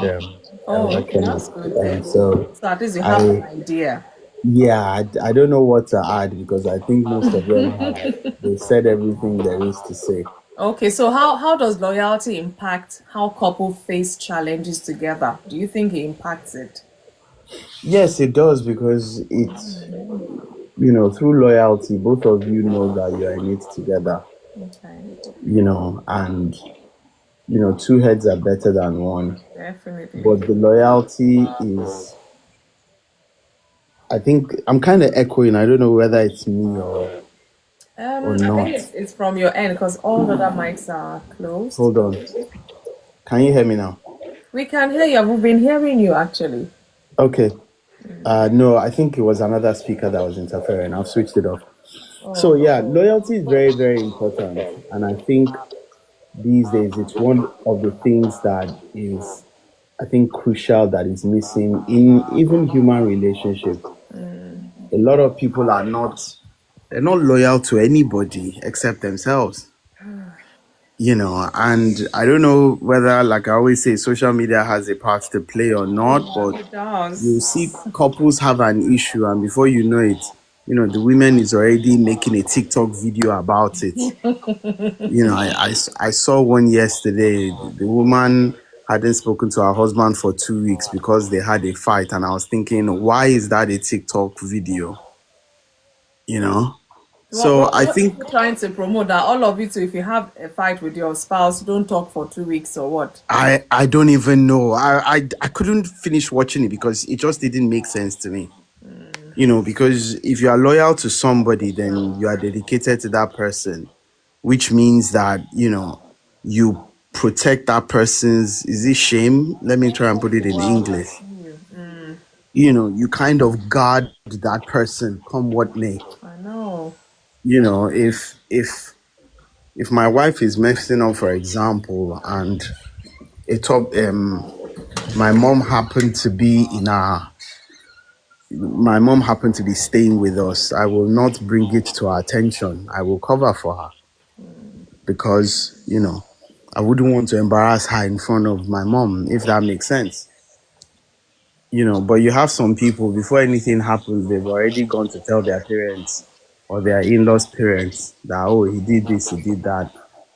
B: Oh,
E: Elder
B: okay, that's
E: Kenneth,
B: good
E: and
B: then.
E: so
B: So at least you have an
E: I
B: idea.
E: I don't know what to add because I think most of them they said everything there is to say.
B: Okay, so how does loyalty impact how couple face challenges together? Do you think it impacts it?
E: Yes, it does because it's through loyalty, both of you know that you are in it together,
B: Okay,
E: and two heads are better than one.
B: definitely.
E: But the loyalty is, I think, I'm kind of echoing. I don't know whether it's me or
B: I
E: not.
B: think it's from your end because all the other mics are closed.
E: Hold on. Can you hear me now?
B: We can hear you. We've been hearing you actually.
E: Okay. No, I think it was another speaker that was interfering. I've switched it off. So,
B: Oh,
E: yeah, loyalty is very, very important. And I think these days it's one of the things that is, I think, crucial that is missing in even human relationship. A lot of people they're not loyal to anybody except themselves. And I don't know whether, like I always say, social media has a part to play or not, but
B: it does.
E: you see couples have an issue, and before you know it, the woman is already making a TikTok video about it. I saw one yesterday. The woman hadn't spoken to her husband for 2 weeks because they had a fight, and I was thinking, why is that a TikTok video? So I
B: What are
E: think
B: you trying to promote that all of you two, if you have a fight with your spouse, don't talk for 2 weeks or what?
E: I don't even know. I couldn't finish watching it because it just didn't make sense to me. Because if you are loyal to somebody, then you are dedicated to that person, which means that, you protect that person's, is it shame? Let me try and put it in English. You kind of guard that person come what may.
B: I know.
E: If my wife is messing up, for example, and my mom happened to be my mom happened to be staying with us, I will not bring it to her attention. I will cover for her because, I wouldn't want to embarrass her in front of my mom, if that makes sense. But you have some people, before anything happens, they've already gone to tell their parents or their in-laws' parents that, oh, he did this, he did that,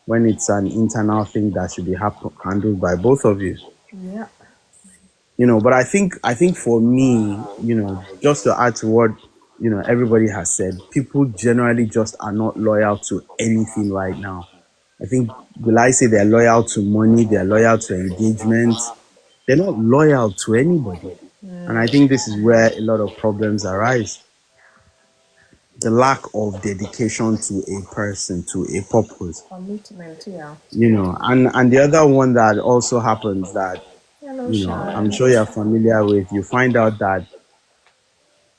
E: when it's an internal thing that should be handled by both of you.
B: Yeah.
E: But I think for me, just to add to what everybody has said, people generally just are not loyal to anything right now. I think, will I say they're loyal to money, they're loyal to engagement, they're not loyal to anybody. And I think this is where a lot of problems arise. The lack of dedication to a person, to a purpose.
B: Commitment, yeah.
E: And the other one that also happens that,
B: Hello,
E: I'm
B: Sharon.
E: sure you're familiar with, you find out that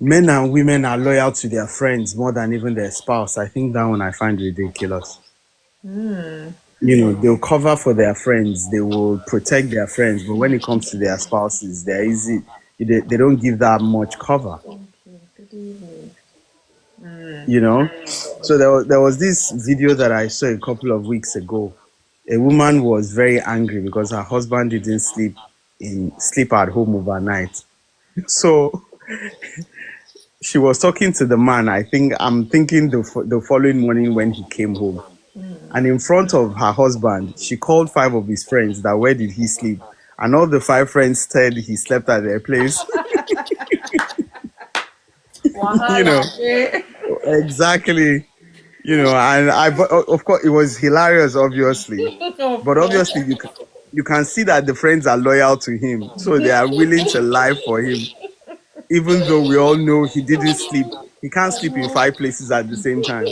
E: men and women are loyal to their friends more than even their spouse. I think that one I find ridiculous. They'll cover for their friends, they will protect their friends, but when it comes to their spouses, they don't give that much cover.
B: Good evening.
E: So there was this video that I saw a couple of weeks ago. A woman was very angry because her husband didn't sleep at home overnight. So she was talking to the man. I'm thinking the following morning when he came home. And in front of her husband, she called 5 of his friends that where did he sleep? And all the 5 friends said he slept at their place.
B: Wahala.
E: Exactly. And of course it was hilarious, obviously.
B: Of
E: But
B: course.
E: obviously you can see that the friends are loyal to him, so they are willing to lie for him, even though we all know he didn't sleep. He can't sleep in 5 places at the same time.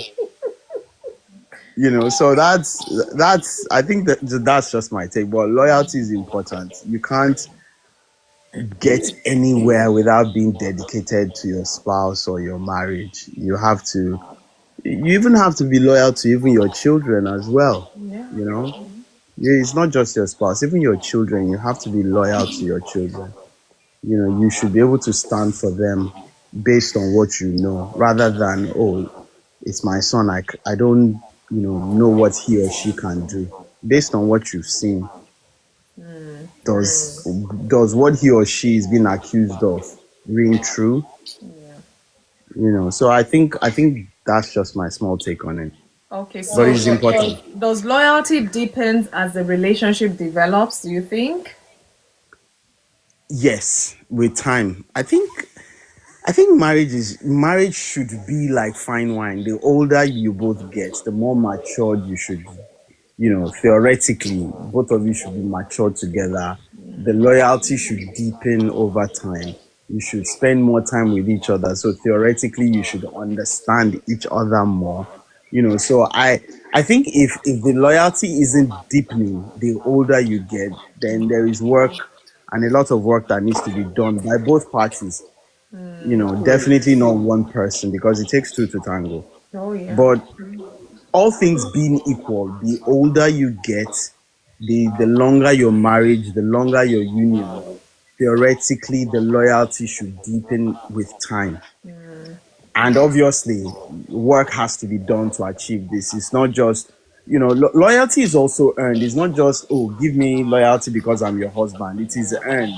E: So that's I think that's just my take. But loyalty is important. You can't get anywhere without being dedicated to your spouse or your marriage. You even have to be loyal to even your children as well.
B: Yeah.
E: You know, it's not just your spouse, even your children. You have to be loyal to your children. You should be able to stand for them based on what you know, rather than, oh, it's my son. I don't, know what he or she can do. Based on what you've seen, does does what he or she is being accused of ring true?
B: Yeah.
E: So I think that's just my small take on it.
B: Okay,
E: But
B: so
E: it's important.
B: does loyalty deepen as the relationship develops, do you think?
E: Yes, with time. I think marriage should be like fine wine. The older you both get, the more matured you should, theoretically, both of you should be matured together. The loyalty should deepen over time. You should spend more time with each other. So theoretically, you should understand each other more. So I think if the loyalty isn't deepening the older you get, then there is work and a lot of work that needs to be done by both parties. Definitely not one person, because it takes two to tango.
B: Oh yeah.
E: But all things being equal, the older you get, the longer your marriage, the longer your union, theoretically, the loyalty should deepen with time. And obviously, work has to be done to achieve this. It's not just, loyalty is also earned. It's not just, oh, give me loyalty because I'm your husband. It is earned.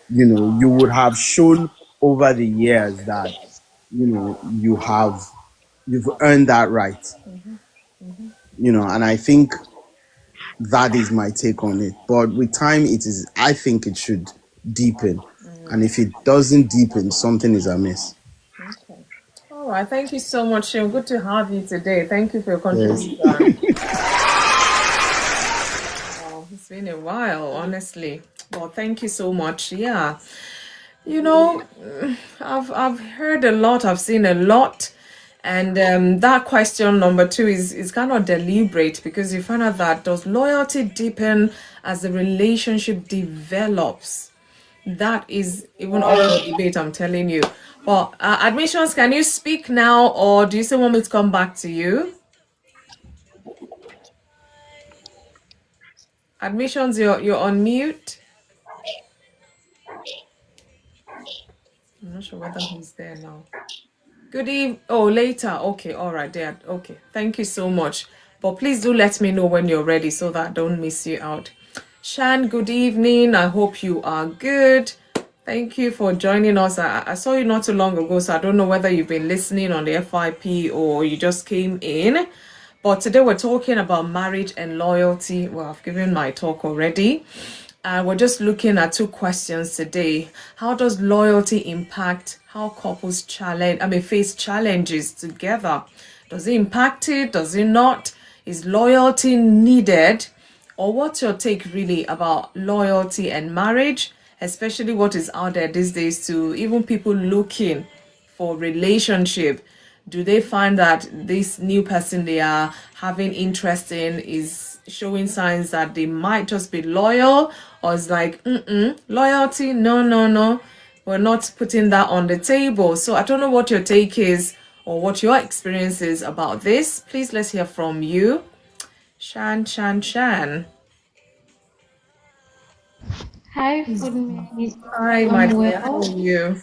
E: You would have shown over the years that, you've earned that right. And I think that is my take on it. But with time, I think it should deepen. And if it doesn't deepen, something is amiss.
B: Okay. All right. Thank you so much, Shane. Good to have you today. Thank you for your
E: Yes.
B: contribution. Oh, it's been a while, honestly. Well, thank you so much. Yeah. You know, I've heard a lot, I've seen a lot. And that question number two is kind of deliberate, because you find out that does loyalty deepen as the relationship develops? That is even up for debate, I'm telling you. Well, admissions, can you speak now, or do you still want me to come back to you? Admissions, you're on mute. I'm not sure whether he's there now. Good eve. Oh, later. Okay, all right, there. Okay, thank you so much. But please do let me know when you're ready so that I don't miss you out. Shan, good evening. I hope you are good. Thank you for joining us. I saw you not too long ago, so I don't know whether you've been listening on the FYP or you just came in. But today we're talking about marriage and loyalty. Well, I've given my talk already. We're just looking at two questions today. How does loyalty impact how couples face challenges together? Does it impact it? Does it not? Is loyalty needed? Or what's your take really about loyalty and marriage, especially what is out there these days to even people looking for relationship? Do they find that this new person they are having interest in is showing signs that they might just be loyal, or it's like loyalty, no, no, no, we're not putting that on the table? So I don't know what your take is or what your experience is about this. Please, let's hear from you. Shan.
F: Hi, Funmi.
B: Hi, my
F: I'm
B: dear. How are
F: well.
B: you?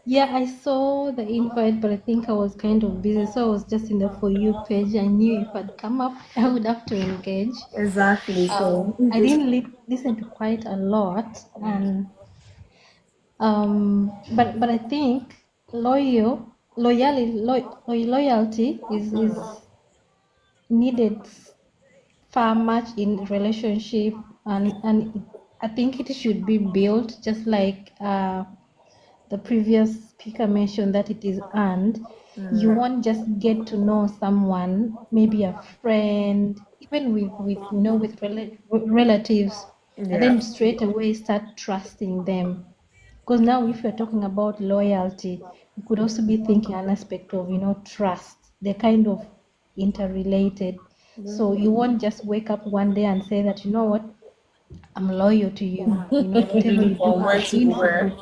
F: Yeah, I saw the invite, but I think I was kind of busy, so I was just in the For You page. I knew if I'd come up, I would have to engage.
B: Exactly. So
F: I didn't listen to quite a lot, and but I think loyalty is needed far much in relationship, and I think it should be built just like the previous speaker mentioned, that it is earned. You won't just get to know someone, maybe a friend. even with with relatives, and
B: Yeah.
F: then straight away start trusting them. Because now, if you're talking about loyalty, you could also be thinking an aspect of trust. They're kind of interrelated. So you won't just wake up one day and say that, what, I'm loyal to you. Whatever you do,
B: From where
F: I'm
B: to
F: in for
B: where?
F: it.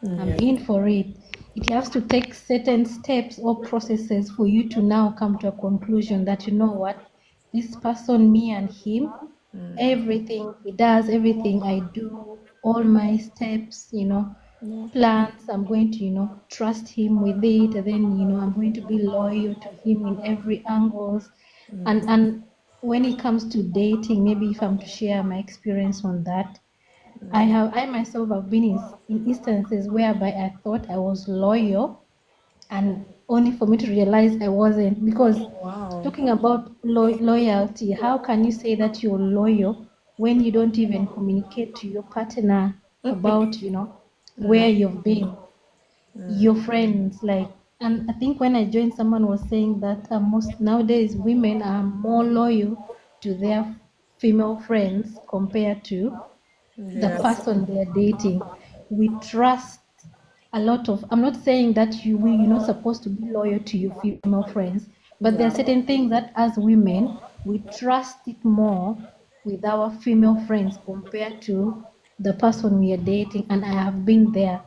F: I'm
B: Yeah.
F: in for it. It has to take certain steps or processes for you to now come to a conclusion that, what, this person, me and him, everything he does, everything I do, all my steps, plans, I'm going to, trust him with it. And then, I'm going to be loyal to him in every angles. And when it comes to dating, maybe if I'm to share my experience on that, I myself have been in instances whereby I thought I was loyal, and only for me to realize I wasn't. Because
B: Wow.
F: talking about loyalty, how can you say that you're loyal when you don't even communicate to your partner about, where you've been, your friends, like. And I think when I joined, someone was saying that most nowadays women are more loyal to their female friends compared to the
B: Yes.
F: person they're dating. We trust a lot of, I'm not saying that you're not supposed to be loyal to your female friends, but there are
B: Yeah.
F: certain things that as women we trust it more with our female friends compared to the person we are dating. And I have been there,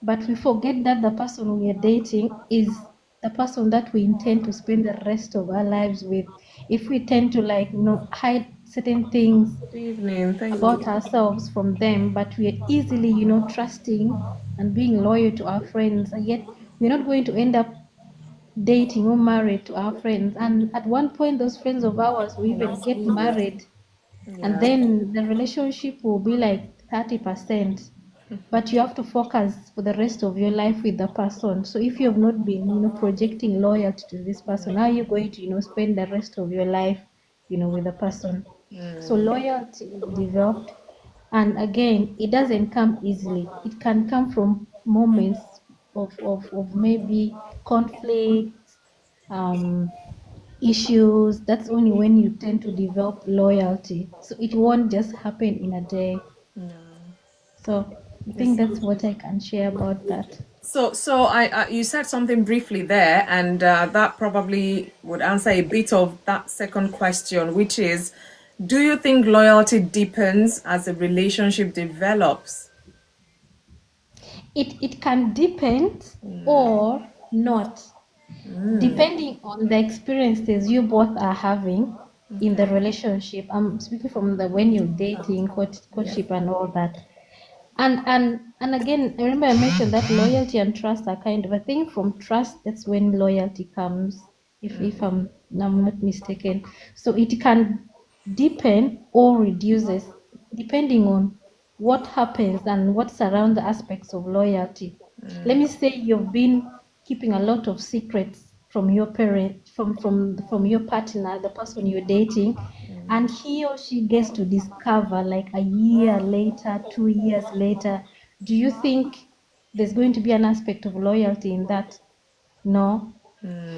F: but we forget that the person we are dating is the person that we intend to spend the rest of our lives with. If we tend to, like, hide certain things
B: Good evening. Thank
F: about
B: you.
F: ourselves from them, but we are easily, trusting and being loyal to our friends, and yet we're not going to end up dating or married to our friends. And at one point, those friends of ours will even get married, and
B: Yeah.
F: then the relationship will be like 30%. But you have to focus for the rest of your life with the person. So if you have not been, projecting loyalty to this person, how are you going to, spend the rest of your life, with the person? So loyalty is developed, and again, it doesn't come easily. It can come from moments of maybe conflict, um, issues. That's only when you tend to develop loyalty. So it won't just happen in a day. So I think that's what I can share about that.
B: So you said something briefly there, and that probably would answer a bit of that second question, which is, do you think loyalty deepens as a relationship develops?
F: It can depend or not, depending on the experiences you both are having in the relationship. I'm speaking from the when you're dating,
B: Yeah.
F: courtship, and all that. And again, I remember I mentioned that loyalty and trust are kind of, I think from trust, that's when loyalty comes, if I'm not mistaken. So it can deepen or reduces depending on what happens and what surround the aspects of loyalty. Let me say you've been keeping a lot of secrets from your parent, from your partner, the person you're dating, and he or she gets to discover like a year later, 2 years later. Do you think there's going to be an aspect of loyalty in that? No.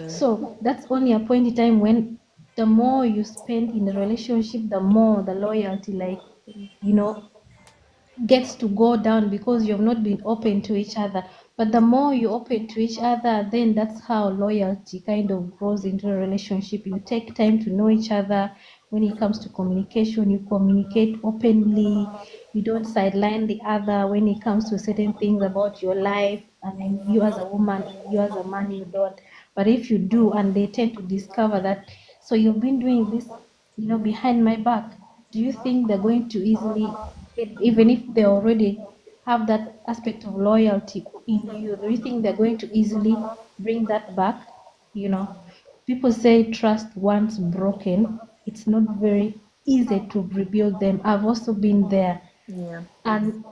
F: So that's only a point in time when the more you spend in the relationship, the more the loyalty, like, you know, gets to go down because you've not been open to each other. But the more you open to each other, then that's how loyalty kind of grows into a relationship. You take time to know each other. When it comes to communication, you communicate openly. You don't sideline the other when it comes to certain things about your life. I mean, you as a woman and you as a man, you don't. But if you do, and they tend to discover that, so you've been doing this, behind my back, do you think they're going to easily, even if they already have that aspect of loyalty in you, do you think they're going to easily bring that back? You know, people say trust once broken, it's not very easy to rebuild them. I've also been there.
B: Yeah.
F: And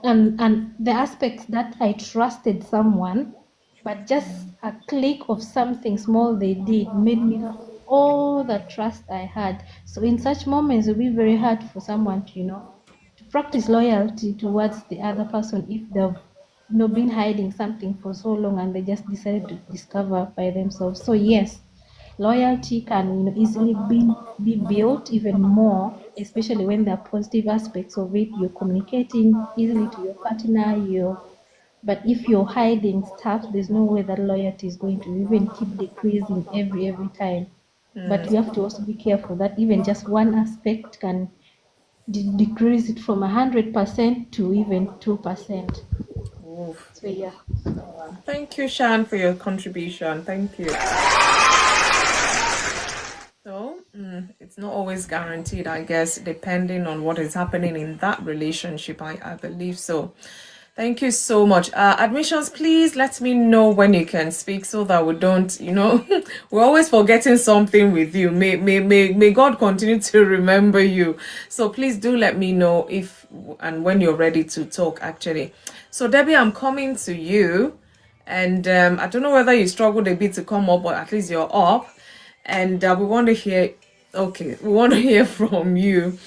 F: the aspects that I trusted someone, but just a click of something small they did made me lose all the trust I had. So in such moments, it will be very hard for someone to, to practice loyalty towards the other person if they've, been hiding something for so long and they just decided to discover by themselves. So yes, loyalty can easily be built even more, especially when there are positive aspects of it. You're communicating easily to your partner. But if you're hiding stuff, there's no way that loyalty is going to even keep decreasing every time. But you have to also be careful that even just one aspect can decrease it from 100% to even 2%.
B: Oof.
F: So yeah.
B: Thank you, Shan, for your contribution. Thank you. So, it's not always guaranteed, I guess, depending on what is happening in that relationship. I believe so. Thank you so much. Admissions, please let me know when you can speak so that we don't, we're always forgetting something with you. May God continue to remember you. So please do let me know if and when you're ready to talk, actually. So, Debbie, I'm coming to you. And I don't know whether you struggled a bit to come up, but at least you're up. And we want to hear, we want to hear from you.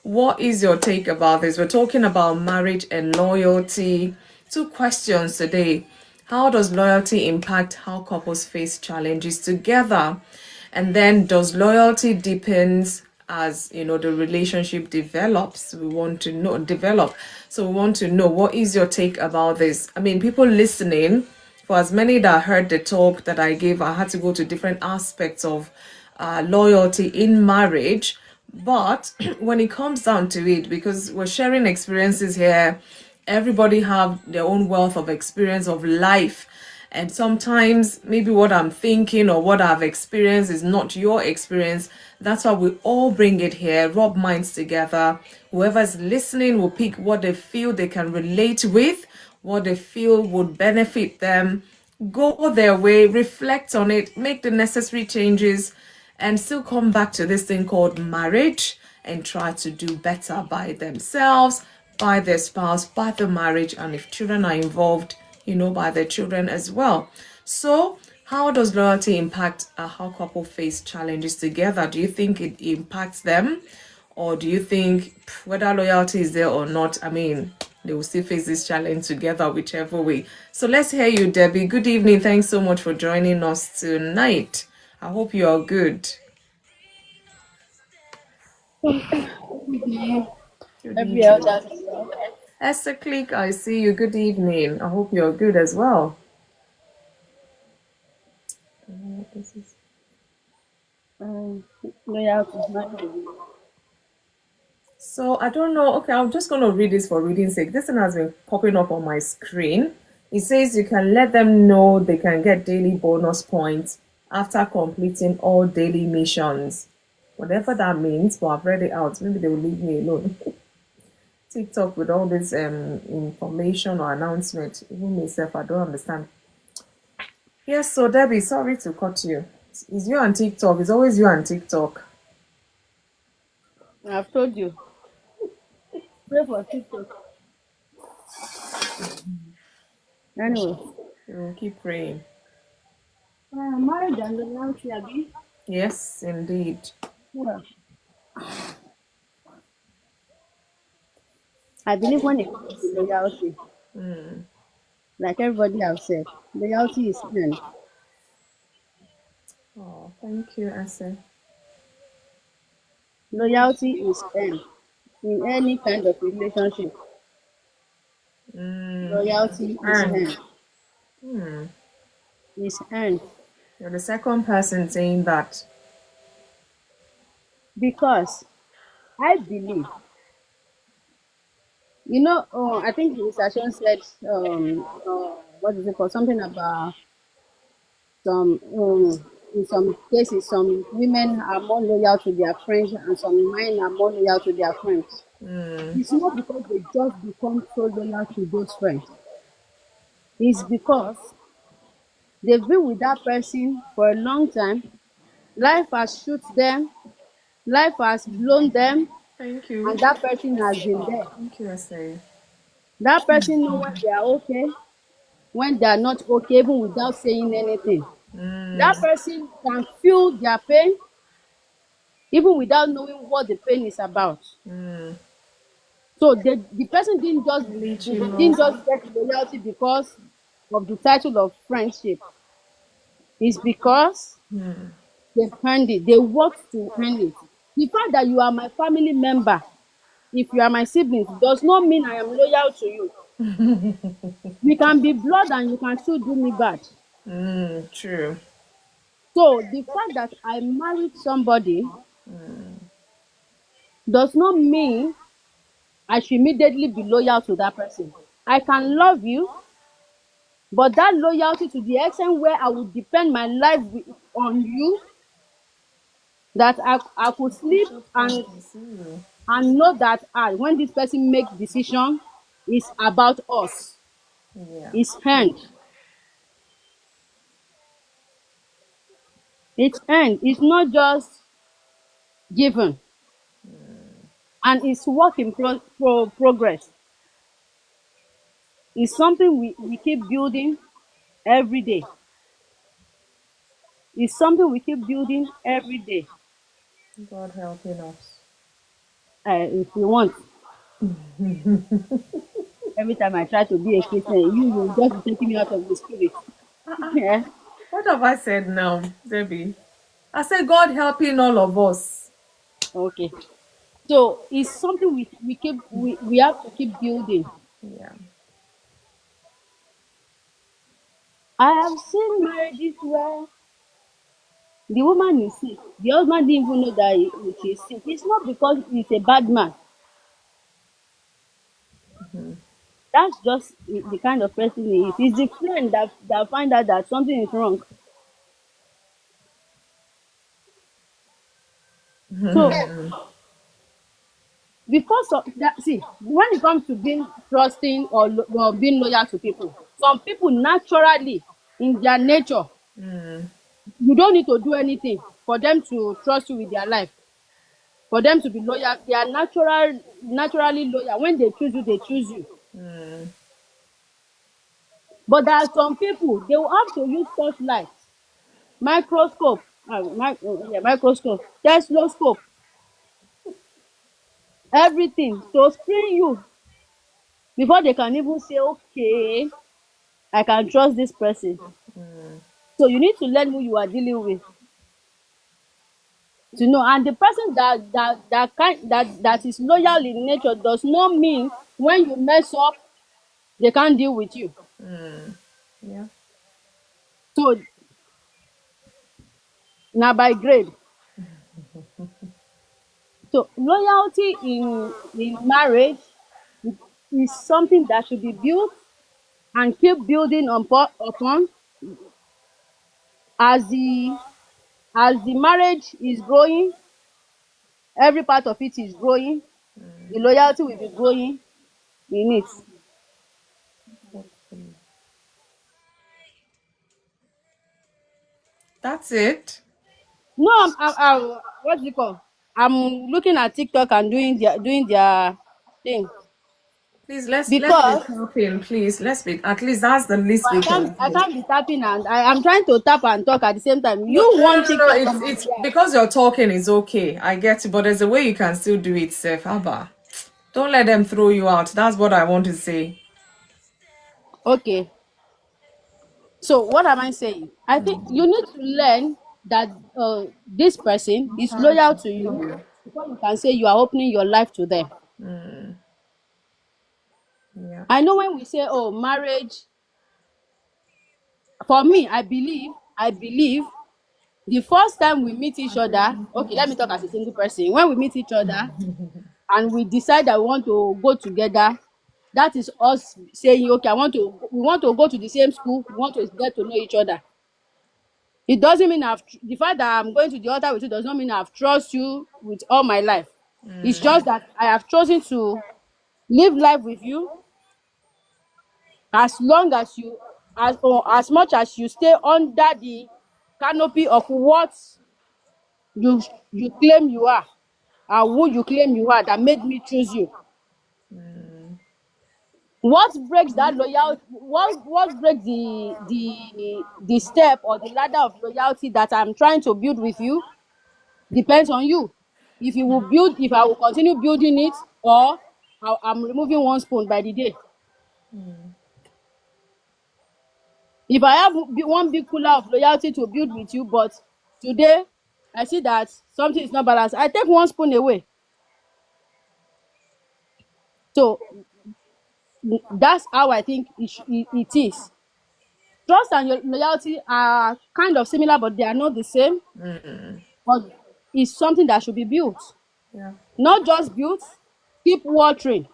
B: What is your take about this? We're talking about marriage and loyalty. Two questions today. How does loyalty impact how couples face challenges together? And then does loyalty deepens as the relationship develops? We want to know So we want to know, what is your take about this? I mean, people listening, for as many that heard the talk that I gave, I had to go to different aspects of loyalty in marriage. But when it comes down to it, because we're sharing experiences here, everybody have their own wealth of experience of life. And sometimes maybe what I'm thinking or what I've experienced is not your experience. That's why we all bring it here, rub minds together. Whoever's listening will pick what they feel they can relate with, what they feel would benefit them, go their way, reflect on it, make the necessary changes, and still come back to this thing called marriage and try to do better by themselves, by their spouse, by the marriage, and if children are involved, by their children as well. So, how does loyalty impact how couple face challenges together? Do you think it impacts them? Or do you think whether loyalty is there or not, I mean, they will still face this challenge together, whichever way. So let's hear you, Debbie. Good evening. Thanks so much for joining us tonight. I hope you are good. Good
G: Every
B: evening.
G: other
B: Esther Click, I see you. Good evening. I hope you're good as well.
G: loyalty.
B: So I don't know. Okay, I'm just going to read this for reading's sake. This thing has been popping up on my screen. It says you can let them know they can get daily bonus points after completing all daily missions. Whatever that means, but I've read it out. Maybe they will leave me alone. TikTok with all this information or announcement, even myself, I don't understand. Yes, so Debbie, sorry to cut you. It's you on TikTok. It's always you on TikTok.
G: I've told you. Pray for TikTok. Anyway,
B: We'll keep praying.
G: marriage and loyalty, Abi.
B: Yes, indeed.
G: Well, I believe when it comes to loyalty, like everybody have said, loyalty is earned.
B: Oh, thank you, Ase.
G: Loyalty is earned in any kind of relationship. Loyalty is
B: Earned.
G: earned. Is earned
B: You're the second person saying that.
G: because I believe. I think Mr. Sean said, what is it called? Something about some, in some cases, some women are more loyal to their friends and some men are more loyal to their friends. It's not because they just become so loyal to those friends. It's because they've been with that person for a long time. Life has shoot them. Life has blown them.
B: Thank you.
G: And that person has been there.
B: Thank you, Ase.
G: That person knows when they are okay, when they are not okay, even without saying anything. That person can feel their pain, even without knowing what the pain is about. So the person didn't just get loyalty because of the title of friendship. It's because they've earned it. They worked to earn it. The fact that you are my family member, if you are my siblings, does not mean I am loyal to you. We can be blood and you can still do me bad.
B: True.
G: So the fact that I married somebody does not mean I should immediately be loyal to that person. I can love you, but that loyalty to the extent where I would depend my life on you, that I could sleep and know that when this person make decision, it's about us.
B: Yeah.
G: It's earned. It's earned. It's not just given. And it's work in progress. It's something we keep building every day. It's something we keep building every day.
B: God helping us.
G: If you want, every time I try to be a Christian, you just be taking me out of the spirit. Yeah.
B: What have I said now, Debbie? I said God helping all of us.
G: Okay. So it's something we have to keep building.
B: Yeah.
G: I have seen marriages where the woman is sick. The husband didn't even know that she's sick. It's not because he's a bad man. That's just the kind of person he is. It's the friend that find out that something is wrong. So see, when it comes to being trusting or being loyal to people, some people naturally in their nature, you don't need to do anything for them to trust you with their life. For them to be loyal, they are naturally loyal. When they choose you, they choose you. But there are some people, they will have to use torchlight, microscope, microscope, telescope, everything to screen you before they can even say, okay, I can trust this person. So you need to learn who you are dealing with to know. And the person that is loyal in nature does not mean when you mess up, they can't deal with you.
B: Yeah.
G: So now by grade. So loyalty in marriage is something that should be built and keep building upon as the marriage is growing. Every part of it is growing. The loyalty will be growing in it.
B: That's it.
G: No, what's it called? I'm looking at TikTok and doing their thing
B: Please let's be
G: because
B: tapping, please. Let's be at least that's the least we can
G: I
B: do.
G: can't be tapping and I'm trying to tap and talk at the same time.
B: No,
G: You
B: no, no,
G: want
B: no, no.
G: TikTok on my
B: It's
G: yeah.
B: because you're talking is okay. I get it, but there's a way you can still do it, Seth. Abba. Don't let them throw you out. That's what I want to say.
G: Okay. So what am I saying? I think you need to learn that this person is loyal to you before you can say you are opening your life to them.
B: Yeah.
G: I know when we say, oh, marriage, for me, I believe the first time we meet each other, okay, let me talk as a single person. When we meet each other and we decide that we want to go together, that is us saying, okay, we want to go to the same school, we want to get to know each other. It doesn't mean the fact that I'm going to the altar with you does not mean I've trust you with all my life. It's just that I have chosen to live life with you as long as as much as you stay under the canopy of what you you claim you are and who you claim you are that made me choose you. What breaks that loyalty? What breaks the step or the ladder of loyalty that I'm trying to build with you depends on you. If I will continue building it, or I'm removing one spoon by the day. If I have one big cooler of loyalty to build with you, but today I see that something is not balanced, I take one spoon away. So that's how I think it is. Trust and loyalty are kind of similar, but they are not the same. But it's something that should be built,
B: Yeah.
G: not just built. Keep watering.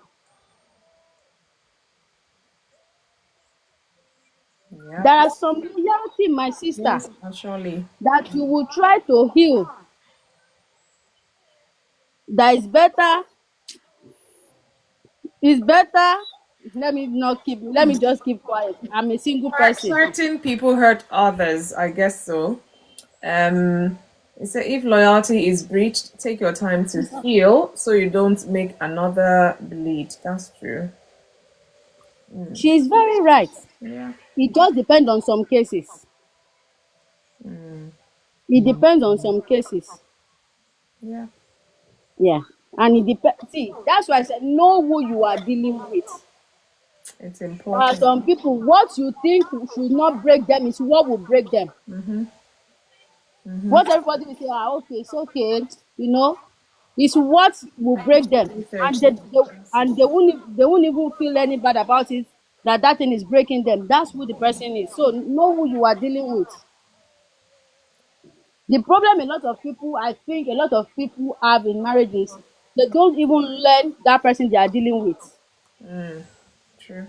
B: Yeah.
G: There are some loyalty, my sister,
B: Yes, actually.
G: that you will try to heal. That is better. It's better. Let me just keep quiet. I'm a single person.
B: Certain people hurt others, I guess so. Um, so if loyalty is breached, take your time to heal so you don't make another bleed. That's true.
G: She's very right.
B: Yeah.
G: It just depends on some cases. It depends on some cases.
B: Yeah.
G: Yeah. And it depends. See, that's why I said know who you are dealing with.
B: It's
G: There are
B: important.
G: some people, what you think should not break them is what will break them. What everybody will say, ah, okay, it's okay, you know, it's what will break them. And
B: 30.
G: they won't even feel any bad about it, that that thing is breaking them. That's who the person is. So know who you are dealing with. The problem a lot of people, I think a lot of people have in marriages, they don't even learn that person they are dealing with.
B: True.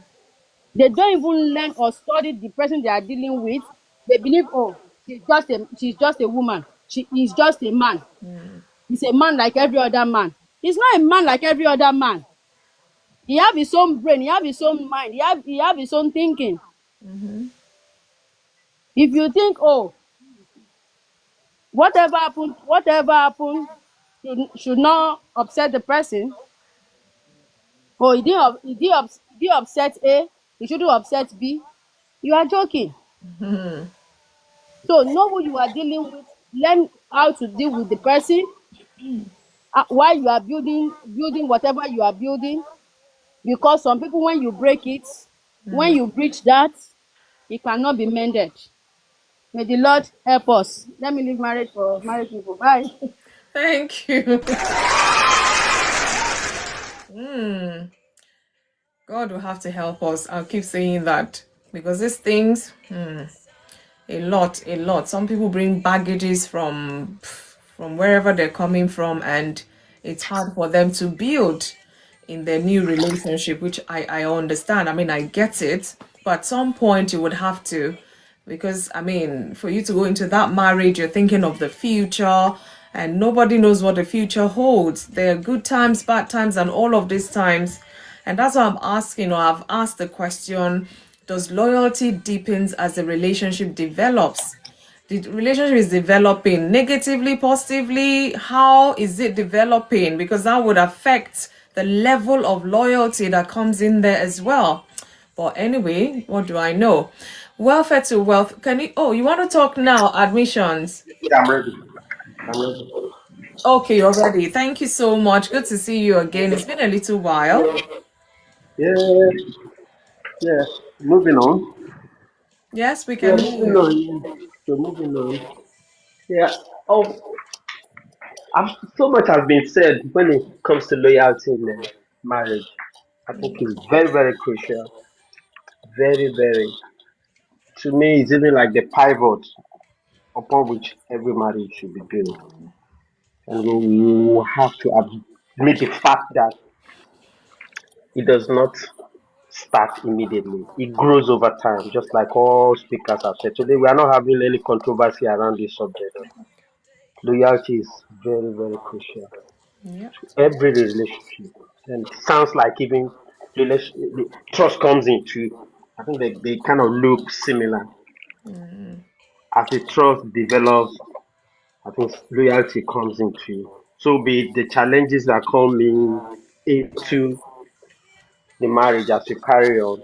G: They don't even learn or study the person they are dealing with. They believe, oh, she's just a woman. She is just a man. He's a man like every other man. He's not a man like every other man. He have his own brain, he have his own mind, he have his own thinking. If you think, oh, whatever happened should not upset the person, or he did upset A, he shouldn't upset B, you are joking. So know who you are dealing with, learn how to deal with the person while you are building whatever you are building. Because some people, when you break it, when you breach that, it cannot be mended. May the Lord help us. Let me leave marriage for married people. Bye.
B: Thank you. God will have to help us. I'll keep saying that because these things, a lot. Some people bring baggages from wherever they're coming from, and it's hard for them to build in their new relationship, which I understand. I mean, I get it, but at some point you would have to, because I mean, for you to go into that marriage, you're thinking of the future, and nobody knows what the future holds. There are good times, bad times, and all of these times. And that's why I'm asking, or I've asked the question, does loyalty deepens as the relationship develops? The relationship is developing negatively, positively. How is it developing? Because that would affect the level of loyalty that comes in there as well. But anyway, what do I know? Welfare to wealth. Can you, oh, you want to talk now? Admissions.
H: Yeah, I'm ready. I'm ready.
B: Okay, you're ready. Thank you so much. Good to see you again. It's been a little while.
H: Yeah, yeah. Moving on.
B: Yes, we
H: Yeah,
B: can hear
H: moving
B: you.
H: on. So moving on. Yeah. Oh, so much has been said when it comes to loyalty in marriage. I think it's very, very crucial. Very, very. To me, it's even like the pivot upon which every marriage should be built. And we have to admit the fact that it does not start immediately. It grows over time, just like all speakers have said. Today, we are not having any controversy around this subject. Loyalty is very, very crucial
B: Yeah.
H: to every relationship. And it sounds like even trust comes into, I think they kind of look similar. As the trust develops, I think loyalty comes into. So be it the challenges that come into the marriage as you carry on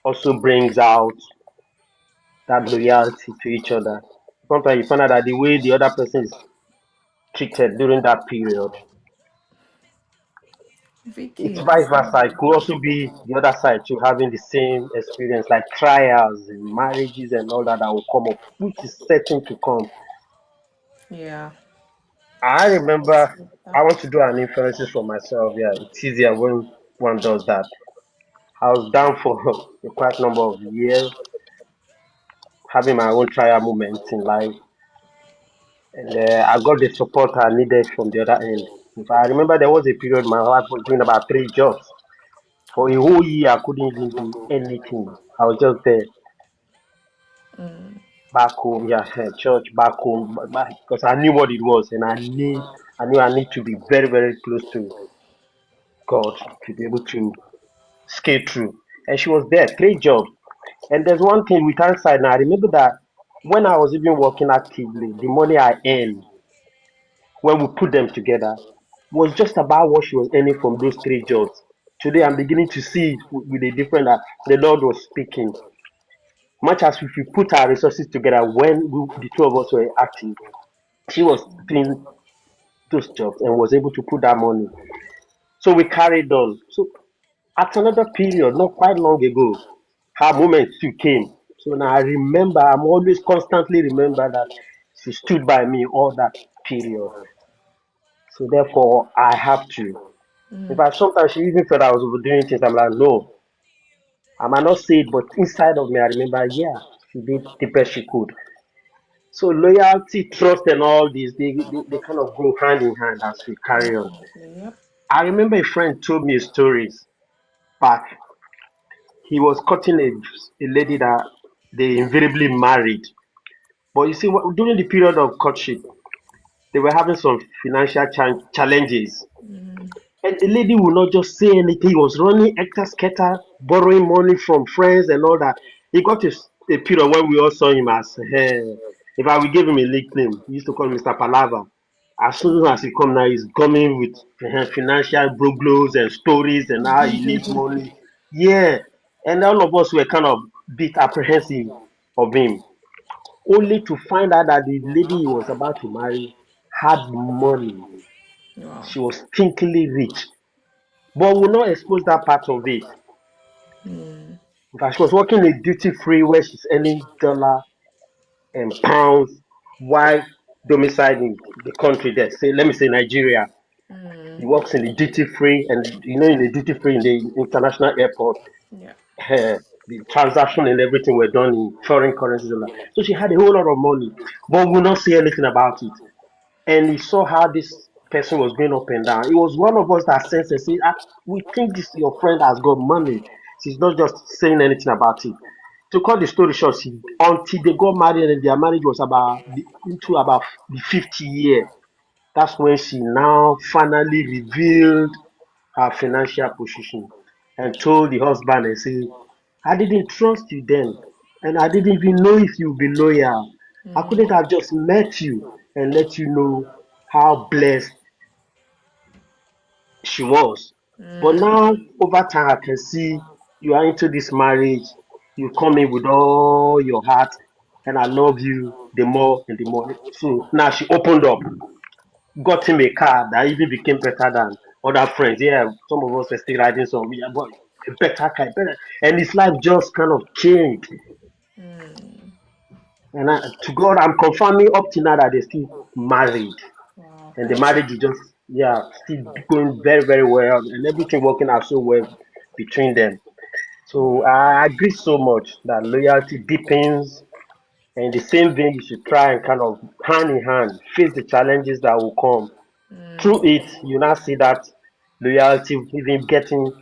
H: also brings out that loyalty to each other. Sometimes you find out that the way the other person is treated during that period,
B: Vicky
H: it's
B: is
H: vice versa. It could also be the other side too, having the same experience, like trials in marriages and all that that will come up, which is certain to come.
B: Yeah.
H: I remember
B: See
H: I
B: that.
H: want to do an inferences for myself. Yeah, it's easier when one does that. I was down for a quite number of years, having my own trial moments in life, and I got the support I needed from the other end. If I remember, there was a period my wife was doing about 3 jobs. For a whole year, I couldn't even do anything. I was just there, back home, yeah, church, back home, because I knew what it was, and I knew I need to be very, very close to God to be able to skate through. And she was there, 3 jobs. And there's one thing with hindsight now. I remember that when I was even working actively, the money I earned when we put them together was just about what she was earning from those 3 jobs. Today, I'm beginning to see it with a different. The Lord was speaking. Much as if we put our resources together when the two of us were active, she was doing those jobs and was able to put that money. So we carried on. So at another period, not quite long ago, her moment too came. So now I remember, I'm always constantly remember that she stood by me all that period. So therefore, I have to. In fact, sometimes she even felt I was overdoing things. I'm like, no, I might not say it, but inside of me, I remember, yeah, she did the best she could. So loyalty, trust, and all these, they kind of go hand in hand as we carry on.
B: Definitely. Yep.
H: I remember a friend told me stories back. He was cutting a lady that they invariably married. But you see, during the period of courtship, they were having some financial challenges. And the lady would not just say anything. He was running hectare scatter, borrowing money from friends and all that. He got a period when we all saw him as, if I will give him a nickname, he used to call him Mr. Palava. As soon as he come now, he's coming with financial broglos and stories and how he needs money. Yeah. And all of us were kind of bit apprehensive of him, only to find out that the lady he was about to marry had money.
B: Wow.
H: She was stinkingly rich, but will not expose that part of it. In fact, she was working a duty free where she's earning dollar and pounds while domiciled in the country there. Say, let me say Nigeria. He works in the duty free, and in the duty free in the international airport,
B: Yeah.
H: the transaction and everything were done in foreign currencies. And that. So she had a whole lot of money, but will not say anything about it. And he saw how this person was going up and down. It was one of us that sensed and said, we think this your friend has got money. She's not just saying anything about it. To cut the story short, until they got married and their marriage was into about the 50th year, that's when she now finally revealed her financial position and told the husband and said, I didn't trust you then, and I didn't even know if you'd be loyal. I couldn't have just met you and let you know how blessed she was. But now, over time, I can see you are into this marriage. You come in with all your heart, and I love you the more and the more. So now she opened up, got him a car that even became better than other friends. Yeah, some of us were still riding some, yeah, but a better car, better. And his life just kind of changed. And to God, I'm confirming up to now that they're still married.
B: Wow.
H: And the
B: Thank you.
H: marriage is just, yeah, still going very, very well. And everything working out so well between them. So I agree so much that loyalty deepens. And the same vein, you should try and kind of hand in hand face the challenges that will come. Through it, you now see that loyalty even getting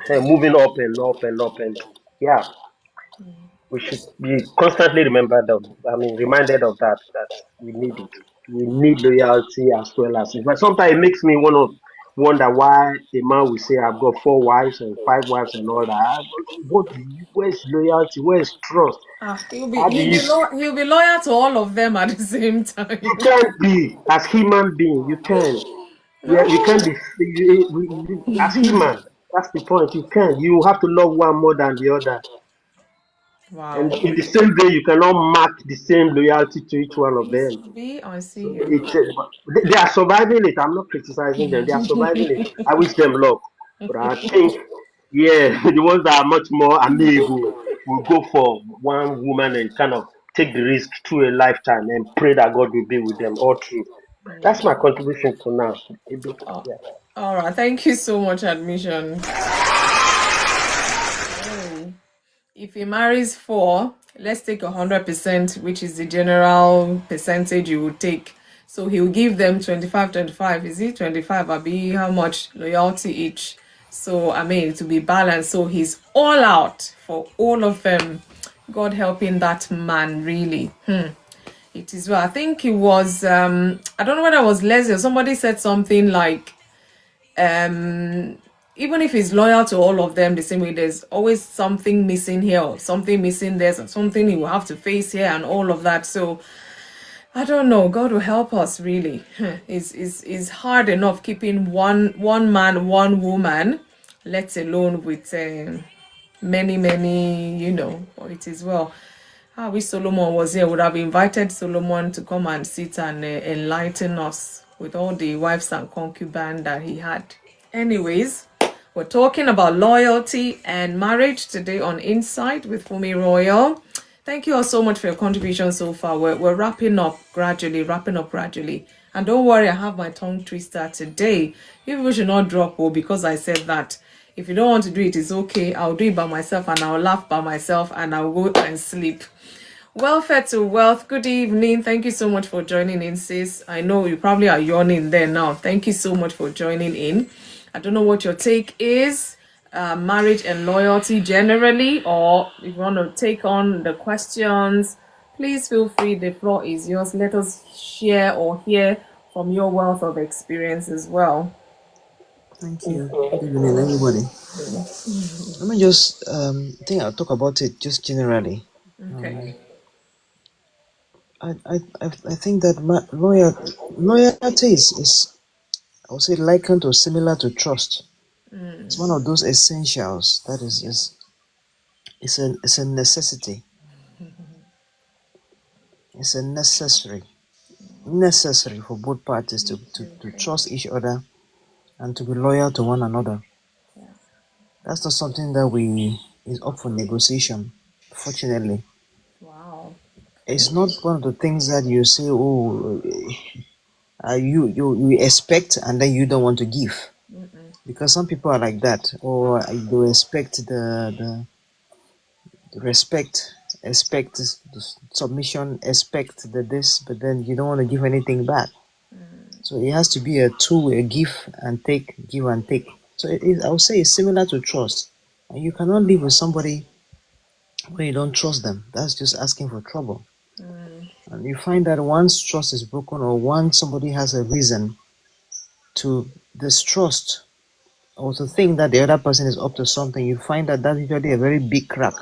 H: moving up and up and up. And yeah, we should be constantly reminded of that we need it. We need loyalty as well as it. But sometimes it makes me wonder why a man will say I've got 4 wives and 5 wives and all that. Where's loyalty? Where's trust?
B: He'll be
H: How do you
B: he'll be loyal to all of them at the same
H: you
B: time.
H: can't be as human being, you can. Yeah, you can't be as human. That's the point. You can't. You have to love one more than the other.
B: Wow.
H: And in the same way, you cannot mark the same loyalty to each one of
B: Yes,
H: them.
B: B, I see
H: So
B: you.
H: they are surviving it. I'm not criticizing them. They are surviving it. I wish them luck. But I think, yeah, the ones that are much more amiable will go for one woman and kind of take the risk through a lifetime and pray that God will be with them all through. That's my contribution for now. A bit,
B: Oh,
H: yeah.
B: all right. Thank you so much, Admission. If he marries 4, let's take 100%, which is the general percentage you would take. So he'll give them 25, 25. Is it 25? Abi, how much loyalty each? So, I mean, to be balanced. So he's all out for all of them. God helping that man, really. It is well. I think it was, I don't know whether it was Leslie or somebody said something like, even if he's loyal to all of them the same way, there's always something missing here or something missing there, something he will have to face here and all of that. So I don't know, God will help us, really. It's hard enough keeping one man, one woman, let alone with many, but it is well. I wish Solomon was here. Would have invited Solomon to come and sit and enlighten us with all the wives and concubines that he had. Anyways, we're talking about loyalty and marriage today on Insight with FunmiRoyal. Thank you all so much for your contribution so far. We're wrapping up gradually. And don't worry, I have my tongue twister today. You people should not drop because I said that. If you don't want to do it, it's okay. I'll do it by myself and I'll laugh by myself and I'll go and sleep. Welfare to Wealth, good evening. Thank you so much for joining in, sis. I know you probably are yawning there now. Thank you so much for joining in. I don't know what your take is, marriage and loyalty generally, or if you want to take on the questions, please feel free. The floor is yours. Let us share or hear from your wealth of experience as well.
I: Thank you. Good evening, everybody. Let me just think I'll talk about it just generally.
B: Okay.
I: I think that loyalty is I would say likened or similar to trust. It's one of those essentials that it's a necessity. It's a necessary for both parties to trust each other and to be loyal to one another. That's not something that is up for negotiation, fortunately.
B: Wow.
I: It's not one of the things that you say, you expect and then you don't want to give. Because some people are like that, or they expect the respect, expect the submission, expect the this, but then you don't want to give anything back. So it has to be a two-way give and take, give and take. So I would say it's similar to trust. And you cannot live with somebody when you don't trust them. That's just asking for trouble. And you find that once trust is broken or once somebody has a reason to distrust or to think that the other person is up to something, you find that that's usually a very big crack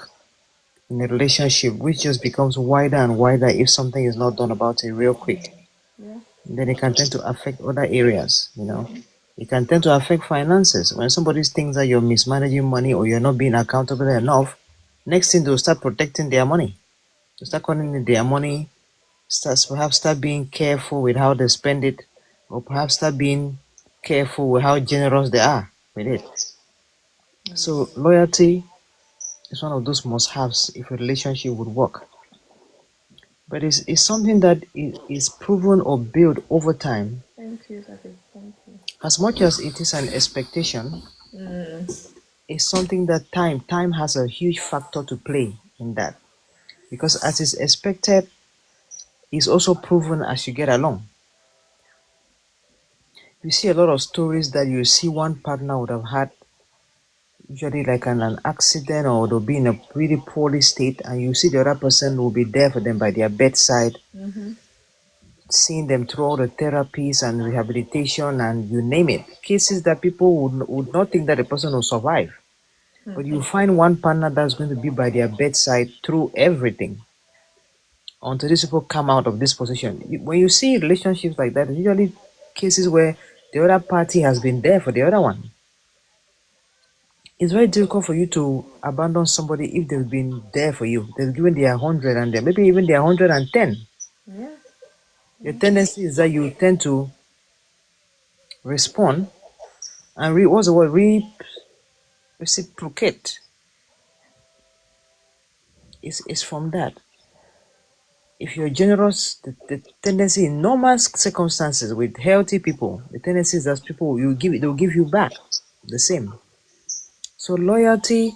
I: in a relationship, which just becomes wider and wider if something is not done about it real quick. Then it can tend to affect other areas, It can tend to affect finances. When somebody thinks that you're mismanaging money or you're not being accountable enough, next thing they'll start protecting their money. They'll start calling it their money, perhaps start being careful with how they spend it, or perhaps start being careful with how generous they are with it. So loyalty is one of those must-haves if a relationship would work. But it's something that is proven or built over time.
B: Thank you, Daddy. Thank you.
I: As much as it is an expectation, it's something that time has a huge factor to play in that. Because as is expected, it's also proven as you get along. You see a lot of stories that you see one partner would have had usually like an accident, or they'll be in a really poorly state, and you see the other person will be there for them by their bedside, seeing them through all the therapies and rehabilitation and you name it. Cases that people would not think that the person will survive. But you find one partner that's going to be by their bedside through everything until these people come out of this position. When you see relationships like that, usually cases where the other party has been there for the other one. It's very difficult for you to abandon somebody if they've been there for you. They've given their 100 and maybe even their 110.
B: Yeah.
I: The tendency is that you tend to respond and reciprocate. It's from that. if you're generous, the tendency in normal circumstances with healthy people, the tendency is that people you give it, they'll give you back the same. So loyalty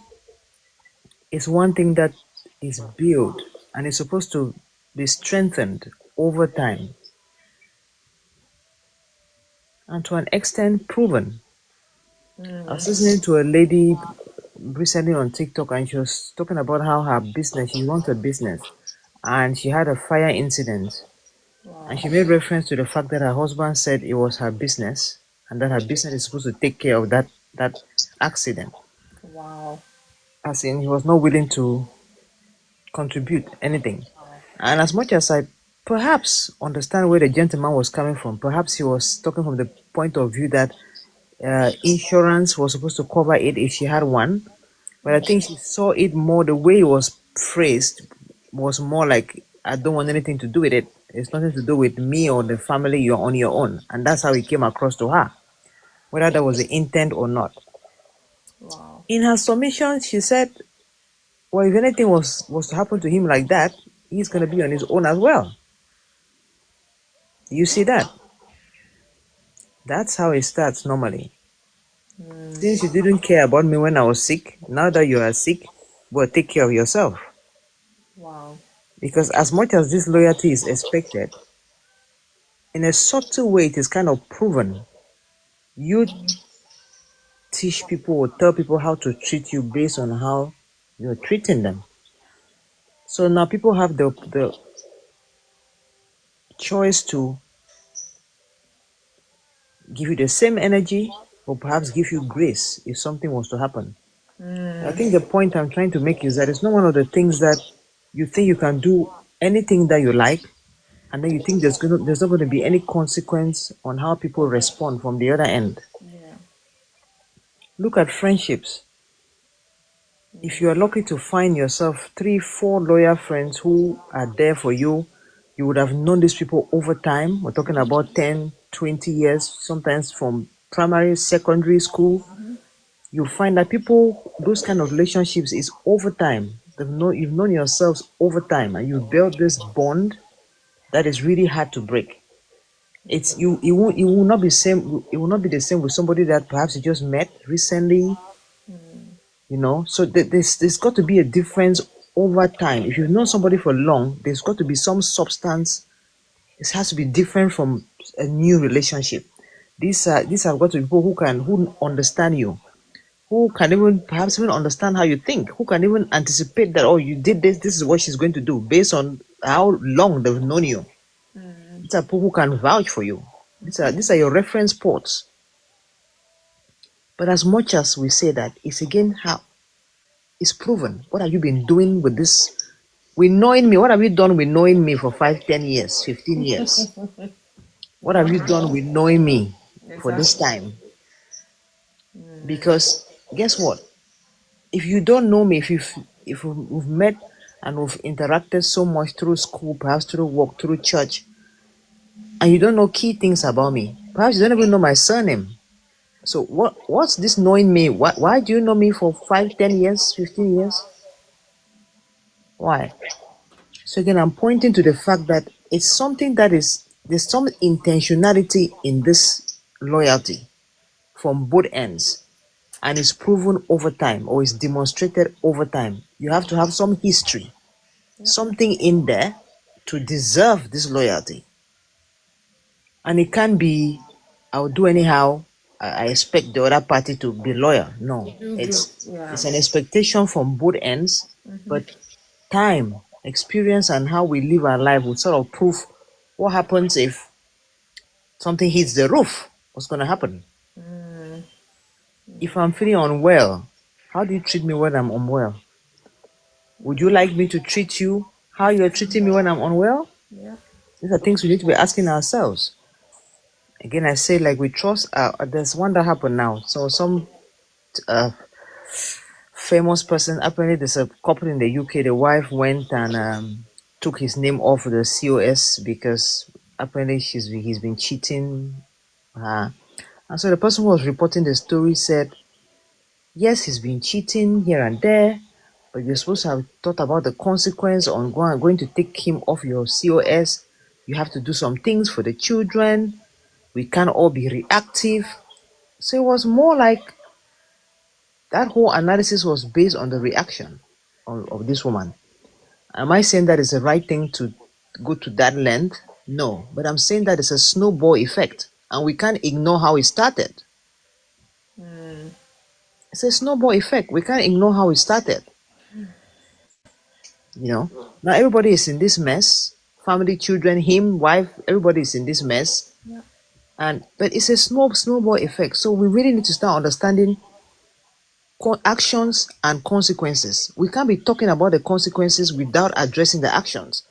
I: is one thing that is built and is supposed to be strengthened over time and to an extent proven. I was listening to a lady recently on TikTok and she was talking about how her business, she runs a business and she had a fire incident. And she made reference to the fact that her husband said it was her business and that her business is supposed to take care of that accident.
B: Wow.
I: As in, he was not willing to contribute anything. And as much as I perhaps understand where the gentleman was coming from, perhaps he was talking from the point of view that insurance was supposed to cover it if she had one. But I think she saw it more, the way it was phrased was more like, I don't want anything to do with it. It's nothing to do with me or the family, you're on your own. And that's how it came across to her, whether that was the intent or not.
B: Wow.
I: In her submission, she said, well, if anything was to happen to him like that, he's going to be on his own as well. You see that? That's how it starts normally. Since you didn't care about me when I was sick, now that you are sick, well, take care of yourself.
B: Wow.
I: Because as much as this loyalty is expected, in a subtle way, it is kind of proven. You teach people or tell people how to treat you based on how you're treating them. So now people have the choice to give you the same energy or perhaps give you grace if something was to happen. I think the point I'm trying to make is that it's not one of the things that you think you can do anything that you like, and then you think there's not going to be any consequence on how people respond from the other end.
B: Yeah.
I: Look at friendships. If you are lucky to find yourself 3-4 loyal friends who are there for you, you would have known these people over time. We're talking about 10, 20 years, sometimes from primary, secondary school. You find that people, those kind of relationships is over time. You've known yourselves over time, and you build this bond that is really hard to break. It will not be the same with somebody that perhaps you just met recently. So there's got to be a difference over time. If you've known somebody for long, there's got to be some substance. It has to be different from a new relationship. These have got to be people who understand you, who can even perhaps even understand how you think, who can even anticipate that, oh, you did this is what she's going to do based on how long they've known you. These are people who can vouch for you. These are your reference ports. But as much as we say that, it's again how it's proven. What have you been doing with this? With knowing me, what have you done with knowing me for 5, 10 years, 15 years? What have you done with knowing me for this time? Because guess what? If you don't know me, if we've met and we've interacted so much through school, perhaps through work, through church, and you don't know key things about me, perhaps you don't even know my surname. So what's this knowing me? Why do you know me for 5, 10 years, 15 years? Why? So again, I'm pointing to the fact that it's something that there's some intentionality in this loyalty from both ends, and it's proven over time or is demonstrated over time. You have to have some history, something in there to deserve this loyalty. And it can't be, I'll do anyhow. I expect the other party to be loyal. No, it's an expectation from both ends, but time, experience, and how we live our life will sort of prove what happens if something hits the roof. What's going to happen? If I'm feeling unwell, how do you treat me when I'm unwell? Would you like me to treat you how you're treating me when I'm unwell?
B: Yeah.
I: These are things we need to be asking ourselves. Again, I say, like, we trust. There's one that happened now. So some famous person, apparently there's a couple in the UK, the wife went and took his name off the COS because apparently he's been cheating her. And so the person who was reporting the story said, yes, he's been cheating here and there, but you're supposed to have thought about the consequence on going to take him off your COS. You have to do some things for the children. We can't all be reactive. So it was more like that whole analysis was based on the reaction of this woman. Am I saying that it's the right thing to go to that length? No, but I'm saying that it's a snowball effect, and we can't ignore how it started. It's a snowball effect. We can't ignore how it started. You know, now everybody is in this mess. Family, children, him, wife, everybody is in this mess.
B: Yeah.
I: But it's a snowball effect. So we really need to start understanding actions and consequences. We can't be talking about the consequences without addressing the actions.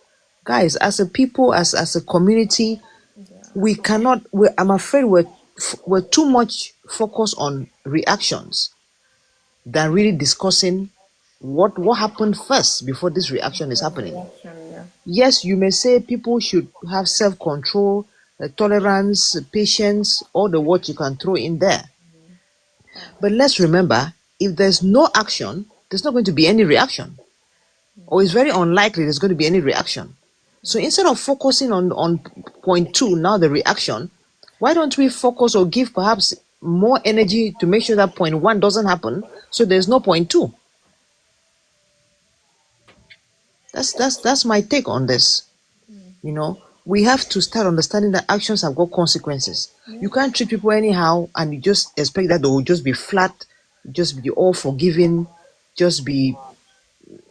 I: Guys, as a people, as a community, we cannot. I'm afraid we're too much focused on reactions than really discussing what happened first before this reaction is happening.
B: Yeah.
I: Yes, you may say people should have self-control, tolerance, patience, all the words you can throw in there. But let's remember, if there's no action, there's not going to be any reaction. Or it's very unlikely there's going to be any reaction. So instead of focusing on point 2, now the reaction, why don't we focus or give perhaps more energy to make sure that point 1 doesn't happen, so there's no point 2? That's my take on this. You know, we have to start understanding that actions have got consequences. You can't treat people anyhow and you just expect that they will just be flat, just be all forgiving, just be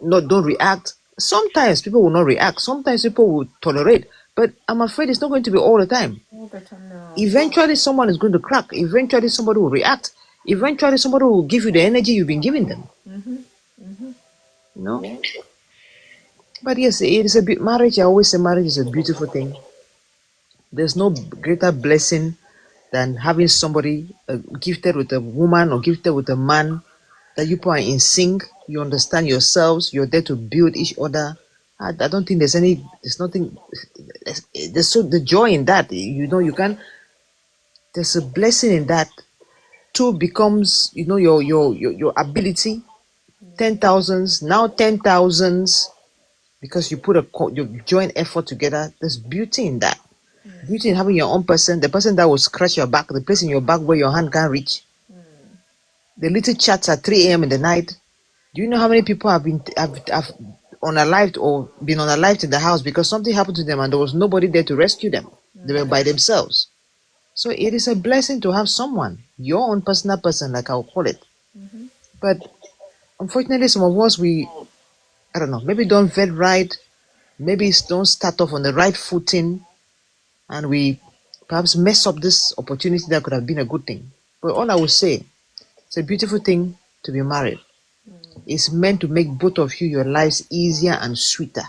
I: don't react. Sometimes people will not react, sometimes people will tolerate, but I'm afraid it's not going to be all the time.
B: All the time now.
I: Eventually someone is going to crack, eventually somebody will react, eventually somebody will give you the energy you've been giving them. You know. But yes, it is marriage. I always say marriage is a beautiful thing. There's no greater blessing than having somebody gifted with a woman or gifted with a man that you are in sync. You understand yourselves. You're there to build each other. I don't think there's nothing. There's so the joy in that. You know, you can. There's a blessing in that. 2 becomes, you know, your ability. 10,000s now 10,000s. Because you put your joint effort together. There's beauty in that. Beauty in having your own person, the person that will scratch your back, the place in your back where your hand can't reach. The little chats at 3 a.m. in the night. Do you know how many people have unalived or been unalived in the house because something happened to them and there was nobody there to rescue them? They were by themselves. So it is a blessing to have someone, your own personal person, like I'll call it. But unfortunately, some of us, I don't know, maybe don't vet right, maybe don't start off on the right footing, and we perhaps mess up this opportunity that could have been a good thing. But all I will say, it's a beautiful thing to be married. It's meant to make both of you, your lives easier and sweeter.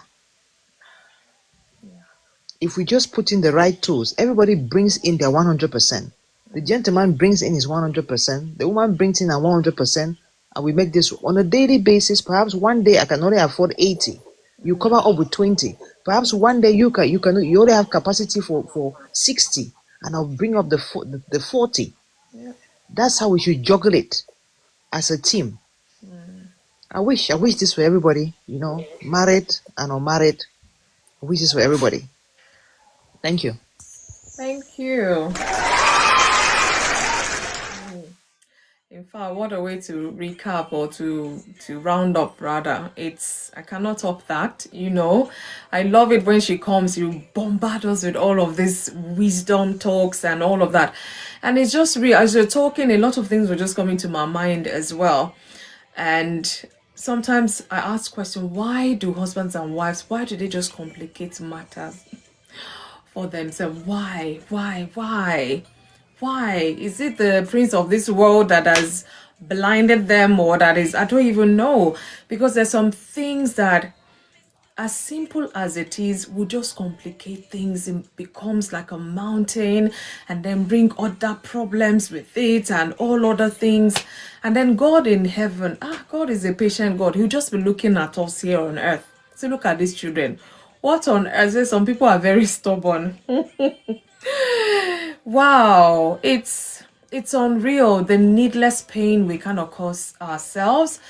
I: If we just put in the right tools, everybody brings in their 100%. The gentleman brings in his 100%, the woman brings in her 100%, and we make this on a daily basis. Perhaps one day I can only afford 80. You cover up with 20. Perhaps one day you only have capacity for 60, and I'll bring up the 40.
B: Yeah.
I: That's how we should juggle it as a team. I wish this for everybody, you know, married and unmarried. I wish this for everybody. Thank you.
B: Thank you. In fact, what a way to recap or to round up rather. I cannot top that, you know. I love it when she comes, you bombard us with all of this wisdom talks and all of that. And it's just real. As you're talking, a lot of things were just coming to my mind as well. And sometimes I ask question, why do husbands and wives, why do they just complicate matters for themselves? Why? Is it the prince of this world that has blinded them, or that is, I don't even know, because there's some things that, as simple as it is, will just complicate things. It becomes like a mountain and then bring other problems with it and all other things. And then God in heaven, God is a patient God. He'll just be looking at us here on earth. So look at these children. What on earth? Some people are very stubborn. Wow, it's unreal, the needless pain we kind of cause ourselves.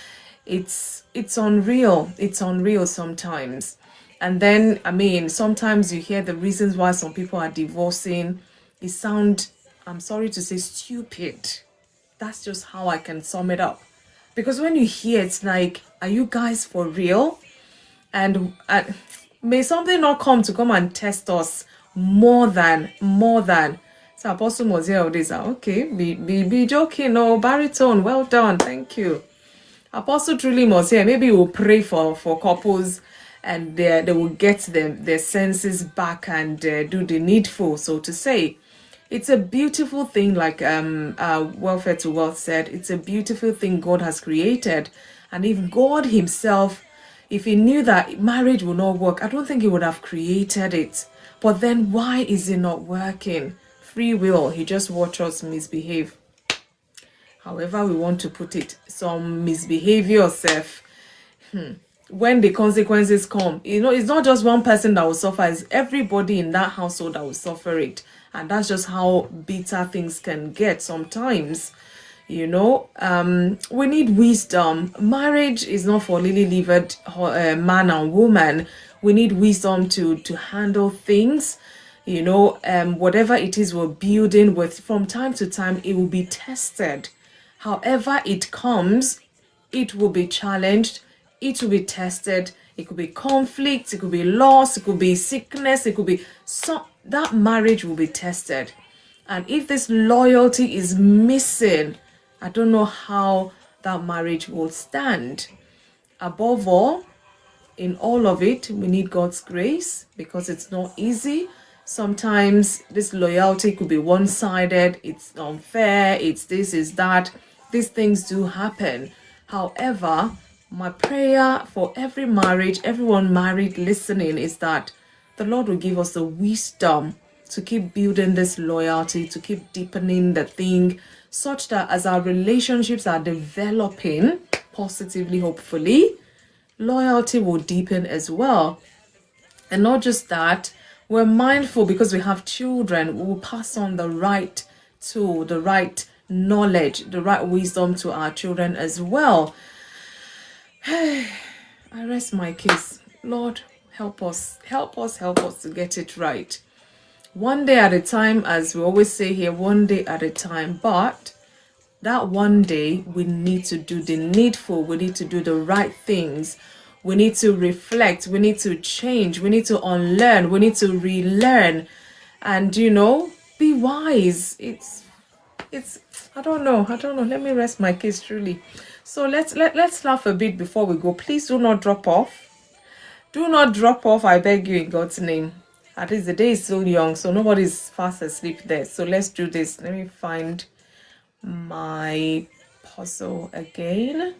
B: it's unreal. It's unreal sometimes. And then, I mean, sometimes you hear the reasons why some people are divorcing. It sound, I'm sorry to say, stupid. That's just how I can sum it up. Because when you hear, it's like, are you guys for real? And may something not come and test us more than. So Apostle Mosiah this, okay, be joking, no, baritone, well done, thank you. Apostle truly must here. Maybe we'll pray for couples, and they will get their senses back and do the needful, so to say. It's a beautiful thing, like Welfare to Wealth said. It's a beautiful thing God has created, and if God Himself, if He knew that marriage will not work, I don't think He would have created it. But then why is it not working? Free will. He just watch us misbehave. However we want to put it, some misbehavior self, when the consequences come, it's not just one person that will suffer, it's everybody in that household that will suffer it. And that's just how bitter things can get sometimes. We need wisdom. Marriage is not for lily-livered man and woman. We need wisdom to handle things. Whatever it is we're building with, from time to time, it will be tested. However it comes, it will be challenged, it will be tested. It could be conflict, it could be loss, it could be sickness, it could be that marriage will be tested. And if this loyalty is missing, I don't know how that marriage will stand. Above all, in all of it, we need God's grace, because it's not easy. Sometimes this loyalty could be one-sided, it's unfair, it's this, is that. These things do happen. However, my prayer for every marriage, everyone married listening, is that the Lord will give us the wisdom to keep building this loyalty, to keep deepening the thing, such that as our relationships are developing positively, hopefully, loyalty will deepen as well. And not just that, we're mindful, because we have children, we'll pass on the right tool, the right knowledge, the right wisdom to our children as well. I rest my case. Lord, help us to get it right. One day at a time, as we always say here, one day at a time. But that one day, we need to do the needful. We need to do the right things. We need to reflect. We need to change. We need to unlearn. We need to relearn. And, be wise. It's I don't know. Let me rest my case truly. So let's laugh a bit before we go. Please do not drop off. Do not drop off, I beg you, in God's name. At least the day is still young, so nobody's fast asleep there. So let's do this. Let me find my puzzle again.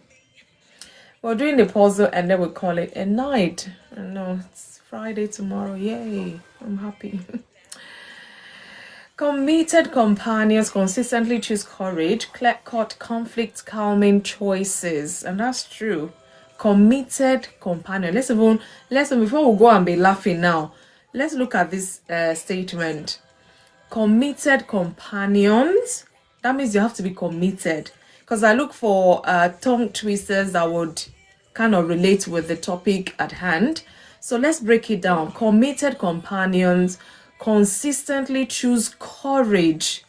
B: We're doing the puzzle and then we'll call it a night. I know it's Friday tomorrow. Yay. I'm happy. Committed companions consistently choose courage, clear-cut, conflict-calming choices. And that's true. Committed companion. Let's before we go and be laughing now, let's look at this statement. Committed companions. That means you have to be committed. Because I look for tongue twisters that would kind of relate with the topic at hand. So let's break it down. Committed companions consistently choose courage,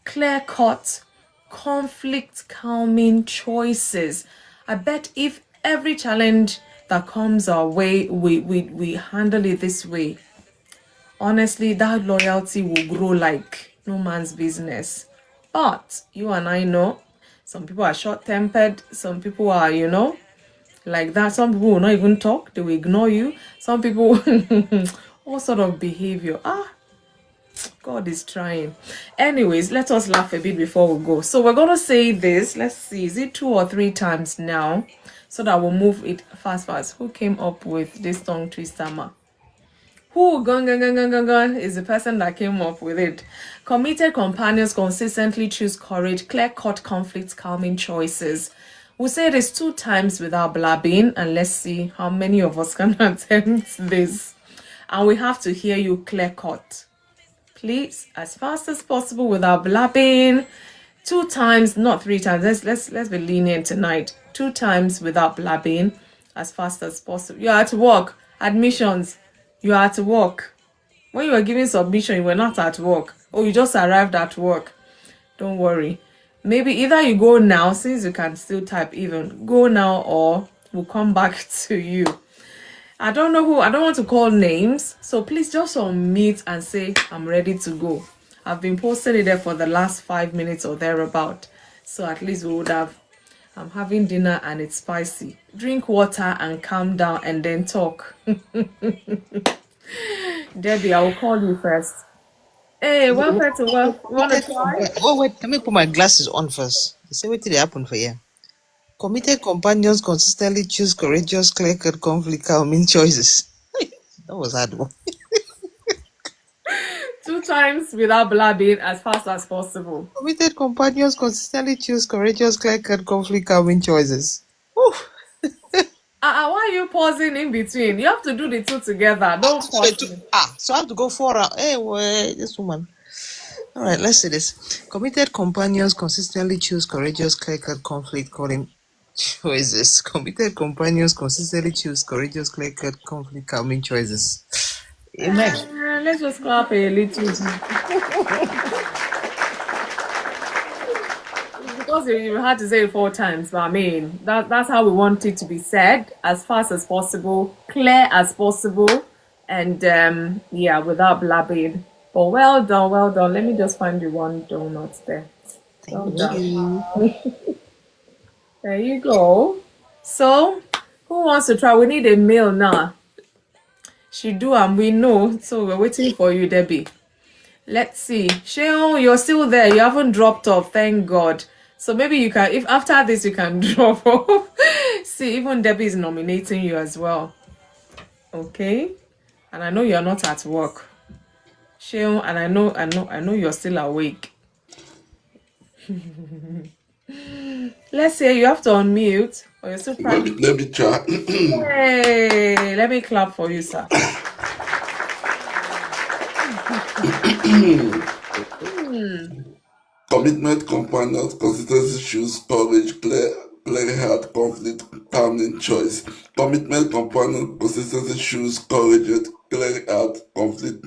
B: clear-cut, conflict-calming choices. I bet if every challenge that comes our way, we handle it this way, honestly, that loyalty will grow like no man's business. But you and I know, some people are short-tempered, some people are, like that. Some people will not even talk, they will ignore you. Some people, all sort of behavior. God is trying. Anyways, let us laugh a bit before we go. So we're going to say this. Let's see, is it 2 or 3 times now? So that we'll move it fast. Who came up with this tongue twister, ma? Who is the person that came up with it? Committed companions consistently choose courage, clear-cut conflict calming choices. We'll say this 2 times without blabbing, and let's see how many of us can attempt this. And we have to hear you clear-cut. Please, as fast as possible without blabbing. 2 times, not 3 times. Let's be lenient tonight. 2 times without blabbing as fast as possible. You're at work. Admissions. You're at work. When you were giving submission, you were not at work. Oh, you just arrived at work. Don't worry. Maybe either you go now, since you can still type even. Go now, or we'll come back to you. I don't know who. I don't want to call names. So please just unmute and say, I'm ready to go. I've been posting it there for the last 5 minutes or thereabout. So at least we would have. I'm having dinner and it's spicy. Drink water and calm down and then talk. Debbie, I will call you first. Hey, welcome to work. You want to try?
I: Oh, wait, let me put my glasses on first. See what did happen for you? Committed companions consistently choose courageous, clear-cut, conflict calming choices. That was hard one.
B: 2 times without blabbing as fast as possible.
I: Committed companions consistently choose courageous, clear-cut, conflict calming choices. Oof.
B: Why are you pausing in between? You have to do the 2 together. Don't pause.
I: So I have to go 4 rounds. Hey, this woman. All right, let's see this. Committed companions consistently choose courageous, clear-cut, conflict calming choices. Committed companions consistently choose courageous, clear-cut, conflict calming choices. Amen.
B: Let's just clap a little. Because you had to say it 4 times, but I mean, that's how we want it to be said, as fast as possible, clear as possible, and yeah, without blabbing. But well done, well done. Let me just find you one donut there.
I: Thank you.
B: There you go. So, who wants to try? We need a meal now. She do, and we know. So we're waiting for you, Debbie. Let's see. Sheon, you're still there. You haven't dropped off. Thank God. So maybe you can, if after this you can drop off. See, even Debbie is nominating you as well. Okay. And I know you're not at work. Sheon, and I know you're still awake. Let's say you have to unmute, or you're still practicing.
D: Let me try.
B: Hey, let me clap for you, sir.
D: Commitment, companions, consistency, choose courage, clear heart, conflict, calming choice. Commitment, companions, consistency, choose courage, clear heart, conflict,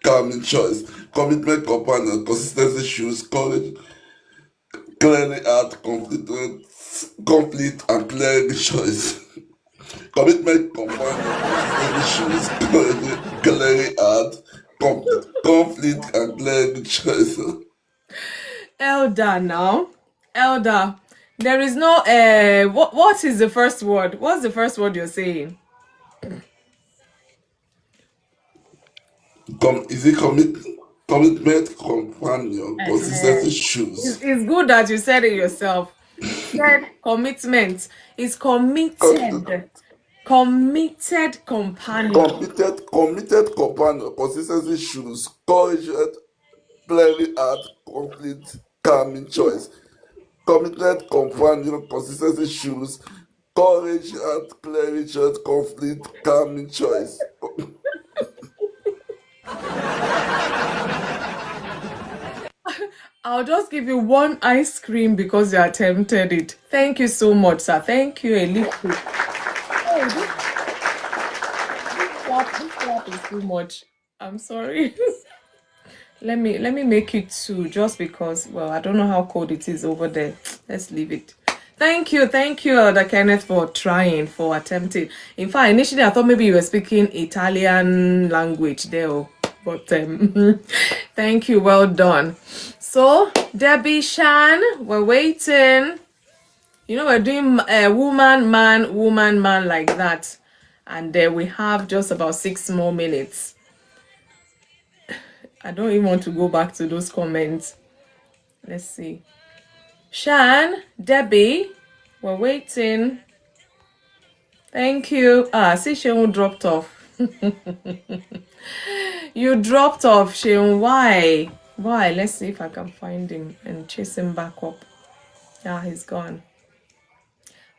D: calming choice. Commitment, companions, consistency, choose courage, clear heart, conflict, and clear choice. Commitment, companions, consistency, choose courage, clear heart, conflict, and clear choice.
B: Elder now. Elder. There is no what is the first word? What's the first word you're saying?
D: Is it commitment, companion, consistency, choose?
B: It's good that you said it yourself. You said commitment. It's committed. Committed companion.
D: Committed companion, consistency, choose. Courage, clearly heart, conflict, calming choice. Committed companion, consistency, choose. Courage, heart, clearly choice, conflict, calming choice.
B: I'll just give you 1 ice cream because you attempted it. Thank you so much, sir. Thank you, Elite. This clap is too much. I'm sorry. Let me make it 2 just because, well, I don't know how cold it is over there. Let's leave it. Thank you, Elder Kenneth, for trying, for attempting. In fact, initially I thought maybe you were speaking Italian language there, but thank you, well done. So, Debbie, Shan, we're waiting. You know, we're doing woman, man like that. And we have just about 6 more minutes. I don't even want to go back to those comments. Let's see. Shan, Debbie, we're waiting. Thank you. See, Sheon dropped off. You dropped off, Sheon. Why? Let's see if I can find him and chase him back up. Yeah, he's gone.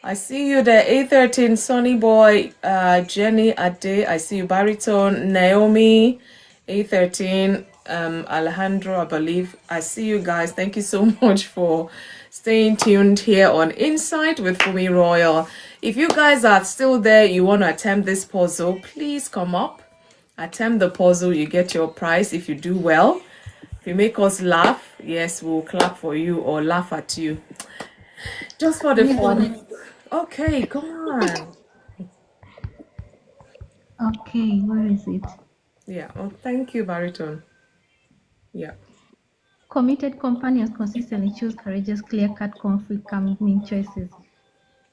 B: I see you there, A13, Sonny Boy, Jenny Ade. I see you, Baritone, Naomi, A13, Alejandro, I believe. I see you guys. Thank you so much for staying tuned here on Insight with FunmiRoyal. If you guys are still there, you want to attempt this puzzle, please come up. Attempt the puzzle, you get your prize if you do well. If you make us laugh, yes, we'll clap for you or laugh at you. Just for the fun. Okay, come on.
F: Okay, where is it?
B: Yeah, oh, thank you, Baritone. Yeah.
F: Committed companions consistently choose courageous, clear-cut, conflict-calming choices.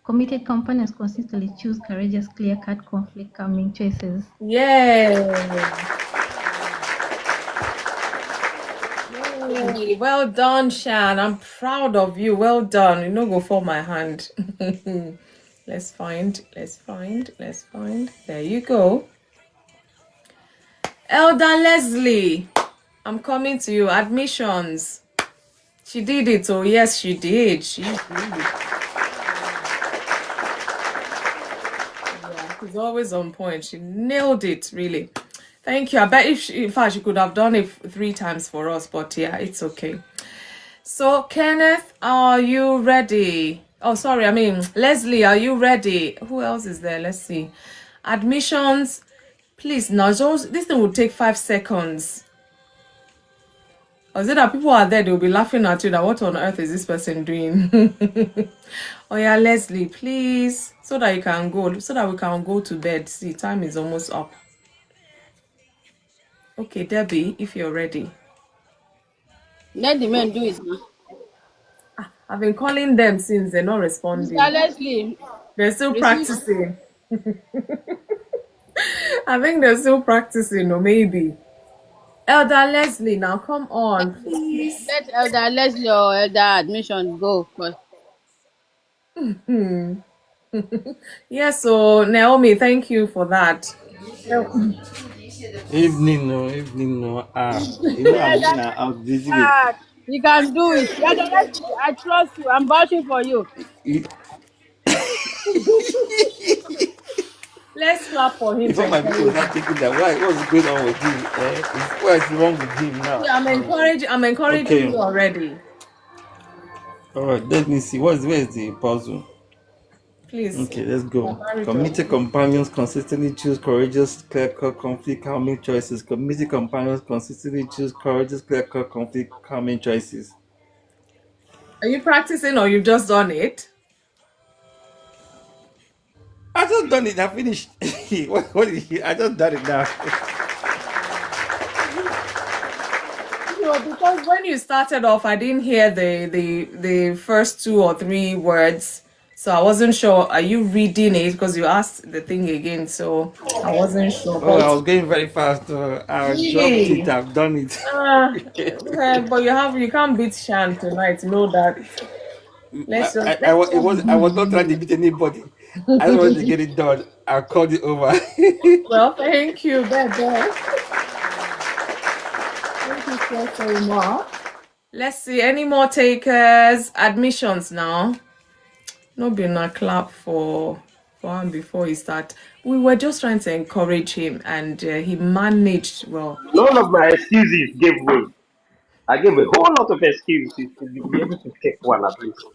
F: Committed companions consistently choose courageous, clear-cut, conflict-calming choices.
B: Yay! Yay! Well done, Shan. I'm proud of you. Well done. You know, go for my hand. Let's find. There you go. Elder Leslie, I'm coming to you. Admissions. She did it. Oh, yes, she did. She did. Yeah, she's always on point. She nailed it, really. Thank you. I bet in fact, she could have done it 3 times for us, but yeah, it's okay. So, Kenneth, are you ready? Oh, sorry, Leslie, are you ready? Who else is there? Let's see. Admissions, please, now, this thing will take 5 seconds. Or is it that people are there, they'll be laughing at you, that what on earth is this person doing? Oh yeah, Leslie, please, so that we can go to bed. See, time is almost up. Okay, Debbie, if you're ready.
G: Let the men do it now.
B: I've been calling them since they're not responding.
G: Mr. Leslie,
B: They're still
G: receive.
B: practicing. I think they're still practicing, or maybe. Elder Leslie, now come on, please.
G: Let Elder Leslie or Elder Admission go first.
B: Yeah, so Naomi, thank you for that.
C: Evening, no. You know I'm busy with.
G: You can do it. Elder Leslie, I trust you. I'm vouching for you.
B: Let's clap for him.
C: Before my people start thinking that what's going on with him? What's wrong with him now?
B: Yeah, I'm encouraging you already.
C: All right, let me see. Where's the puzzle?
B: Please.
C: Okay, let's go. Committed companions consistently choose courageous, clear-cut, conflict-calming choices. Committed companions consistently choose courageous, clear-cut, conflict-calming choices.
B: Are you practicing or you've just done it?
C: I just done it. I finished. I just done it now.
B: Because when you started off, I didn't hear the first 2 or 3 words, so I wasn't sure. Are you reading it? Because you asked the thing again, so I wasn't sure.
C: Oh, I was going very fast. I dropped it. I've done it.
B: But you can't beat Shan tonight. Know that.
C: I was not trying to beat anybody. I just wanted to get it done. I called it over.
B: Well, thank you, Bebe. Thank you so much. Let's see, any more takers? Admissions now. No be na clap for him before he start. We were just trying to encourage him, and he managed well.
H: None of my excuses gave way. I gave a whole lot of excuses to be able to take one at least.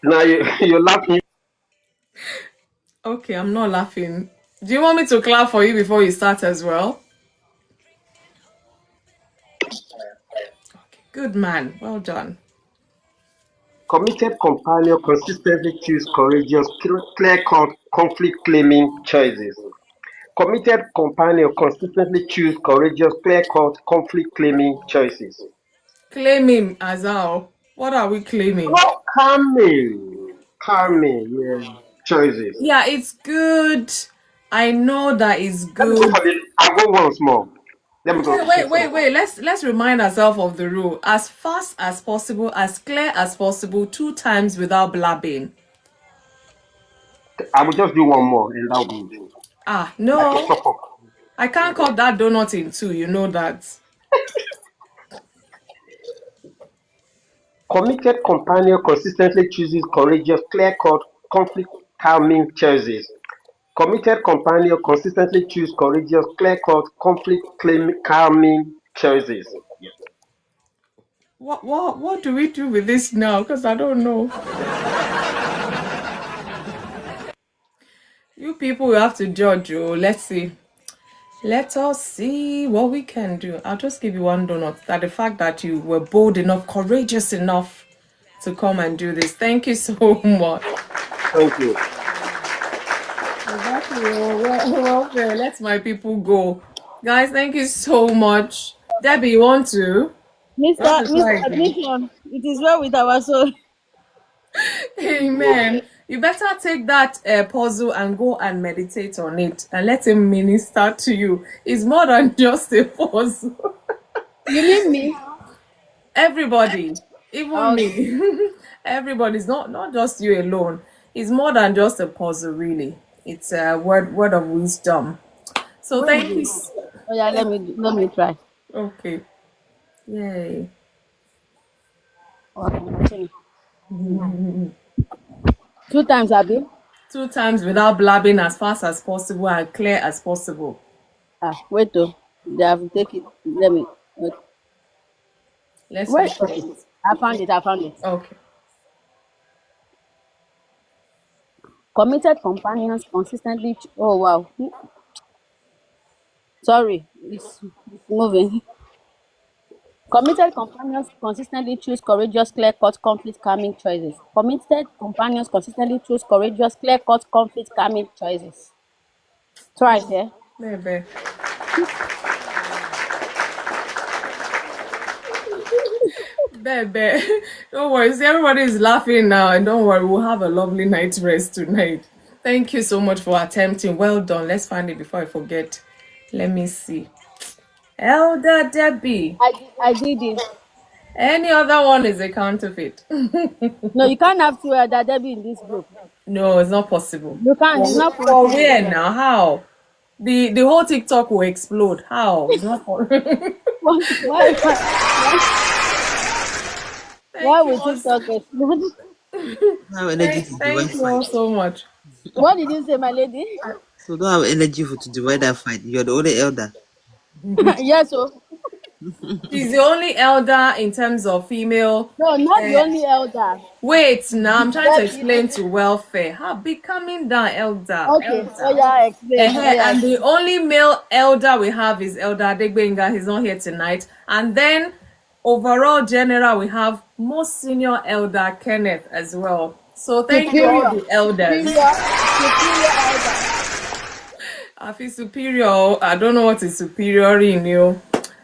H: Now you're laughing.
B: Okay, I'm not laughing. Do you want me to clap for you before you start as well? Okay, good man. Well done.
H: Committed companion consistently choose courageous, clear-cut, conflict-claiming choices. Committed companion consistently choose courageous, clear-cut, conflict-claiming choices.
B: Claiming as how? What are we claiming?
H: Oh, calming, yeah, choices.
B: Yeah, it's good. I know that it's good.
H: I'll go once more.
B: Wait. Let's remind ourselves of the rule. As fast as possible, as clear as possible, 2 times without blabbing.
H: I will just do one more and that'll be it.
B: No. I can't cut that donut in 2, you know that.
H: Committed companion consistently chooses courageous, clear-cut, conflict-calming choices. Committed companion consistently chooses courageous, clear-cut, conflict-calming choices.
B: What do we do with this now? Because I don't know. You people will have to judge. Oh, let's see. Let us see what we can do. I'll just give you one donut. That the fact that you were bold enough, courageous enough to come and do this. Thank you so much.
H: Thank you.
B: Exactly. Well, let my people go. Guys, thank you so much. Debbie, you want to? You want to try
G: Mr.
B: again?
G: Admission, it is well with our soul.
B: Amen. You better take that puzzle and go and meditate on it and let him minister to you. It's more than just a puzzle.
G: You mean me?
B: Everybody, even
G: Okay.
B: me. Everybody's not just you alone. It's more than just a puzzle, really. It's a word of wisdom. So
G: Where is
B: thank you.
G: it? Oh yeah, let me try.
B: Okay. Yay.
G: Okay, continue. 2 times, Abi.
B: 2 times without blabbing as fast as possible and clear as possible.
G: Wait though. They have to take it. Let me.
B: Let's
G: Wait.
B: repeat it.
G: I found it. I found it.
B: Okay.
G: Committed companions consistently. Oh wow. Sorry, it's moving. Committed companions consistently choose courageous, clear-cut, conflict-calming choices. Committed companions consistently choose courageous, clear-cut, conflict-calming choices. Twice, yeah?
B: Maybe. Baby, don't worry. See, everybody is laughing now, and don't worry, we'll have a lovely night's rest tonight. Thank you so much for attempting. Well done. Let's find it before I forget. Let me see. Elder Debbie.
G: I did it.
B: Any other one is a counterfeit.
G: No, you can't have two Elder Debbie in this group.
B: No, it's not possible.
G: You can't. It's not
B: For
G: possible.
B: where now? How? The whole TikTok will explode. How? It's not for
G: Why
B: Thank you
G: would
B: all.
G: TikTok explode?
I: Don't have energy to divide
B: Thank you all
I: fight.
B: so much.
G: What did you say, my lady?
I: So don't have energy to divide that fight. You're the only elder.
G: Yes, so.
B: She's the only elder in terms of female.
G: No, not the only elder.
B: Wait, now I'm trying to
G: Debbie.
B: explain to welfare. How becoming down elder?
G: Okay. Oh yeah, explain. Oh, yeah.
B: And the only male elder we have is Elder Adegbenga. He's not here tonight. And then overall general, we have most senior elder Kenneth as well. So thank you all the elders.
G: Superior elder.
B: I feel superior. I don't know what is superior in you.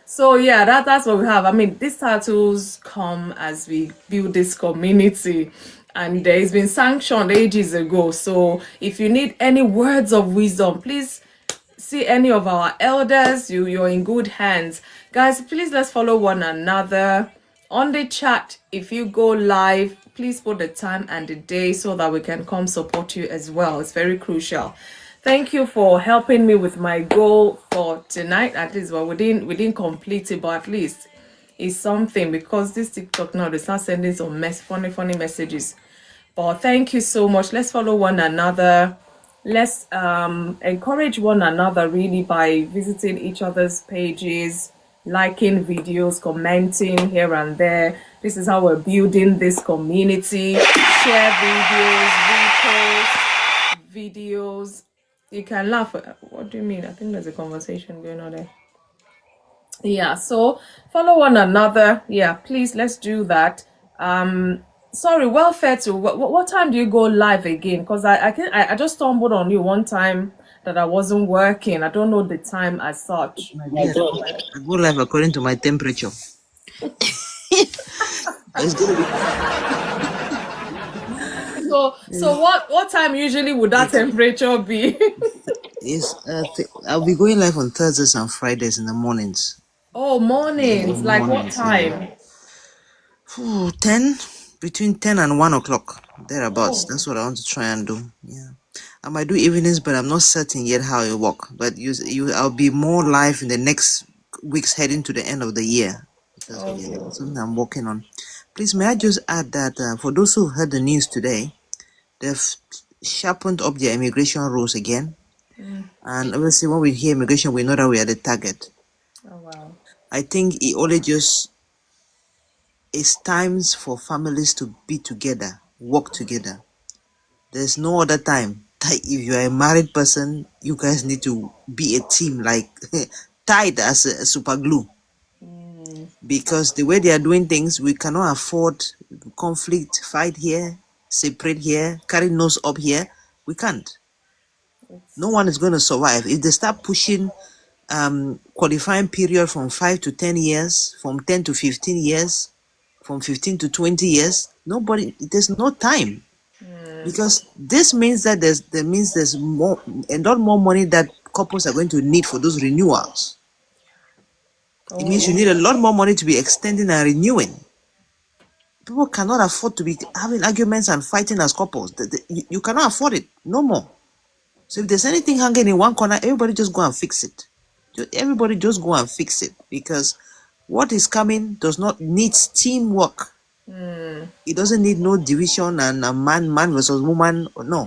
B: So yeah, that's what we have. I mean, these titles come as we build this community, and it's been sanctioned ages ago. So if you need any words of wisdom, please see any of our elders. You're in good hands, guys. Please, let's follow one another on the chat. If you go live, please put the time and the day so that we can come support you as well. It's very crucial. Thank you for helping me with my goal for tonight. At least, well, we didn't complete it, but at least it's something, because this TikTok now, they start sending some funny messages. But thank you so much. Let's follow one another. Let's encourage one another really by visiting each other's pages, liking videos, commenting here and there. This is how we're building this community. Share videos, repost videos. You can laugh. What do you mean? I think there's a conversation going on there. Yeah, so follow one another. Yeah, please, let's do that. Sorry, welfare too. What time do you go live again? Because I just stumbled on you one time that I wasn't working. I don't know the time as such.
I: I go live according to my temperature. It's gonna be
B: So what time usually would that temperature be?
I: I'll be going live on Thursdays and Fridays in the mornings.
B: Oh, mornings. Like what time?
I: 10, between 10 and 1 o'clock, thereabouts. That's what I want to try and do. Yeah, I might do evenings, but I'm not certain yet how it work. But I'll be more live in the next weeks heading to the end of the year. That's something I'm working on. Please, may I just add that for those who heard the news today, they've sharpened up their immigration rules again. And obviously, when we hear immigration, we know that we are the target.
B: Oh wow.
I: I think it only just it's times for families to be together, work together. There's no other time. If you're a married person, you guys need to be a team, like tied as a super glue. Because the way they are doing things, we cannot afford conflict, fight here, separate here, carry nose up here. We can't. No one is going to survive. If they start pushing qualifying period from 5 to 10 years, from 10 to 15 years, from 15 to 20 years, there's no time. Because this means that there's more, a lot more money that couples are going to need for those renewals. It means you need a lot more money to be extending and renewing. People cannot afford to be having arguments and fighting as couples. You cannot afford it. No more. So if there's anything hanging in one corner, everybody just go and fix it. Everybody just go and fix it. Because what is coming does not need teamwork. It doesn't need no division and a man versus woman. No.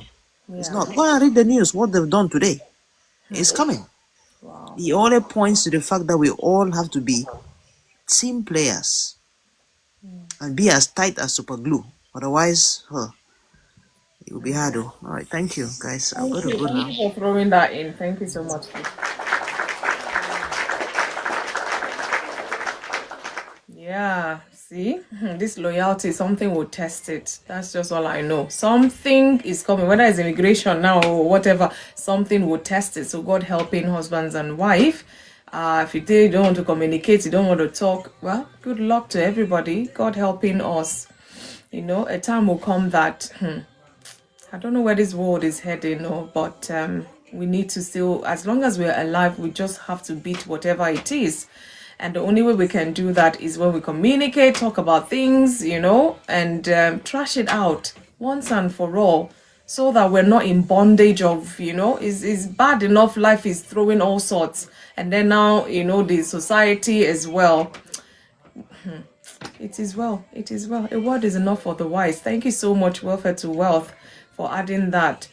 I: It's not. Go and read the news, what they've done today. It's coming. It only points to the fact that we all have to be team players and be as tight as super glue. Otherwise, it will be hard. All right, thank you, guys. I've got to go now.
B: Thank you for throwing that in. Thank you so much. Yeah, see, this loyalty, something will test it. That's just all I know. Something is coming, whether it's immigration now or whatever, something will test it. So God helping husbands and wife. If you don't want to communicate, you don't want to talk, well, good luck to everybody. God helping us. You know, a time will come that, I don't know where this world is heading, but we need to still, as long as we're alive, we just have to beat whatever it is. And the only way we can do that is when we communicate, talk about things, and trash it out once and for all, so that we're not in bondage of, is bad enough. Life is throwing all sorts. And then now, the society as well. It is well. It is well. A word is enough for the wise. Thank you so much, Welfare to Wealth, for adding that.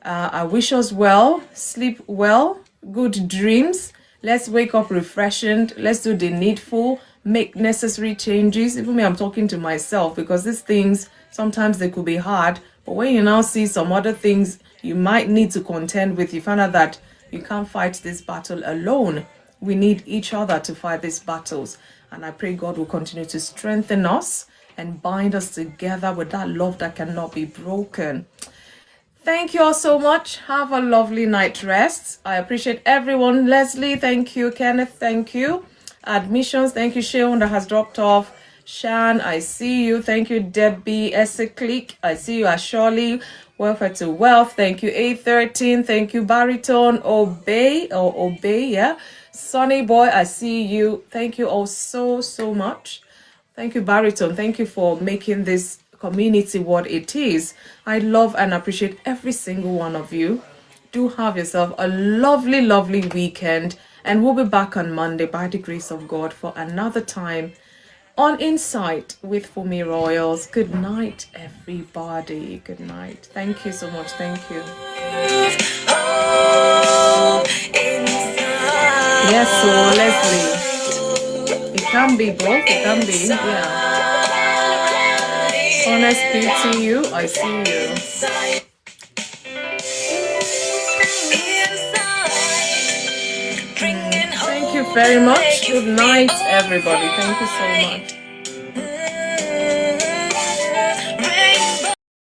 B: I wish us well, sleep well, good dreams. Let's wake up refreshed. Let's do the needful, make necessary changes. Even me, I'm talking to myself, because these things, sometimes they could be hard. But when you now see some other things you might need to contend with, you find out that you can't fight this battle alone. We need each other to fight these battles. And I pray God will continue to strengthen us and bind us together with that love that cannot be broken. Thank you all so much. Have a lovely night rest. I appreciate everyone. Leslie, thank you. Kenneth, thank you. Admissions, thank you. Shaun that has dropped off. Shan, I see you. Thank you. Debbie Esseklik, I see you. Asholi, Welfare to Wealth, thank you. A13, thank you. Baritone, Obey, yeah. Sonny Boy, I see you. Thank you all so much. Thank you, Baritone. Thank you for making this community what it is. I love and appreciate every single one of you. Do have yourself a lovely, lovely weekend. And we'll be back on Monday by the grace of God for another time on Insight with FunmiRoyals. Good night, everybody. Good night. Thank you so much. Thank you. Yes, so Leslie. It can be both. It can be, yeah. Honest PTU, I see you. Thank you very much. Good night, everybody. Thank you so much.